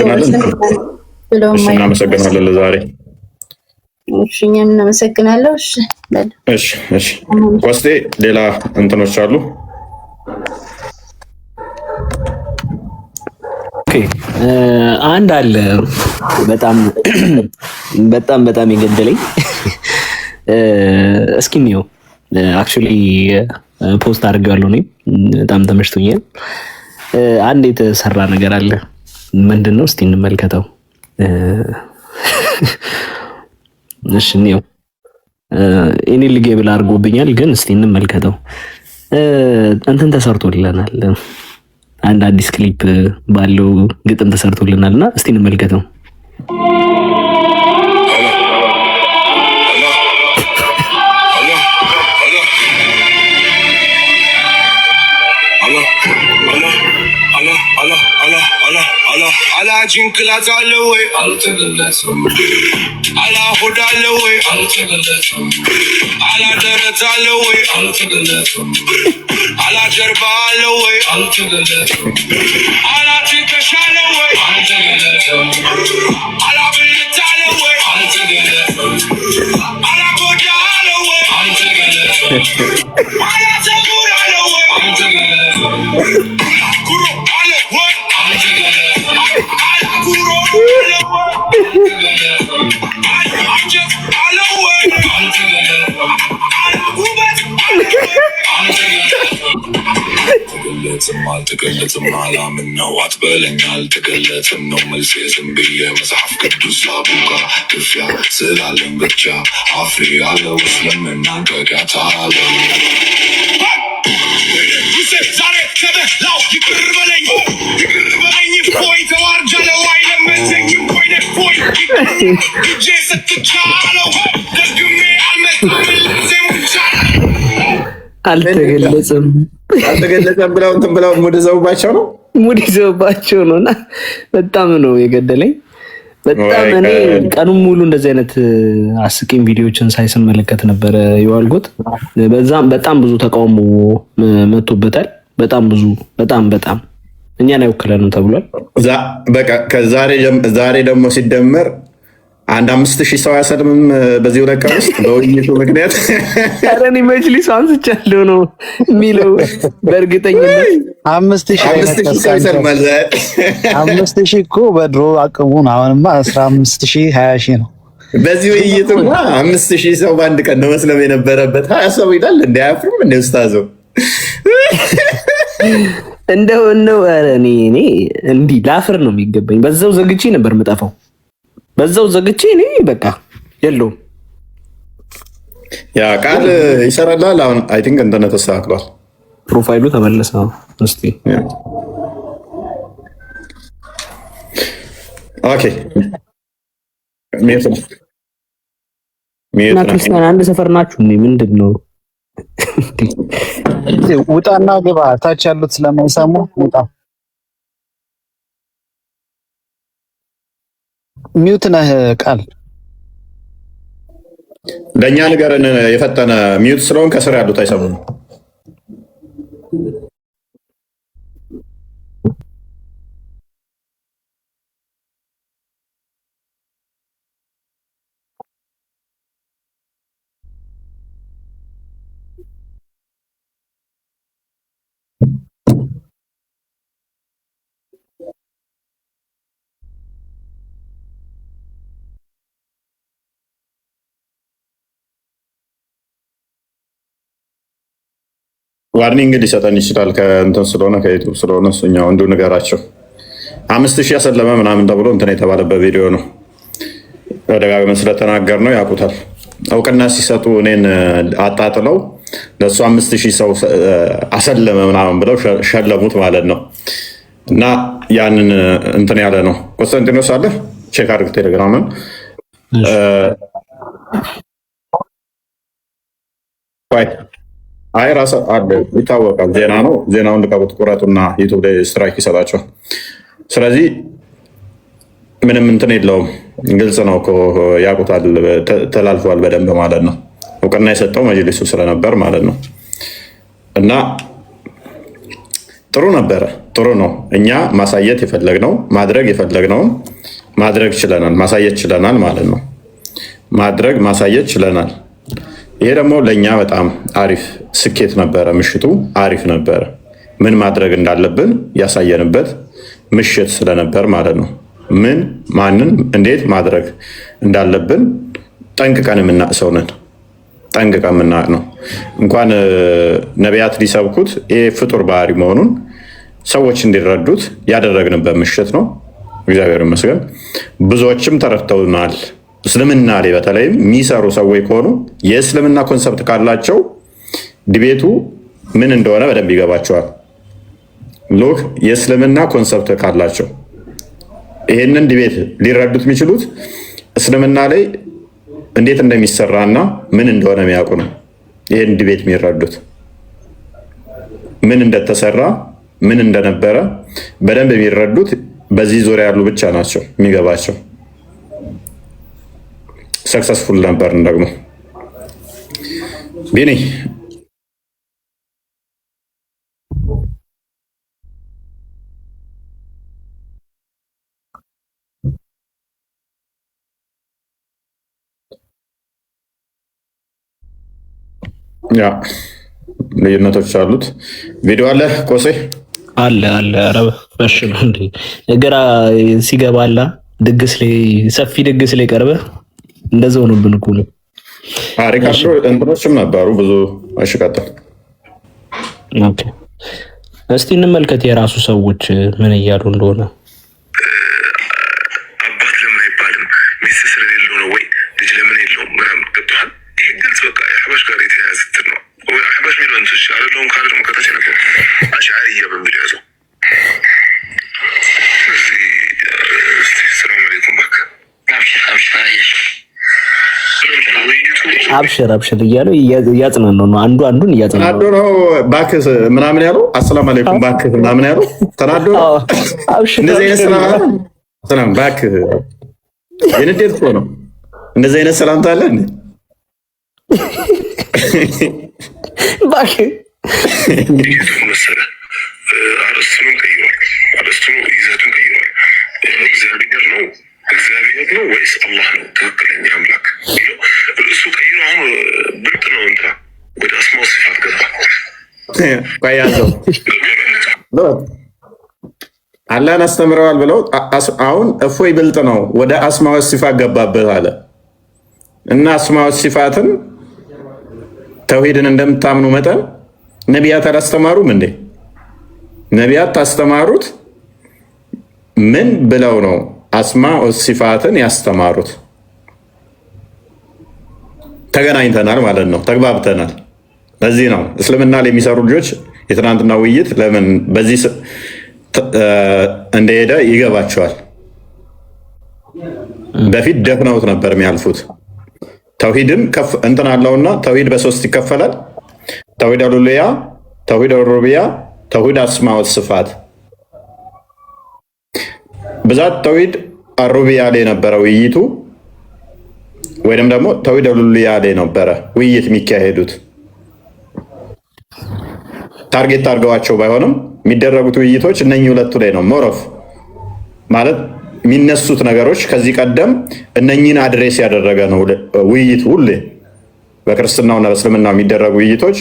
I: ብለው
B: እናመሰግናለን። ለዛሬ
I: እሺ እኛም እናመሰግናለን።
B: እሺ ወስቴ ሌላ እንትኖች አሉ?
H: አንድ አለ በጣም በጣም በጣም የገደለኝ እስኪ ነው አክቹሊ ፖስት አድርጌዋለሁ እኔ በጣም ተመችቶኛል። አንድ የተሰራ ነገር አለ። ምንድነው? እስቲ እንመልከተው። እሺ ነው እኔ ልጌ ብላ አድርጎብኛል፣ ግን እስቲ እንመልከተው። እንትን ተሰርቶልናል። አንድ አዲስ ክሊፕ ባለው ግጥም ተሰርቶልናልና እስቲ እንመልከተው።
R: አላ ጭንቅላት አለ ወይ አልተገለጸም። አላ ሆድ አለ ወይ አልተገለጸም። አላ ደረት አለ ወይ አልተገለጸም። አላ ጀርባ አለ ወይ አልተገለጸም። አላ ትከሻ አለ ወይ አልተገለጸም። አላ ብልት አለ ወይ አልተገለጸም። አላ ጎዳ አለ ወይ አልተገለጸም። አላ ፀጉር አለ ወይ አልተገለጸም። ኩሮ አለ ወይ አልተገለጸም። አልተገለጽም አላምን ነው አትበለኝ አልተገለጽም ነው መልሴ ዝም ብዬ መጽሐፍ ቅዱስ አቡጋ ግፊያ ስላለኝ ብቻ አፍሪ ያለው እስልምናን ከጋታ አለው ዛሬ ከበላው ይቅር በለኝ ፎይ ተዋርጃለው አይለመሰኝ ፎይ እጄ ሰጥቻለው ደግሜ
H: አልተገለጸም
B: ብለው እንትን ብለው ሙድ ይዘውባቸው ነው እና በጣም ነው የገደለኝ። በጣም እኔ ቀኑን ሙሉ እንደዚህ አይነት አስቂኝ ቪዲዮዎችን ሳይስመለከት ነበረ የዋልኩት። በጣም ብዙ ተቃውሞ መጥቶበታል። በጣም ብዙ በጣም እኛን አይወክለንም ተብሏል። በቃ ዛሬ ደግሞ ሲደመር አንድ 5000 ሰው አያሰልምም በዚህ ሁለት ቀን ውስጥ በውይይቱ ምክንያት።
H: ኧረ እኔ መጅሊሱ አንስቻለሁ ነው የሚለው በእርግጠኝነት
K: 5000 ሰው ይሰልማል። 5000 እኮ በድሮ አቅሙ ነው። አሁንማ 15000 20000 ነው።
B: በዚህ ውይይቱማ 5000 ሰው በአንድ ቀን ነው መስለም የነበረበት። 20 ሰው ይላል እንደ አያፍርም እንደ ኡስታዙ
H: እንደው ኧረ እኔ እንዲህ ላፍር ነው የሚገባኝ። በዛው ዘግቼ ነበር የምጠፋው። በዛው ዘግቼ እኔ በቃ የለውም።
B: ያ ቃል ይሰራላል። አሁን አይ ቲንክ እንትን ተስተካክሏል።
H: ፕሮፋይሉ ተመለሰ። እስቲ
B: ኦኬ
H: እና ክርስቲያን አንድ ሰፈር ናችሁ እንዴ? ምንድን ነው?
K: ውጣና ግባ። ታች ያሉት ስለማይሰሙ ውጣ። ሚውት ነህ ቃል
B: ለእኛ ንገረን የፈጠነ ሚውት ስለሆን ከስር ያሉት አይሰሙም። ዋርኒንግ ሊሰጠን ይችላል። ከእንትን ስለሆነ ከዩቱብ ስለሆነ እኛው እንዱ ንገራቸው። 5000 ያሰለመ ምናምን ተብሎ እንትን የተባለበት ቪዲዮ ነው። በደጋግመን ስለተናገር ነው ያውቁታል። እውቅና ሲሰጡ እኔን አጣጥለው ለእሱ 5000 ሰው አሰለመ ምናምን ብለው ሸለሙት ማለት ነው። እና ያንን እንትን ያለ ነው። ኮንስታንቲኖስ አለ ቼክ አድርግ ቴሌግራምን። አይ ራስ አለ ይታወቃል። ዜና ነው። ዜናውን ልቀቁት፣ ቁረጡና ዩቱብ ላይ ስትራይክ ይሰጣቸው። ስለዚህ ምንም እንትን የለውም፣ ግልጽ ነው እኮ ያውቁታል። ተላልፏል በደንብ ማለት ነው። እውቅና የሰጠው መጅሊሱ ስለነበር ማለት ነው። እና ጥሩ ነበረ፣ ጥሩ ነው። እኛ ማሳየት የፈለግነው ማድረግ የፈለግነውን ማድረግ ችለናል፣ ማሳየት ችለናል ማለት ነው። ማድረግ ማሳየት ችለናል። ይሄ ደግሞ ለእኛ በጣም አሪፍ ስኬት ነበረ። ምሽቱ አሪፍ ነበረ። ምን ማድረግ እንዳለብን ያሳየንበት ምሽት ስለነበር ማለት ነው። ምን ማንን እንዴት ማድረግ እንዳለብን ጠንቅቀን የምናውቅ ሰው ነን። ጠንቅቀን የምናውቅ ነው። እንኳን ነቢያት ሊሰብኩት ይሄ ፍጡር ባህሪ መሆኑን ሰዎች እንዲረዱት ያደረግንበት ምሽት ነው። እግዚአብሔር ይመስገን። ብዙዎችም ተረድተውናል። እስልምና ላይ በተለይም የሚሰሩ ሰዎች ከሆኑ የእስልምና ኮንሰፕት ካላቸው ዲቤቱ ምን እንደሆነ በደንብ ይገባቸዋል። ሎክ የእስልምና ኮንሰፕት ካላቸው ይሄንን ዲቤት ሊረዱት የሚችሉት እስልምና ላይ እንዴት እንደሚሰራና ምን እንደሆነ የሚያውቁ ነው። ይሄን ዲቤት የሚረዱት ምን እንደተሰራ ምን እንደነበረ በደንብ የሚረዱት በዚህ ዙሪያ ያሉ ብቻ ናቸው የሚገባቸው። ሰክሰስፉል ነበርን ደግሞ ቢኒ ያ ልዩነቶች አሉት። ቪዲዮ አለ ቆሴ
H: አለ አለ። ኧረ በሽ እንዴ ግራ ሲገባላ ድግስ ላይ ሰፊ ድግስ ላይ ቀርበ እንደዛው ነው ብንኩ ነው።
B: ሪካርዶ እንትኖችም ነበሩ ብዙ አሽቃጠል።
H: ኦኬ እስቲ እንመልከት የራሱ ሰዎች ምን እያሉ እንደሆነ።
R: አባት ለምን አይባልም? ሚስት ስለሌለው ነው ወይ ልጅ ለምን የለውም ምናምን ገብቶሃል? ይሄ ግልጽ በቃ የአሕባሽ ጋር የተያያዘ እንትን ነው። ወይ አሕባሽ ሚሊዮን ሰዎች አይደለሁም ካለ ደግሞ ከታች ነበር አሽዓሪያ በሚል ያዘው። ሰላም አለይኩም ባክ
H: አብሽር አብሽር እያለው እያጽናናው ነው። አንዱ አንዱን እያጽናናው
B: ተናዶ ነው ባክህ ምናምን ያለው። አሰላም አለይኩም ባክህ ምናምን ያለው ተናዶ ነው።
H: አብሽር
B: እንደዚህ አይነት ሰላም ባክህ የንዴት እኮ ነው። እንደዚህ አይነት ሰላምታ አለ እንዴ?
H: ባክህ
R: መሰለህ አርዕስቱን ቀይሯል። አርዕስቱን ይዘቱን ቀይሯል። እግዚአብሔር ነው ወይስ አላህ ነው ትክክለኛ አምላክ የሚለው ርዕሱ ቀይሮ አሁን ብልጥ ነው። እንትና ወደ አስማው ሲፋት ገባ።
B: ያዘው አላህን አስተምረዋል ብለው አሁን እፎይ ብልጥ ነው ወደ አስማው ሲፋት ገባበት አለ እና አስማው ሲፋትን ተውሂድን እንደምታምኑ መጠን ነቢያት አላስተማሩም እንዴ? ነቢያት ታስተማሩት ምን ብለው ነው አስማኡ ሲፋትን ያስተማሩት? ተገናኝተናል ማለት ነው፣ ተግባብተናል። ለዚህ ነው እስልምና ላይ የሚሰሩ ልጆች የትናንትና ውይይት ለምን በዚህ እንደሄደ ይገባቸዋል። በፊት ደፍነውት ነበር የሚያልፉት። ተውሂድን እንትን አለውና ተውሂድ በሶስት ይከፈላል። ተውሂድ አሉልያ፣ ተውሂድ ሩቡቢያ፣ ተውሂድ አስማኡ ሲፋት። ብዛት ተውሂድ አሩቢያ ላይ ነበረ ውይይቱ፣ ወይም ደግሞ ተውሂድ አሉልያ ላይ ነበረ ውይይት የሚካሄዱት። ታርጌት አድርገዋቸው ባይሆንም የሚደረጉት ውይይቶች እነኚህ ሁለቱ ላይ ነው። ሞሮፍ ማለት የሚነሱት ነገሮች ከዚህ ቀደም እነኚህን አድሬስ ያደረገ ነው ውይይት። ሁሌ በክርስትናውና በእስልምናው የሚደረጉ ውይይቶች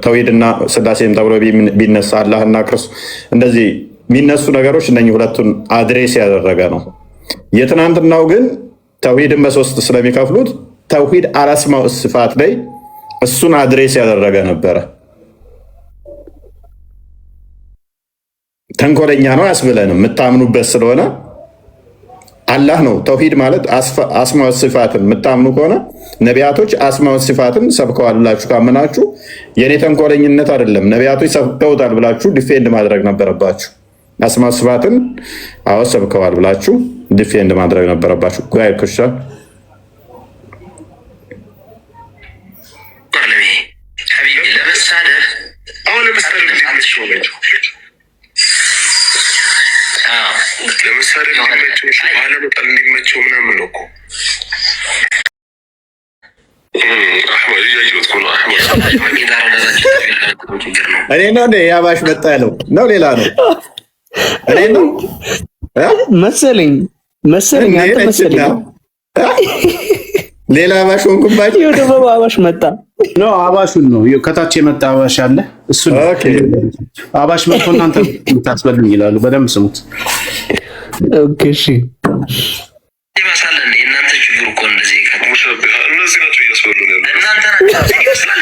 B: ተውሂድና ስላሴም ተብሎ ቢነሳ አላህና ክርስቶስ እንደዚህ የሚነሱ ነገሮች እነኚህ ሁለቱን አድሬስ ያደረገ ነው። የትናንትናው ግን ተውሂድን በሶስት ስለሚከፍሉት ተውሂድ አልአስማኡ ሲፋት ላይ እሱን አድሬስ ያደረገ ነበረ። ተንኮለኛ ነው ያስብለንም የምታምኑበት ስለሆነ አላህ ነው። ተውሂድ ማለት አስማኡ ሲፋትን የምታምኑ ከሆነ ነቢያቶች አስማኡ ሲፋትን ሰብከዋል ብላችሁ ካመናችሁ የእኔ ተንኮለኝነት አይደለም፣ ነቢያቶች ሰብከውታል ብላችሁ ዲፌንድ ማድረግ ነበረባችሁ። አስማኡ ሲፋትን አዎ ሰብከዋል ብላችሁ ዲፌንድ ማድረግ ነበረባችሁ። ጉያ ይክሻል
R: ለምሳሌ ባለመጣል እንዲመቸው ምናምን ነው እኮ
B: እኔ ነው የአባሽ መጣ ያለው ነው ሌላ ነው እኔ ነው
H: መሰለኝ አንተ መሰለኝ
B: ሌላ አባሽ ሆንኩባችሁ።
H: ይኸው ደግሞ አባሽ መጣ
S: ነው አባሹን ነው ከታች የመጣ አባሽ አለ። እሱ አባሽ መጥቶ እናንተ ታስበሉኝ ይላሉ። በደንብ ስሙት።
H: ኦኬ እሺ
L: ይመስላል እንዴ እናንተ ችግር እኮ እንደዚህ እነዚህ ናቸው እያስበሉን ያሉት። እናንተ ናቸው ይመስላል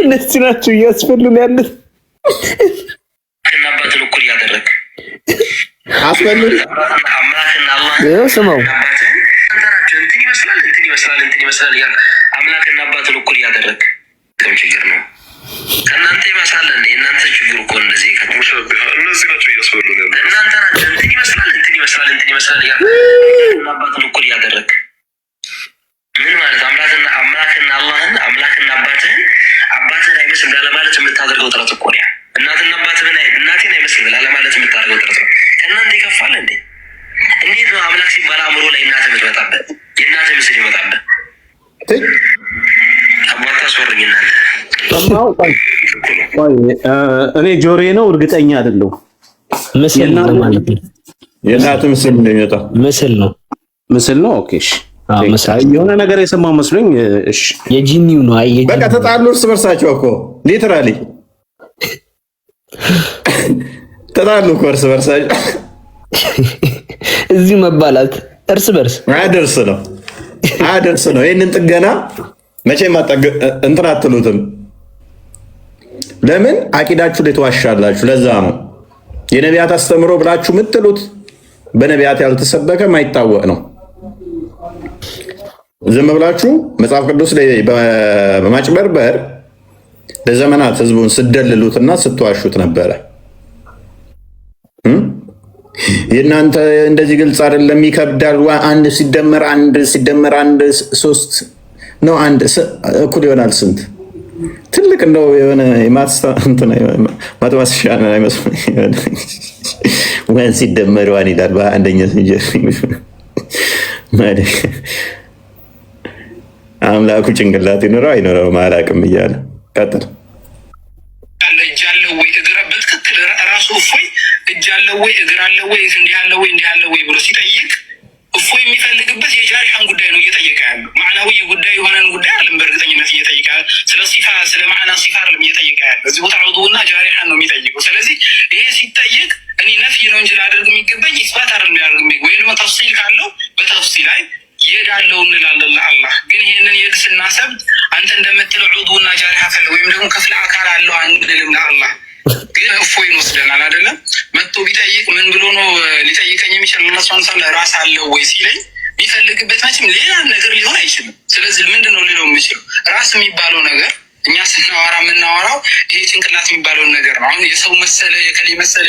H: እነዚህ ናቸው እያስበሉን ያሉት።
L: እና አባትን እኩል እያደረግ
B: አስበሉን
L: አምላክና አላህ
H: ስማው
L: ይመስላል ያ አምላክና አባትን እኩል እያደረግ ችግር ነው። ከእናንተ ይመስላል እንዴ እናንተ ችግር እኮ እንደዚህ እነዚህ ናቸው እያስበሉን ያሉት። እናንተ ናቸው ይመስላል ያ አባትን እኩል እያደረግ ምን ማለት አምላክና አላህን አምላክና አባትህን አይመስልም ላለማለት የምታደርገው ጥረት እኮ ነው። እናትና እናቴን አይመስልም ላለማለት የምታደርገው ጥረት ነው። ከእናንተ ይከፋል እንዴ? እንዴት ነው አምላክ ሲባል አእምሮ ላይ እናትህ የምትመጣበት የእናትህ ምስል ይመጣበት? አባታ አስወርኝ እናንተ
S: እኔ ጆሮዬ ነው እርግጠኛ አይደለሁም።
H: ምስል ነው ማለት ነው።
B: የእናትህ ምስል ነው የሚመጣው።
S: ምስል ነው። ኦኬ እሺ የሆነ ነገር የሰማው መስሎኝ። እሺ
H: የጂኒው ነው። አይ
B: በቃ ተጣሉ እርስ በርሳቸው እኮ ሊትራሊ ተጣሉ እኮ እርስ በርሳቸው።
H: እዚህ መባላት እርስ በርስ
B: አያደርስ ነው። ይህንን ጥገና መቼም እንትን አትሉትም። ለምን አቂዳችሁ ላይ ተዋሻላችሁ? ለዛ ነው የነቢያት አስተምሮ ብላችሁ የምትሉት በነቢያት ያልተሰበከ ማይታወቅ ነው። ዝም ብላችሁ መጽሐፍ ቅዱስ ላይ በማጭበርበር ለዘመናት ህዝቡን ስደልሉትና ስትዋሹት ነበረ። የእናንተ እንደዚህ ግልጽ አይደለም፣ ይከብዳል። አንድ ሲደመር አንድ 3 ነው። አንድ እኩል ይሆናል ስንት? ትልቅ እንደው የሆነ ማትማስሻ አይመስልም። ወን ሲደመር ዋን ይላል በአንደኛ ሲጀምር አምላኩ ጭንቅላት ይኖረው አይኖረው አላውቅም እያለ ቀጥል።
L: እጅ አለው ወይ እግር በትክክል ራሱ እፎይ እጅ አለው ወይ እግር አለው ወይ እንዲህ አለው ወይ ብሎ ሲጠይቅ እፎይ የሚፈልግበት የጃሪሐን ጉዳይ ነው እየጠየቀ ያለው። ማዕናዊ ጉዳይ የሆነን ጉዳይ አለም በእርግጠኝነት እየጠየቀ ስለ ማዕና ሲፋ አለም እየጠየቀ ያለው። እዚህ ቦታ ዑዱና ጃሪሐን ነው የሚጠይቀው። ስለዚህ ይሄ ሲጠየቅ እኔ ነፍይ ነው እንጂ ላደርግ የሚገባኝ ኢስባት አይደለም ያደርግ የሚገባኝ። ወይ ደግሞ ተፍሲል ካለው በተፍሲል ላይ የዳለው እንላለን ለአላህ። ግን ይህንን የድ ስናሰብ አንተ እንደምትለው ዑዱና ጃሪሐ ፈለ ወይም ደግሞ ክፍለ አካል አለው አንልም ለአላህ። ግን እፎይን ወስደናል አይደለም። መጥቶ ቢጠይቅ ምን ብሎ ነው ሊጠይቀኝ የሚችል? አላህ ሱብሓነሁ ወተዓላ ራስ አለው ወይ ሲለኝ ቢፈልግበት መቼም ሌላ ነገር ሊሆን አይችልም። ስለዚህ ምንድን ነው ሊለው የሚችለው? ራስ የሚባለው ነገር እኛ ስናወራ የምናወራው ይሄ ጭንቅላት የሚባለውን ነገር ነው። አሁን የሰው መሰለ የከሌ መሰለ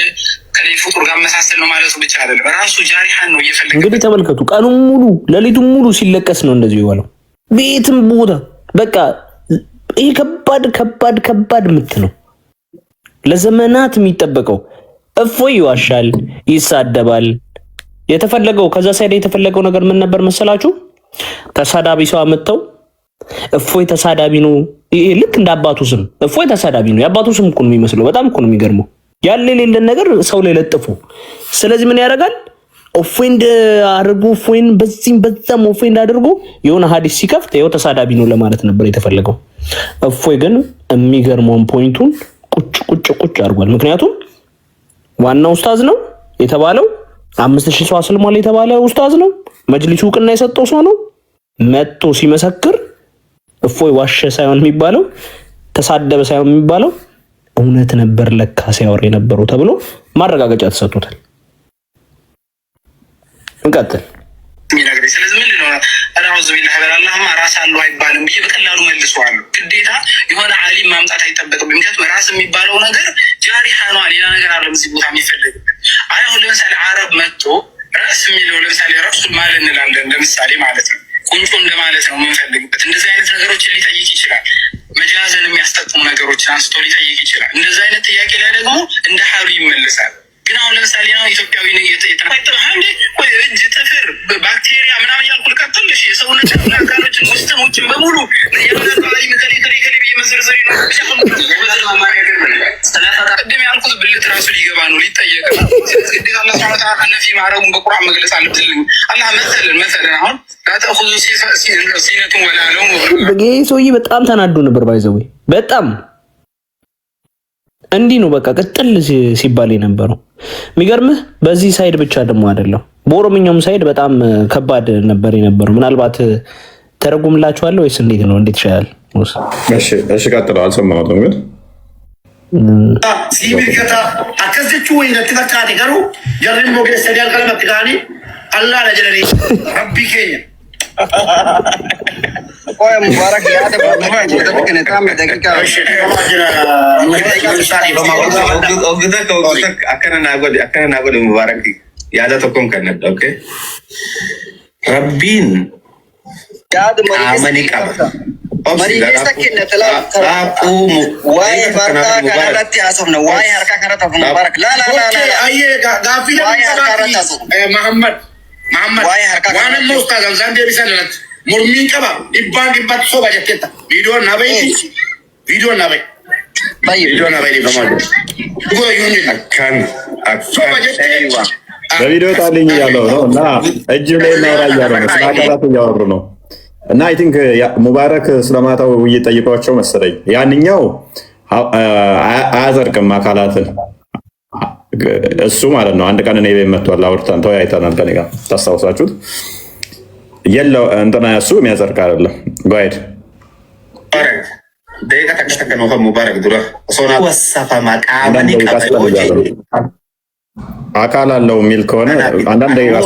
L: ከሌ ፍጡር ጋር መሳሰል ነው ማለቱ ብቻ አይደለም። ራሱ ጃሪሐን ነው እየፈለገ።
H: እንግዲህ ተመልከቱ፣ ቀኑን ሙሉ ሌሊቱን ሙሉ ሲለቀስ ነው እንደዚህ የዋለው ቤትም ቦታ። በቃ ይሄ ከባድ ምት ነው ለዘመናት የሚጠበቀው። እፎይ ይዋሻል፣ ይሳደባል። የተፈለገው ከዛ ሳይድ የተፈለገው ነገር ምን ነበር መሰላችሁ? ተሳዳቢ ሰው አመጣው። እፎይ ተሳዳቢ ነው። ይሄ ልክ እንደ አባቱ ስም እፎይ ተሳዳቢ ነው። የአባቱ ስም እኮ ነው የሚመስለው። በጣም እኮ ነው የሚገርመው። ያለ የሌለን ነገር ሰው ላይ ለጥፉ። ስለዚህ ምን ያደርጋል? ኦፌንድ አድርጎ ኦፌንድ በዛም ኦፌንድ አድርጎ የሆነ ሀዲስ ሲከፍት ይኸው ተሳዳቢ ነው ለማለት ነበር የተፈለገው። እፎይ ግን የሚገርመውን ፖይንቱን ቁጭ አድርጓል። ምክንያቱም ዋናው ኡስታዝ ነው የተባለው 5000 ሰው አስልሟል የተባለ ኡስታዝ ነው። መጅሊሱ እውቅና የሰጠው ሰው ነው። መጥቶ ሲመሰክር እፎይ ዋሸ ሳይሆን የሚባለው ተሳደበ ሳይሆን የሚባለው እውነት ነበር ለካ ሲያወራ የነበረው ተብሎ ማረጋገጫ ተሰጥቶታል። እንቀጥል።
L: ስለዚህ ምን ነው አላሁ ቢላህ በላላህማ ራስ አለው አይባልም ብዬ በቀላሉ መልሰዋለሁ። ግዴታ የሆነ ዓሊም ማምጣት አይጠበቅም። ምክንያቱም ራስ የሚባለው ነገር ጃሪሐ ነው፣ ሌላ ነገር አይደለም እዚህ ቦታ የሚፈልግበት። አሁን ለምሳሌ አረብ መጥቶ ራስ የሚለው ለምሳሌ ራሱን ማለት እንላለን ለምሳሌ ማለት ነው ቁንጮ እንደማለት ነው የምንፈልግበት። እንደዚህ አይነት ነገሮችን ሊጠይቅ ይችላል። መጃዘን የሚያስጠቅሙ ነገሮችን አንስቶ ሊጠይቅ ይችላል። እንደዚህ አይነት ጥያቄ ላይ ደግሞ እንደ ሀሉ ይመልሳል። ግን አሁን ለምሳሌ ነው ኢትዮጵያዊ የተጠቀመ ወይ እጅ፣ ጥፍር፣ ባክቴሪያ ምናምን ያልኩ ልቀጥልሽ የሰውነት አካሎችን ውስጥሞችን በሙሉ የሆነ ባህሪ ከሌ
J: መዘርዘር ቅድም ያልኩት ብልት ራሱ ሊገባ ነው ሊጠየቅ ነው። ስለዚህ ግዴታ አላህ ሱብሓነሁ ወተዓላ ነፊ ማዕረጉን በቁርአን መግለጽ አለብን። አላህ መሰለን አሁን ላተኹዙ ሲነቱን ወላ ነውም
H: ይሄ ሰውዬ በጣም ተናዶ ነበር። ባይዘው በጣም እንዲህ ነው በቃ ቅጥል ሲባል የነበረው። የሚገርምህ በዚህ ሳይድ ብቻ ደግሞ አይደለም፣ በኦሮምኛውም ሳይድ በጣም ከባድ ነበር የነበረው። ምናልባት ተረጉምላችኋለሁ ወይስ እንዴት ነው? እንዴት ይሻላል?
B: እሺ ቀጥለው። አልሰማሁትም ግን
T: ሲሚልከታ አከዘቹ ወይ ነጥፈካኒ ገሩ ጀሪም ሞገስ ሰዲያል ቀለመት ጋኒ አላህ ለጀለኒ ረቢ ኬኛ ቆይ ሙባረክ ያደ በተከነ ታም ደቂቃ
J: አከና ጎድ ሙባረክ ያደ ተቆም ከነደ ኦኬ ረቢን ያደ ማሊካ
T: Mari keessa kenna talaaqumu waa'ee barkaa kanarratti haasofna waa'ee harkaa kanarratti haasofna barak la ayyee gaaffii waa'ee harkaa irratti haasofna Muhammad waa'ee harkaa waan ammoo ustaaz Hamzaan deebisan irratti mormiin qaba dhibbaan soba jettetta viidiyoon na bayi viidiyoon na bayi dhugo yuuni akkan soba jettee
B: በቪዲዮ ታልኝ እያለው ነው እና እጅ ላይ እናወራ እያለው ነው። ስለ አካላት እያወሩ ነው እና አይ ቲንክ ሙባረክ ስለማታው ውይይት ጠይቋቸው መሰለኝ። ያንኛው አያዘርቅም አካላትን እሱ ማለት ነው። አንድ ቀን እኔ ቤት መጥቷል፣ አውርተን ተወያይተናል ከኔ ጋር ታስታውሳችሁት የለው እንትና እሱ የሚያዘርቅ አይደለም። ጓይድ
J: ደቂቃ ተከተከነው ከሙባረክ ዱራ ሶና ወሰፈ ማቃማኒ ቀበሎጂ
B: አካል አለው የሚል ከሆነ አንዳንድ ደቂቃ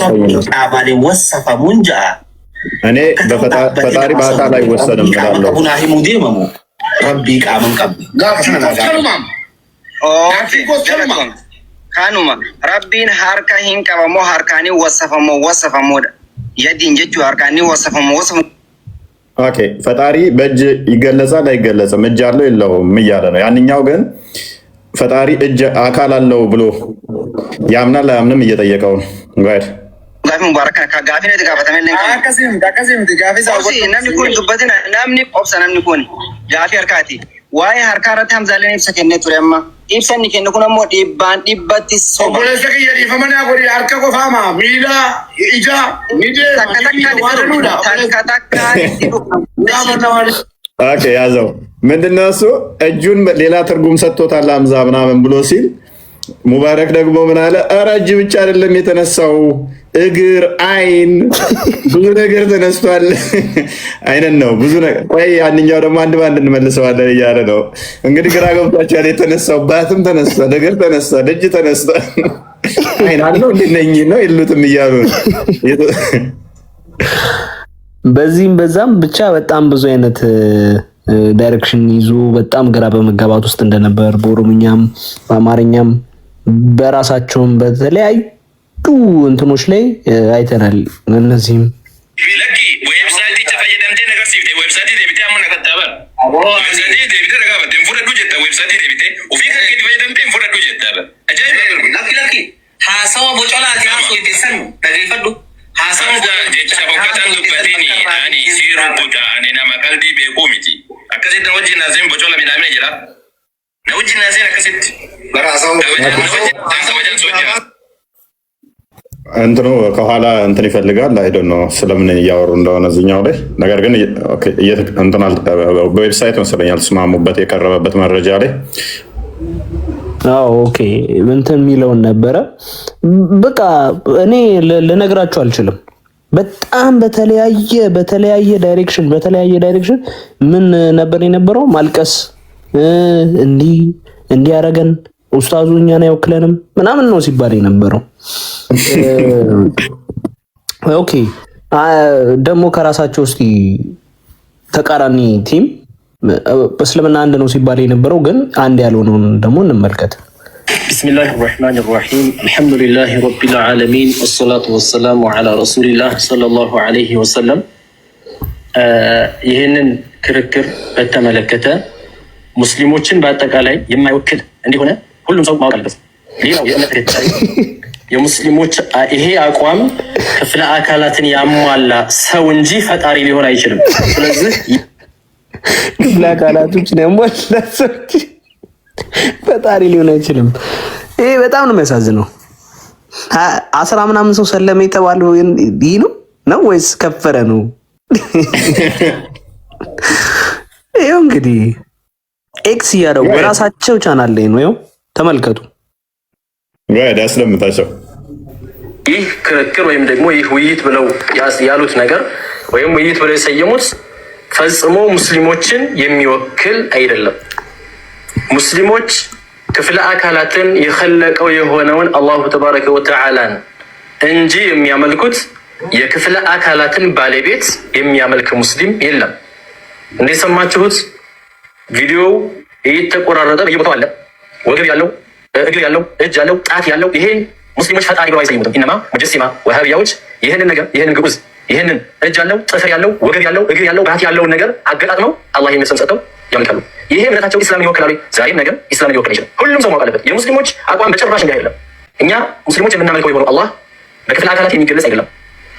J: አባሊ ወሰፈ ሙንጃ
B: እኔ በፈጣሪ በአካል አይወሰንም እላለሁ።
J: ቡናሂ ሙዲመሙ ረቢ ቃመን ቀብ
T: ካኑማ ረቢን ሃርካ ሂን ቀበሞ ሃርካኒ ወሰፈሞ የዲን ጀቹ ሃርካኒ ወሰፈሞ
B: ኦኬ ፈጣሪ በእጅ ይገለጻል አይገለጽም፣ እጅ አለው የለውም እያለ ነው። ያንኛው ግን ፈጣሪ እጅ አካል አለው ብሎ ያምናል አያምንም እየጠየቀው ነው። ጋር
T: ጋፊ ሙባረክ ከጋፊ ነው ተጋፈተመ ለንካ አከሲም ጋፊ ዛውሲ ነምኒ ኩን ዱበትና ነምኒ ቆብሰ ነምኒ ኩን ጋፊ አርካቲ ዋይ አርካራት ሀምዛለን ይብሰከነ ቱረማ ይብሰኒ ከነ ኩነሞ ዲባን ዲበት
J: ሶቦለሰ ከየዲ ፈመና ጎዲ አርካ ቆፋማ ሚላ ኢጃ ሚደ ተከተካ
B: ኦኬ ያዘው ምንድነው እሱ እጁን ሌላ ትርጉም ሰጥቶታል ሀምዛ ምናምን ብሎ ሲል ሙባረክ ደግሞ ምን አለ? ኧረ እጅ ብቻ አይደለም የተነሳው እግር፣ አይን ብዙ ነገር ተነስቷል አይነት ነው ብዙ ነገር። ቆይ ያንኛው ደግሞ አንድ ባንድ እንመልሰዋለን እያለ ነው እንግዲህ። ግራ ገብቷቸዋል። የተነሳው ባትም ተነስቷል፣ እግር ተነስቷል፣ እጅ ተነስቷል፣ አይን አለው እንደነኝ ነው የሉትም እያሉ
H: በዚህም በዛም ብቻ በጣም ብዙ አይነት ዳይሬክሽን ይዞ በጣም ግራ በመጋባት ውስጥ እንደነበር በኦሮምኛም በአማርኛም በራሳቸውም በተለያዩ እንትኖች ላይ አይተናል። እነዚህም
J: ለኪ ዌብሳይት ተፈየደምቴ ነገር ሲፍቴ ዌብሳይት ደብቴ አሙና ከተባለ ዌብሳይት ደብቴ ረጋባ ደንፉረዱ ጀታ ዌብሳይት ደብቴ ኦፊ ከኪ ደብቴ እንፉረዱ ጀታ አጃይ ለኪ ሀሳው ቦጫላ አቲያሱ ይተሰን ተገይፈዱ ሀሳው ጀቻ በከታን ዱበቴኒ አኒ ሲሩ ቡዳ አኔና ማቀልዲ ቤቆሚቲ አከሰተ ወጂና ዘም ቦጫላ ሚናሜ ጀራ ነውጂና ዘን አከሰተ በራሳው
B: እንትኑ ከኋላ እንትን ይፈልጋል። አይዶን ነው ስለምን እያወሩ እንደሆነ እዚህኛው ላይ ነገር ግን በዌብሳይት መሰለኝ ያልተስማሙበት የቀረበበት መረጃ ላይ
H: ኦኬ እንትን የሚለውን ነበረ። በቃ እኔ ልነግራችሁ አልችልም። በጣም በተለያየ ዳይሬክሽን ምን ነበር የነበረው? ማልቀስ እንዲህ ያረገን ኡስታዙ እኛን አይወክለንም ምናምን ነው ሲባል የነበረው። ኦኬ ደግሞ ከራሳቸው እስቲ ተቃራኒ ቲም በእስልምና አንድ ነው ሲባል የነበረው ግን አንድ ያልሆነውን ደግሞ እንመልከት።
U: ቢስሚላሂ ረህማኒ ረሂም አልሐምዱሊላሂ ረቢል ዓለሚን ወሰላቱ ወሰላሙ ዐላ ረሱሊላህ ሰለላሁ ዐለይሂ ወሰለም። ይህንን ክርክር በተመለከተ ሙስሊሞችን በአጠቃላይ የማይወክል እንደሆነ ሁሉም ሰው ማወቅ አለበት። ሌላው የእምነት ተከታይ የሙስሊሞች ይሄ አቋም ክፍለ አካላትን ያሟላ ሰው እንጂ ፈጣሪ ሊሆን አይችልም። ስለዚህ
H: ክፍለ አካላቶች ደግሞ ለሰዎች ፈጣሪ ሊሆን አይችልም። ይሄ በጣም ነው የሚያሳዝነው። 10 ምናምን ሰው ሰለመ የተባለው ይህ ነው ወይስ ከፈረ ነው? ይኸው እንግዲህ ኤክስ እያደረጉ በራሳቸው ቻናል ላይ ነው። ይኸው ተመልከቱ።
B: ያስለምታቸው
U: ይህ ክርክር ወይም ደግሞ ይህ ውይይት ብለው ያሉት ነገር ወይም ውይይት ብለው የሰየሙት ፈጽሞ ሙስሊሞችን የሚወክል አይደለም። ሙስሊሞች ክፍለ አካላትን የኸለቀው የሆነውን አላሁ ተባረከ ወተዓላን እንጂ የሚያመልኩት የክፍለ አካላትን ባለቤት የሚያመልክ ሙስሊም የለም። እንደሰማችሁት ቪዲዮው እየተቆራረጠ በየቦታው አለ። ወገብ ያለው፣ እግር ያለው፣ እጅ ያለው፣ ጣት ያለው ይሄን ሙስሊሞች ፈጣሪ ብለው አይሰይሙትም። ኢነማ ሙጀሲማ ወሃቢያዎች ይህንን ነገር ይህንን ግዑዝ ይህንን እጅ ያለው፣ ጥፍር ያለው፣ ወገብ ያለው፣ እግር ያለው፣ ጣት ያለውን ነገር አገጣጥመው አላህ የሚመስል ሰጠው ያመልካሉ። ይሄ እምነታቸው ኢስላምን ይወክላሉ። ዛሬም ነገር ኢስላምን ሊወክል ይችላል። ሁሉም ሰው ማወቅ አለበት። የሙስሊሞች አቋም በጭራሽ እንዲህ አይደለም። እኛ ሙስሊሞች የምናመልከው የሆነው አላህ በክፍለ አካላት የሚገለጽ አይደለም።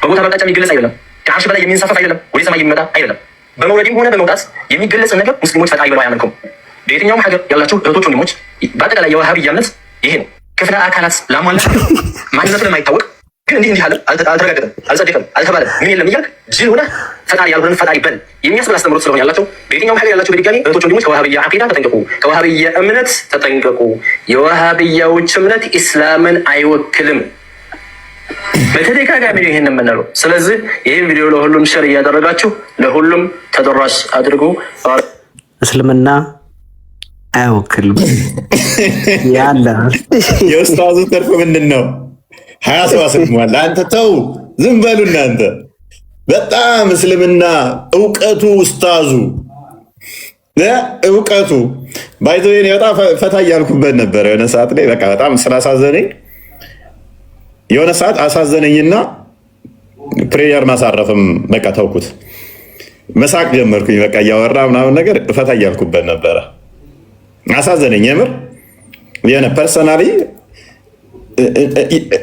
U: በቦታ በአቅጣጫ የሚገለጽ አይደለም። ከአርሽ በላይ የሚንሳፈፍ አይደለም። ወደ ሰማይ የሚመጣ አይደለም። በመውረድም ሆነ በመውጣት የሚገለጽ ነገር ሙስሊሞች ፈጣሪ ብለው አያመልኩም። በየትኛውም ሀገር ያላችሁ እህቶች፣ ወንድሞች በአጠቃላይ የዋሃብያነት ይሄ ነው። ክፍለ አካላት ላሟላ ማንነቱን የማይታወቅ ግን እንዲህ አለ አልተረጋገጠም፣ አልጸደቀም፣ አልተባለም ምን የለም እያልክ ጅል ሆነ ፈጣሪ ያልሆነን ፈጣሪ በል የሚያስብል አስተምሮት ስለሆነ ያላቸው በየትኛውም ሀገር ያላቸው በድጋሚ እህቶች፣ ወንድሞች ከዋሃብያ አቂዳ ተጠንቀቁ፣ ከዋሃብያ እምነት ተጠንቀቁ። የዋሃብያዎች እምነት ኢስላምን አይወክልም። በተደጋጋሚ ነው ይሄን የምንለው። ስለዚህ ይሄን ቪዲዮ ለሁሉም ሸር እያደረጋችሁ ለሁሉም ተደራሽ አድርጉ።
H: እስልምና አይወክልም ያለ
B: የኡስታዙ ተርፎ ምንድን ነው? 20 ሰው አስልሟል። አንተ ተው ዝም በሉ እናንተ። በጣም እስልምና እውቀቱ ኡስታዙ እውቀቱ ባይዘኔ በጣም ፈታ እያልኩበት ነበር የሆነ ሰዓት ላይ በቃ በጣም ስላሳዘነኝ የሆነ ሰዓት አሳዘነኝና ፕሬየር ማሳረፍም በቃ ተውኩት። መሳቅ ጀመርኩኝ። በቃ እያወራ ምናምን ነገር ፈታ እያልኩበት ነበረ። አሳዘነኝ የምር የሆነ ፐርሰናሊ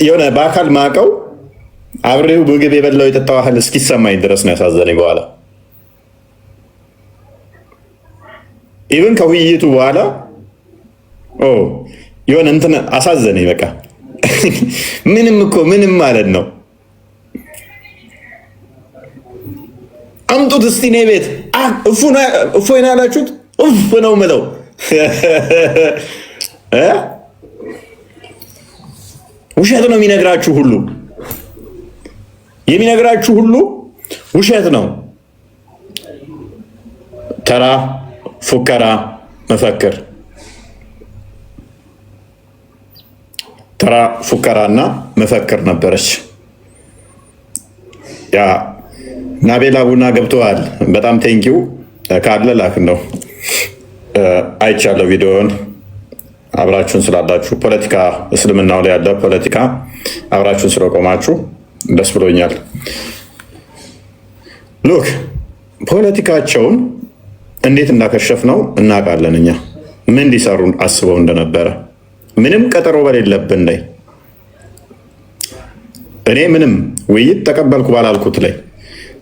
B: የሆነ በአካል ማቀው አብሬው ምግብ የበላው የጠጣው ያህል እስኪሰማኝ ድረስ ነው ያሳዘነኝ። በኋላ ኢቭን ከውይይቱ በኋላ የሆነ እንትን አሳዘነኝ በቃ ምንም እኮ ምንም ማለት ነው። አምጡት እስቲ እኔ ቤት እፎይን ያላችሁት እፍ ነው ምለው ውሸት ነው የሚነግራችሁ ሁሉ ውሸት ነው። ተራ ፉከራ መፈክር ተራ ፉከራና መፈክር ነበረች። ያ ናቤላ ቡና ገብተዋል። በጣም ቴንኪው ካለ ላክ ነው አይቻለሁ ቪዲዮውን። አብራችሁን ስላላችሁ ፖለቲካ እስልምናው ላይ ያለ ፖለቲካ አብራችሁን ስለቆማችሁ ደስ ብሎኛል። ሉክ ፖለቲካቸውን እንዴት እንዳከሸፍ ነው እናውቃለን። እኛ ምን ሊሰሩ አስበው እንደነበረ ምንም ቀጠሮ በሌለብን ላይ እኔ ምንም ውይይት ተቀበልኩ ባላልኩት ላይ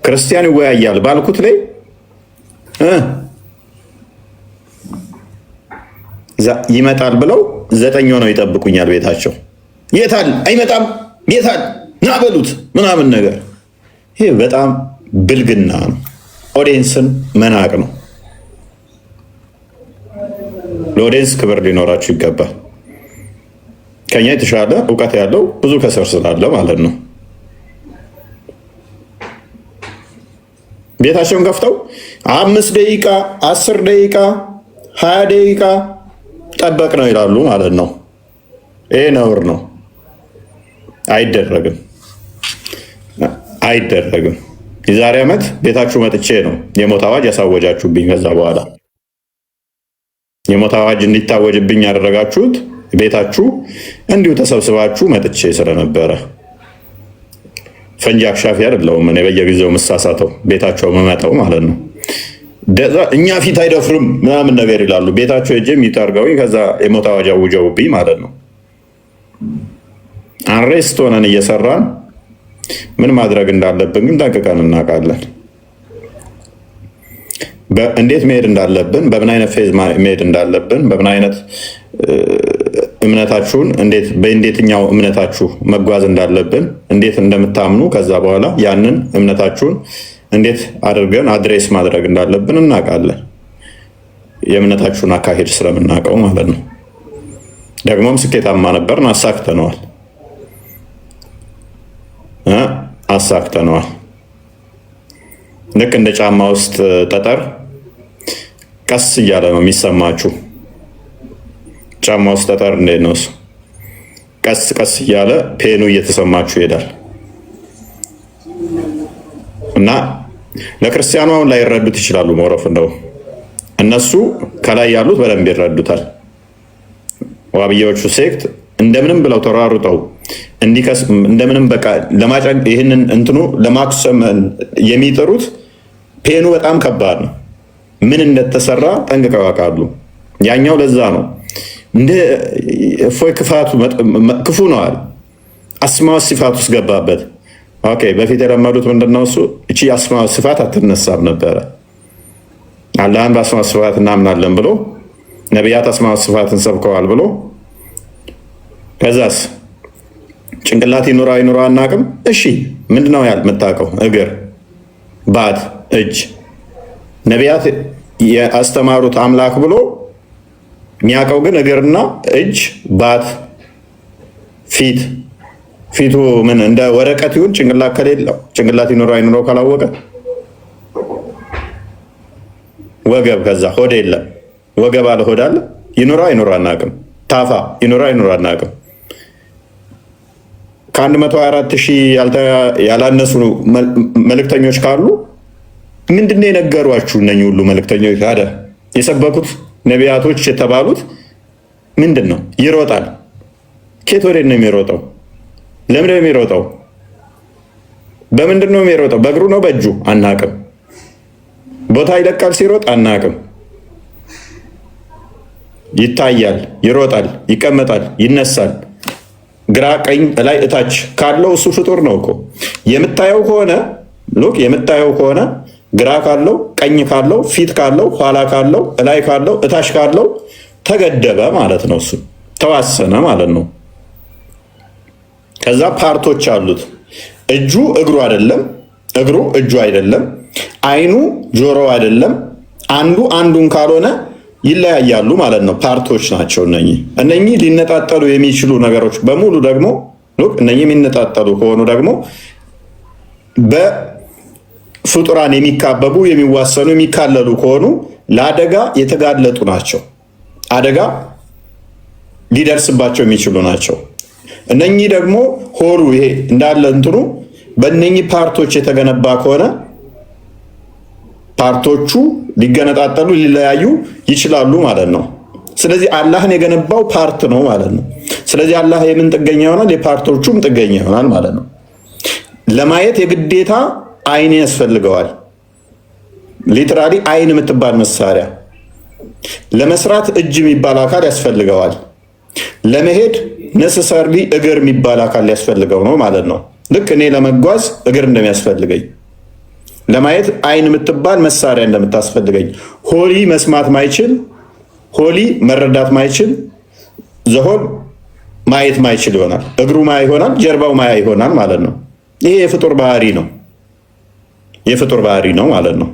B: ክርስቲያን ይወያያል ባልኩት ላይ ይመጣል ብለው 9 ሆነው ይጠብቁኛል ቤታቸው። የታል አይመጣም፣ የታል ና በሉት ምናምን ነገር። ይሄ በጣም ብልግና ነው። ኦዲየንስን መናቅ ነው። ለኦዲየንስ ክብር ሊኖራችሁ ይገባል። ከኛ የተሻለ እውቀት ያለው ብዙ ከስር ስላለ ማለት ነው። ቤታቸውን ከፍተው 5 ደቂቃ 10 ደቂቃ 20 ደቂቃ ጠበቅ ነው ይላሉ ማለት ነው። ይሄ ነውር ነው። አይደረግም። የዛሬ ዓመት ቤታችሁ መጥቼ ነው የሞት አዋጅ ያሳወጃችሁብኝ። ከዛ በኋላ የሞት አዋጅ እንዲታወጅብኝ ያደረጋችሁት ቤታችሁ እንዲሁ ተሰብስባችሁ መጥቼ ስለነበረ ፈንጂ አክሻፊ አይደለሁም እኔ በየጊዜው መሳሳተው ቤታቸው መመጣው ማለት ነው። እኛ ፊት አይደፍርም ምናምን ነገር ይላሉ። ቤታቸው ሄጄ የሚጠርገውኝ ከዛ የሞት አዋጅ አውጀውብኝ ማለት ነው። አንሬስት ሆነን እየሰራን ምን ማድረግ እንዳለብን ግን ጠንቅቀን እናውቃለን። እንዴት መሄድ እንዳለብን፣ በምን አይነት ፌዝ መሄድ እንዳለብን፣ በምን አይነት እምነታችሁን በእንዴትኛው እምነታችሁ መጓዝ እንዳለብን፣ እንዴት እንደምታምኑ ከዛ በኋላ ያንን እምነታችሁን እንዴት አድርገን አድሬስ ማድረግ እንዳለብን እናውቃለን። የእምነታችሁን አካሄድ ስለምናውቀው ማለት ነው። ደግሞም ስኬታማ ነበርን፣ አሳክተነዋል። ልክ እንደ ጫማ ውስጥ ጠጠር ቀስ እያለ ነው የሚሰማችሁ። ጫማ ውስጥ ጠጠር እንዴት ነው? ቀስ ቀስ እያለ ፔኑ እየተሰማችሁ ይሄዳል። እና ለክርስቲያኑ አሁን ላይ ይረዱት ይችላሉ። ሞሮፍ እንደው እነሱ ከላይ ያሉት በደንብ ይረዱታል። ዋብያዎቹ ሴክት እንደምንም ብለው ተሯሩጠው እንደምንም በቃ ይህንን እንትኑ ለማክሰም የሚጥሩት ፔኑ በጣም ከባድ ነው። ምን እንደተሰራ ጠንቅቀው ያውቃሉ። ያኛው ለዛ ነው እንደ እፎይ ክፉ ነዋል። አስማው ሲፋት ውስጥ ገባበት። ኦኬ በፊት የለመዱት ምንድነው? እሱ እቺ አስማው ሲፋት አትነሳም ነበረ። አላህን በአስማው ሲፋት እናምናለን ብሎ ነቢያት አስማው ሲፋትን ሰብከዋል ብሎ ከዛስ ጭንቅላት ይኑራ አናቅም። እሺ ምንድነው የምታውቀው? እግር፣ ባት፣ እጅ ነቢያት ያስተማሩት አምላክ ብሎ የሚያውቀው ግን እግርና እጅ፣ ባት፣ ፊቱ ምን እንደ ወረቀት ይሁን ጭንቅላት ከሌለው ጭንቅላት ይኑረው ካላወቀ ወገብ፣ ከዛ ሆድ የለም ወገብ አለ ሆድ አለ። ይኑራ አናቅም። ታፋ ይኑራ አናቅም። ከ124,000 ያላነሱ መልእክተኞች ካሉ ምንድነው የነገሯችሁ? እነኚህ ሁሉ መልእክተኞች ታዲያ የሰበኩት ነቢያቶች የተባሉት ምንድን ነው? ይሮጣል። ኬት ወዴት ነው የሚሮጠው? ለምን ነው የሚሮጠው? በምንድን ነው የሚሮጠው? በእግሩ ነው በእጁ አናቅም። ቦታ ይለቃል ሲሮጥ አናቅም። ይታያል፣ ይሮጣል፣ ይቀመጣል፣ ይነሳል። ግራ ቀኝ ላይ እታች ካለው እሱ ፍጡር ነው እኮ። የምታየው ከሆነ ግራ ካለው ቀኝ ካለው ፊት ካለው ኋላ ካለው እላይ ካለው እታች ካለው ተገደበ ማለት ነው። እሱ ተዋሰነ ማለት ነው። ከዛ ፓርቶች አሉት። እጁ እግሩ አይደለም፣ እግሩ እጁ አይደለም፣ አይኑ ጆሮ አይደለም። አንዱ አንዱን ካልሆነ ይለያያሉ ማለት ነው። ፓርቶች ናቸው እነኚህ ሊነጣጠሉ የሚችሉ ነገሮች በሙሉ ደግሞ እነኚህ የሚነጣጠሉ ከሆኑ ደግሞ በፍጡራን የሚካበቡ የሚዋሰኑ የሚካለሉ ከሆኑ ለአደጋ የተጋለጡ ናቸው። አደጋ ሊደርስባቸው የሚችሉ ናቸው። እነኚህ ደግሞ ሆሉ ይሄ እንዳለ እንትኑ በእነኚህ ፓርቶች የተገነባ ከሆነ ፓርቶቹ ሊገነጣጠሉ ሊለያዩ ይችላሉ ማለት ነው። ስለዚህ አላህን የገነባው ፓርት ነው ማለት ነው። ስለዚህ አላህ የምን ጥገኛ ይሆናል? የፓርቶቹም ጥገኛ ይሆናል ማለት ነው። ለማየት የግዴታ አይን ያስፈልገዋል። ሊትራሊ አይን የምትባል መሳሪያ፣ ለመስራት እጅ የሚባል አካል ያስፈልገዋል። ለመሄድ ነሰሰርሊ እግር የሚባል አካል ያስፈልገው ነው ማለት ነው። ልክ እኔ ለመጓዝ እግር እንደሚያስፈልገኝ ለማየት አይን የምትባል መሳሪያ እንደምታስፈልገኝ፣ ሆሊ መስማት ማይችል ሆሊ መረዳት ማይችል ዘሆን ማየት ማይችል ይሆናል። እግሩ ማያ ይሆናል፣ ጀርባው ማያ ይሆናል ማለት ነው። ይሄ የፍጡር ባህሪ ነው ማለት ነው።